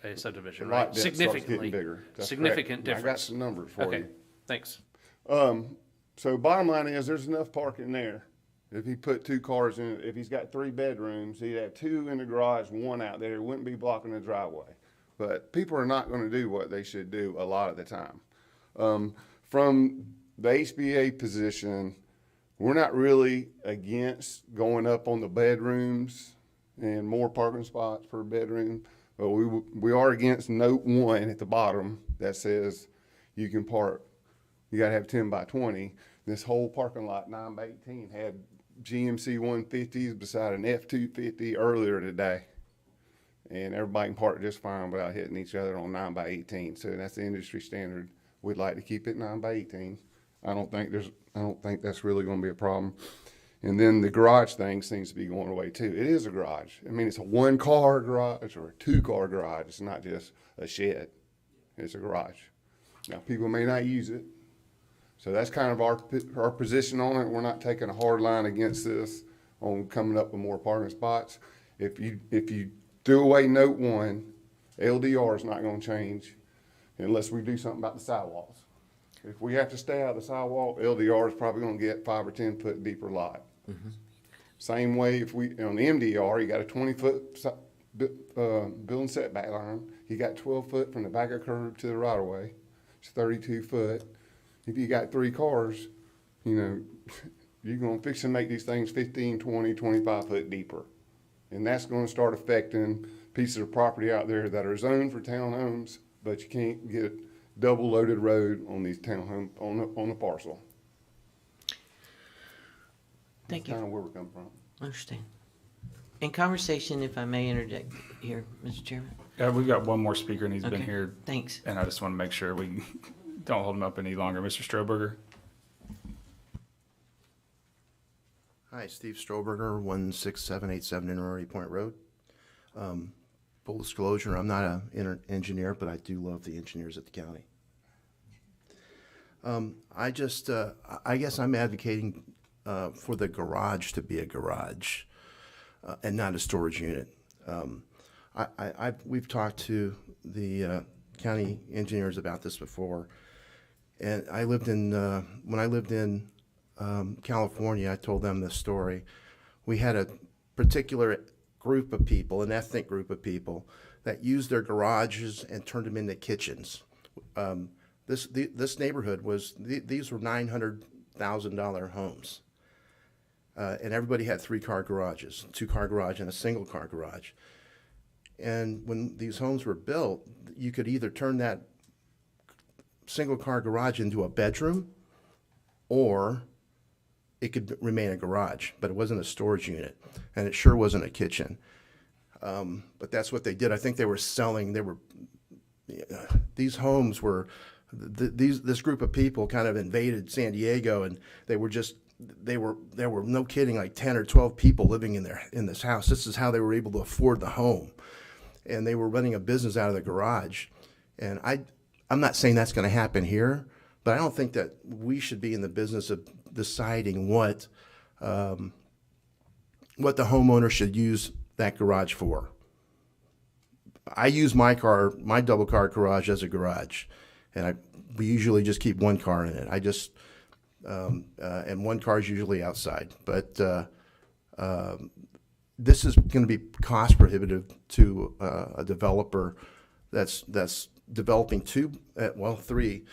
a subdivision, right? Lot depth starts getting bigger. That's Significant correct. difference. I got some numbers for you. Okay, thanks. So bottom line is there's enough parking there. If he put 2 cars in, if he's got 3 bedrooms, he'd have 2 in the garage, 1 out there. It wouldn't be blocking the driveway. But people are not going to do what they should do a lot of the time. From the HBA position, we're not really against going up on the bedrooms and more parking spots per bedroom, but we are against note 1 at the bottom that says you can park, you got to have 10 by 20. This whole parking lot, 9 by 18, had GMC 150s beside an F-250 earlier today. and everybody can park just fine without hitting each other on 9x18. So that's the industry standard. We'd like to keep it 9x18. I don't think that's really going to be a problem. And then the garage thing seems to be going away too. It is a garage. I mean, it's a 1-car garage or a 2-car garage. It's not just a shed. It's a garage. Now, people may not use it. So that's kind of our position on it. We're not taking a hard line against this on coming up with more parking spots. If you threw away note 1, LDR is not going to change unless we do something about the sidewalks. If we have to stay out of the sidewalk, LDR is probably going to get 5 or 10 foot deeper lot. Same way if we, on the MDR, you got a 20-foot building setback line. You got 12 foot from the back of curb to the right of way. It's 32 foot. If you got 3 cars, you know, you're going to fix and make these things 15, 20, 25 foot deeper. And that's going to start affecting pieces of property out there that are zoned for townhomes, but you can't get double loaded road on these townhomes on the parcel. Thank you. That's kind of where we're coming from. Understand. In conversation, if I may interject here, Mr. Chairman. Yeah, we've got one more speaker and he's been Okay, here. thanks. And I just want to make sure we don't hold him up any longer. Mr. Stroberger? Hi, Steve Stroberger, 16787 Inverary Point Road. Full disclosure, I'm not an engineer, but I do love the engineers at the county. I guess I'm advocating for the garage to be a garage and not a storage unit. We've talked to the county engineers about this before, and when I lived in California, I told them this story. We had a particular group of people, an ethnic group of people, that used their garages and turned them into kitchens. This neighborhood these were $900,000 homes. And everybody had 3-car garages, 2-car garage and a 1-car garage. And when these homes were built, you could either turn that 1-car garage into a bedroom, or it could remain a garage, but it wasn't a storage unit, and it sure wasn't a kitchen. But that's what they did. I think they were selling. These homes were. This group of people kind of invaded San Diego, and there were no kidding, like 10 or 12 people living in this house. This is how they were able to afford the home, and they were running a business out of the garage. And I'm not saying that's going to happen here, but I don't think that we should be in the business of deciding what the homeowner should use that garage for. I use my double car garage as a garage, and we usually just keep 1 car in it. And 1 car is usually outside. But this is going to be cost prohibitive to a developer that's developing three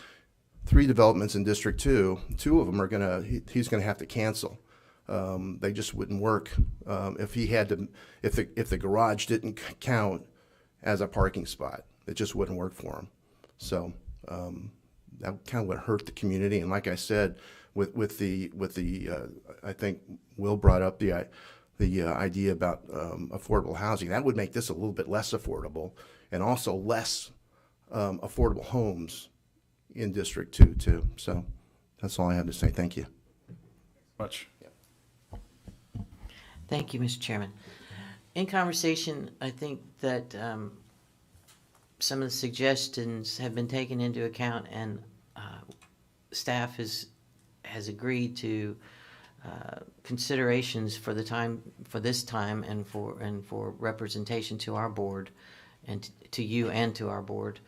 developments in District 2. 2 of them he's going to have to cancel. They just wouldn't work if the garage didn't count as a parking spot. It just wouldn't work for him. So that kind of would hurt the community. And like I said, with the I think Will brought up the idea about affordable housing. That would make this a little bit less affordable, and also less affordable homes in District 2 too. So that's all I have to say. Thank you. Much. Thank you, Mr. Chairman. In conversation, I think that some of the suggestions have been taken into account, and staff has agreed to considerations for this time, and for representation to our board, and to you and to our board,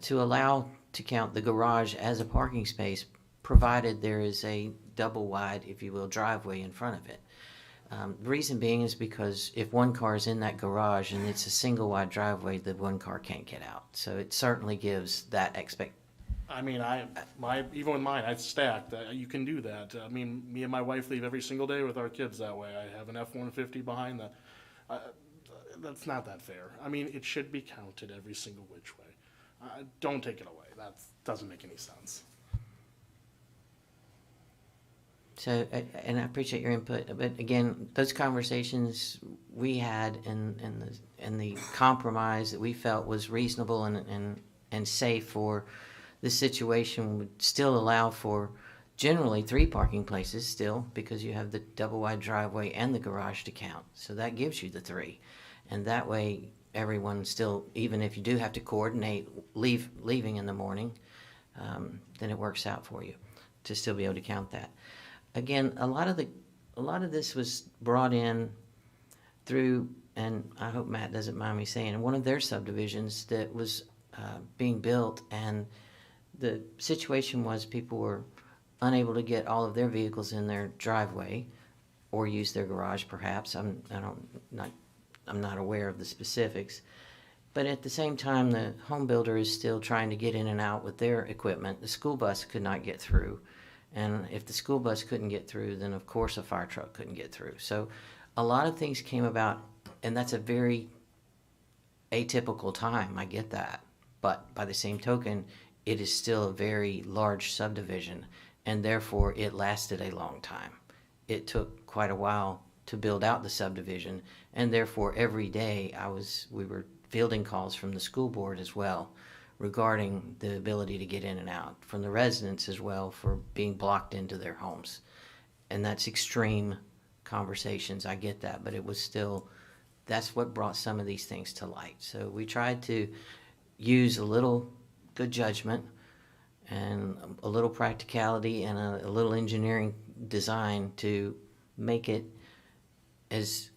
to allow to count the garage as a parking space, provided there is a double wide, if you will, driveway in front of it. The reason being is because if 1 car is in that garage and it's a single wide driveway, the 1 car can't get out. So it certainly gives that I mean, even with mine, I've stacked. You can do that. I mean, me and my wife leave every single day with our kids that way. I have an F-150 behind that. That's not that fair. I mean, it should be counted every single which way. Don't take it away. That doesn't make any sense. So, and I appreciate your input, but again, those conversations we had and the compromise that we felt was reasonable and safe for the situation would still allow for generally 3 parking places still, because you have the double wide driveway and the garage to count. So that gives you the 3. And that way, everyone still, even if you do have to coordinate leaving in the morning, then it works out for you to still be able to count that. Again, a lot of this was brought in through, and I hope Matt doesn't mind me saying, one of their subdivisions that was being built, and the situation was people were unable to get all of their vehicles in their driveway or use their garage, perhaps. I'm not aware of the specifics. But at the same time, the home builder is still trying to get in and out with their equipment. The school bus could not get through. And if the school bus couldn't get through, then of course a fire truck couldn't get through. So a lot of things came about, and that's a very atypical time, I get that. But by the same token, it is still a very large subdivision, and therefore it lasted a long time. It took quite a while to build out the subdivision, and therefore every day we were fielding calls from the school board as well regarding the ability to get in and out, from the residents as well for being blocked into their homes. And that's extreme conversations, I get that, but it was still, that's what brought some of these things to light. So we tried to use a little good judgment and a little practicality and a little engineering design to make it as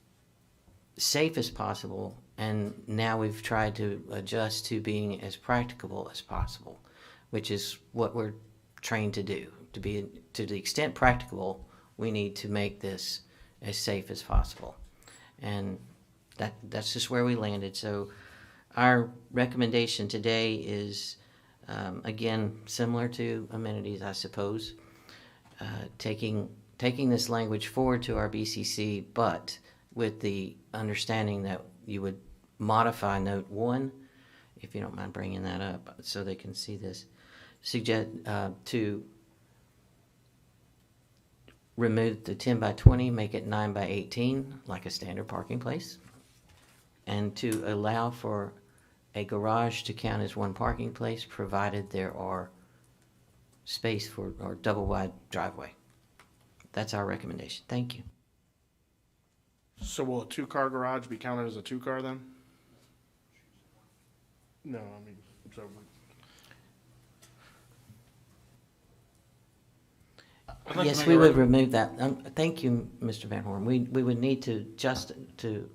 safe as possible. And now we've tried to adjust to being as practicable as possible, which is what we're trained to do. To the extent practicable, we need to make this as safe as possible. And that's just where we landed. So our recommendation today is, again, similar to amenities, I suppose, taking this language forward to our BCC, but with the understanding that you would modify note 1, if you don't mind bringing that up so they can see this, suggest to remove the 10 by 20, make it 9 by 18, like a standard parking place, and to allow for a garage to count as 1 parking place, provided there are space for or double wide driveway. That's our recommendation. Thank you. So will a 2-car garage be counted as a 2-car then? No, I mean, so. Yes, we would remove that. Thank you, Mr. Van Horn. We would need to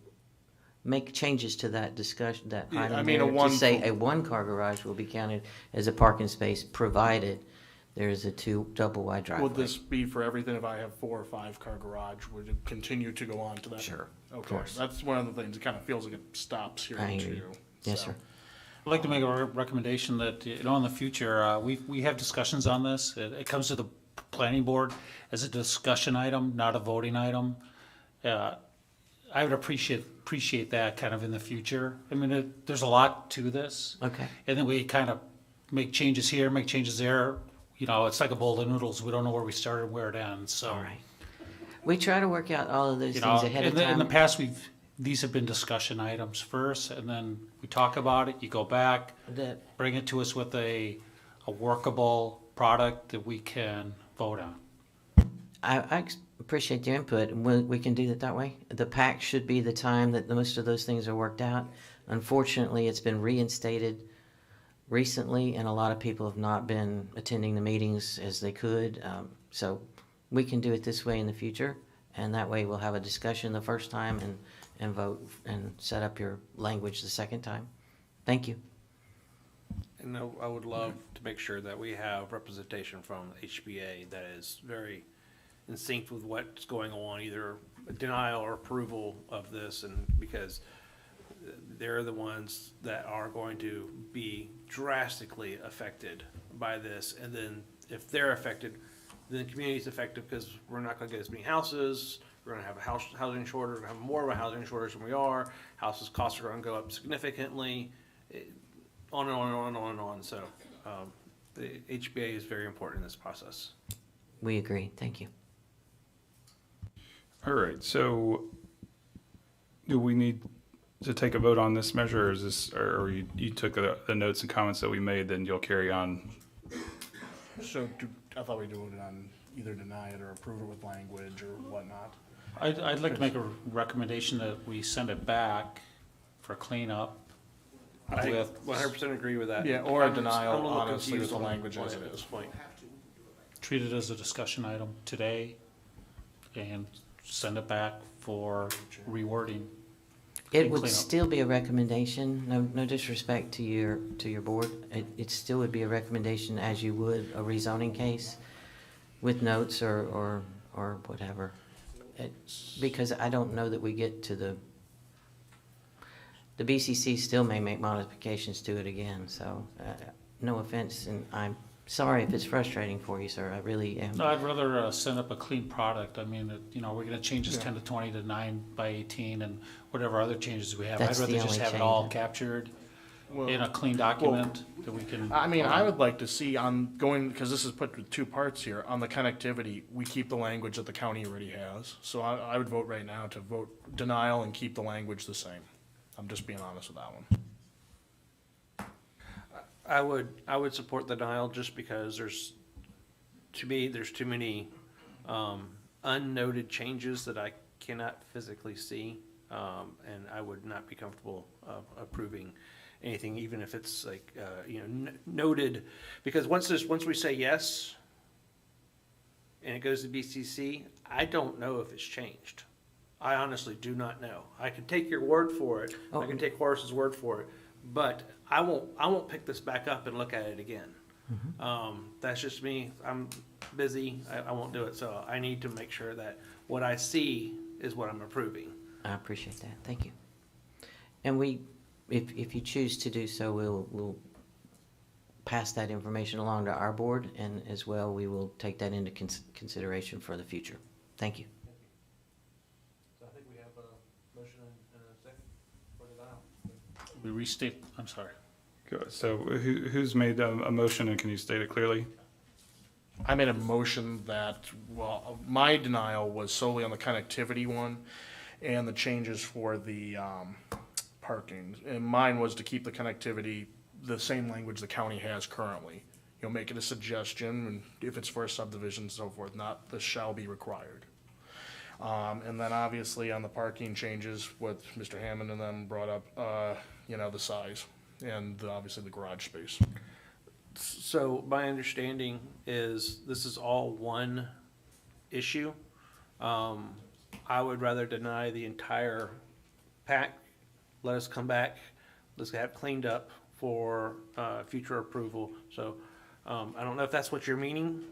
make changes to that discussion, that Yeah, item I mean, there, a to say a 1-car garage will be counted as a parking space, provided there is a 2 double wide driveway. Would this be for everything if I have 4 or 5-car garage? Would it continue to go on to that? Sure, of Okay, course. that's one of the things. It kind of feels like it stops here I hear too. you. Yes, So. sir. I'd like to make a recommendation that, in the future, we have discussions on this. It comes to the planning board as a discussion item, not a voting item. I would appreciate that kind of in the future. I mean, there's a lot to this. Okay. And then we kind of make changes here, make changes there. It's like a bowl of noodles. We don't know where we start and where it ends, so. All right. We try to work out all of those You things know, ahead of in time. the past, these have been discussion items first, and then we talk about it, you go back, bring it to us with a workable product that we can vote on. I appreciate your input, and we can do it that way. The PAC should be the time that most of those things are worked out. Unfortunately, it's been reinstated recently, and a lot of people have not been attending the meetings as they could. So we can do it this way in the future, and that way we'll have a discussion the first time and vote and set up your language the second time. Thank you. And I would love to make sure that we have representation from HBA that is very in sync with what's going on, either denial or approval of this, and because they're the ones that are going to be drastically affected by this. And then if they're affected, then the community's affected because we're not going to get as many houses. We're going to have a housing shortage. We're going to have more of a housing shortage than we are. Houses costs are going to go up significantly. On and on and on and on and on. So the HBA is very important in this process. We agree. Thank you. All right, so do we need to take a vote on this measure, or is this, or you took the notes and comments that we made, then you'll carry on? So I thought we do it on either deny it or approve it with language or whatnot. I'd like to make a recommendation that we send it back for cleanup I with, 100% agree with that. Yeah, or a I'm denial, a little honestly, with confused the on language on as it it at is. this point. treat it as a discussion item today and send it back for rewording. It and would cleanup. still be a recommendation, no disrespect to your board. It still would be a recommendation as you would a rezoning case with notes or whatever. Because I don't know that we get to the BCC still may make modifications to it again, so, no offense, and I'm sorry if it's frustrating for you, sir, I really am. No, I'd rather send up a clean product. I mean, we're gonna change this 10 to 20 to 9 by 18 and whatever other changes we have. That's I'd rather the just only have it change. all captured in a clean document that we can. I mean, I would like to see on going, because this is put with two parts here, on the connectivity, we keep the language that the county already has. So I would vote right now to vote denial and keep the language the same. I'm just being honest with that one. I would support the denial just because there's too many unnoted changes that I cannot physically see, and I would not be comfortable approving anything, even if it's like noted, because once we say yes and it goes to BCC, I don't know if it's changed. I honestly do not know. I can take your word for it. I can take Horace's word for it, but I won't pick this back up and look at it again. That's just me. I'm busy. I won't do it. So I need to make sure that what I see is what I'm approving. I appreciate that, thank you. And if you choose to do so, we'll pass that information along to our board, and as well, we will take that into consideration for the future. Thank you. So I think we have a motion and a second for the denial. We restate, I'm sorry. Good. So who's made a motion, and can you state it clearly? I made a motion that, well, my denial was solely on the connectivity one and the changes for the parking. And mine was to keep the connectivity, the same language the county has currently. You know, make it a suggestion, and if it's for a subdivision and so forth, not the shall be required. And then obviously on the parking changes, what Mr. Hammond and them brought up, the size and obviously the garage space. So my understanding is this is all one issue. I would rather deny the entire pack. Let us come back. Let's have it cleaned up for future approval. So I don't know if that's what you're meaning,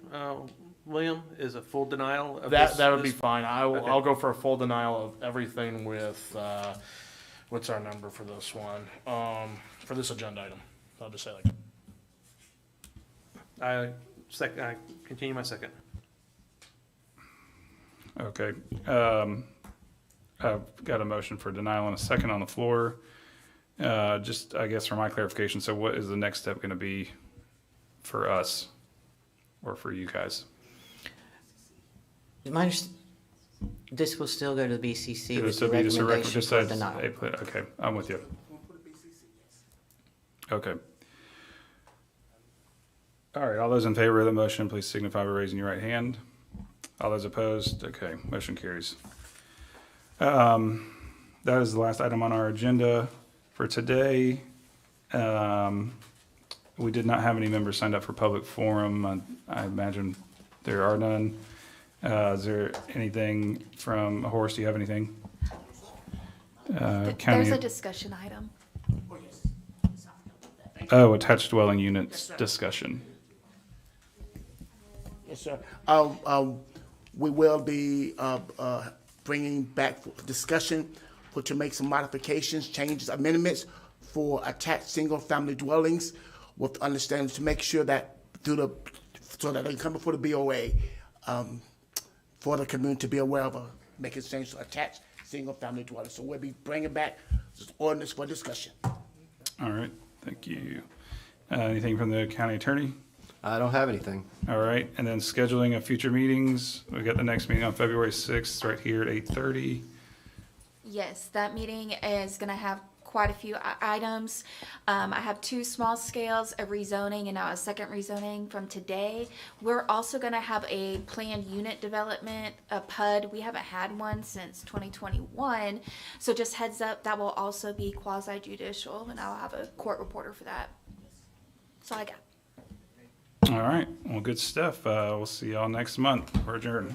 William, is a full denial of this? That would be fine. Okay. I'll go for a full denial of everything with, what's our number for this one? For this agenda item. I'll just say like that. I continue my second. Okay. I've got a motion for denial and a second on the floor. Just, I guess, for my clarification, so what is the next step going to be for us or for you guys? This will still go to the BCC It with still the be just a recommendation for just denial. okay, I'm with you. Okay. All right, all those in favor of the motion, please signify by raising your right hand. All those opposed? Okay, motion carries. That is the last item on our agenda for today. We did not have any members signed up for public forum. I imagine there are none. Is there anything from Horace? Do you have anything? There's a discussion item. Oh, attached dwelling units discussion. Yes, sir. We will be bringing back for discussion to make some modifications, changes, amendments for attached single-family dwellings with understanding to make sure that so that they come before the BOA for the community to be aware of making changes to attached single-family dwellings. So we'll be bringing back this ordinance for discussion. All right, thank you. Anything from the county attorney? I don't have anything. All right, and then scheduling of future meetings. We got the next meeting on February 6th, right here at 8:30. Yes, that meeting is gonna have quite a few items. I have 2 small scales, a rezoning and now a second rezoning from today. We're also gonna have a planned unit development, a PUD. We haven't had one since 2021. So just heads up, that will also be quasi judicial and I'll have a court reporter for that. That's all I got. All right, well, good stuff. We'll see y'all next month. We're adjourned.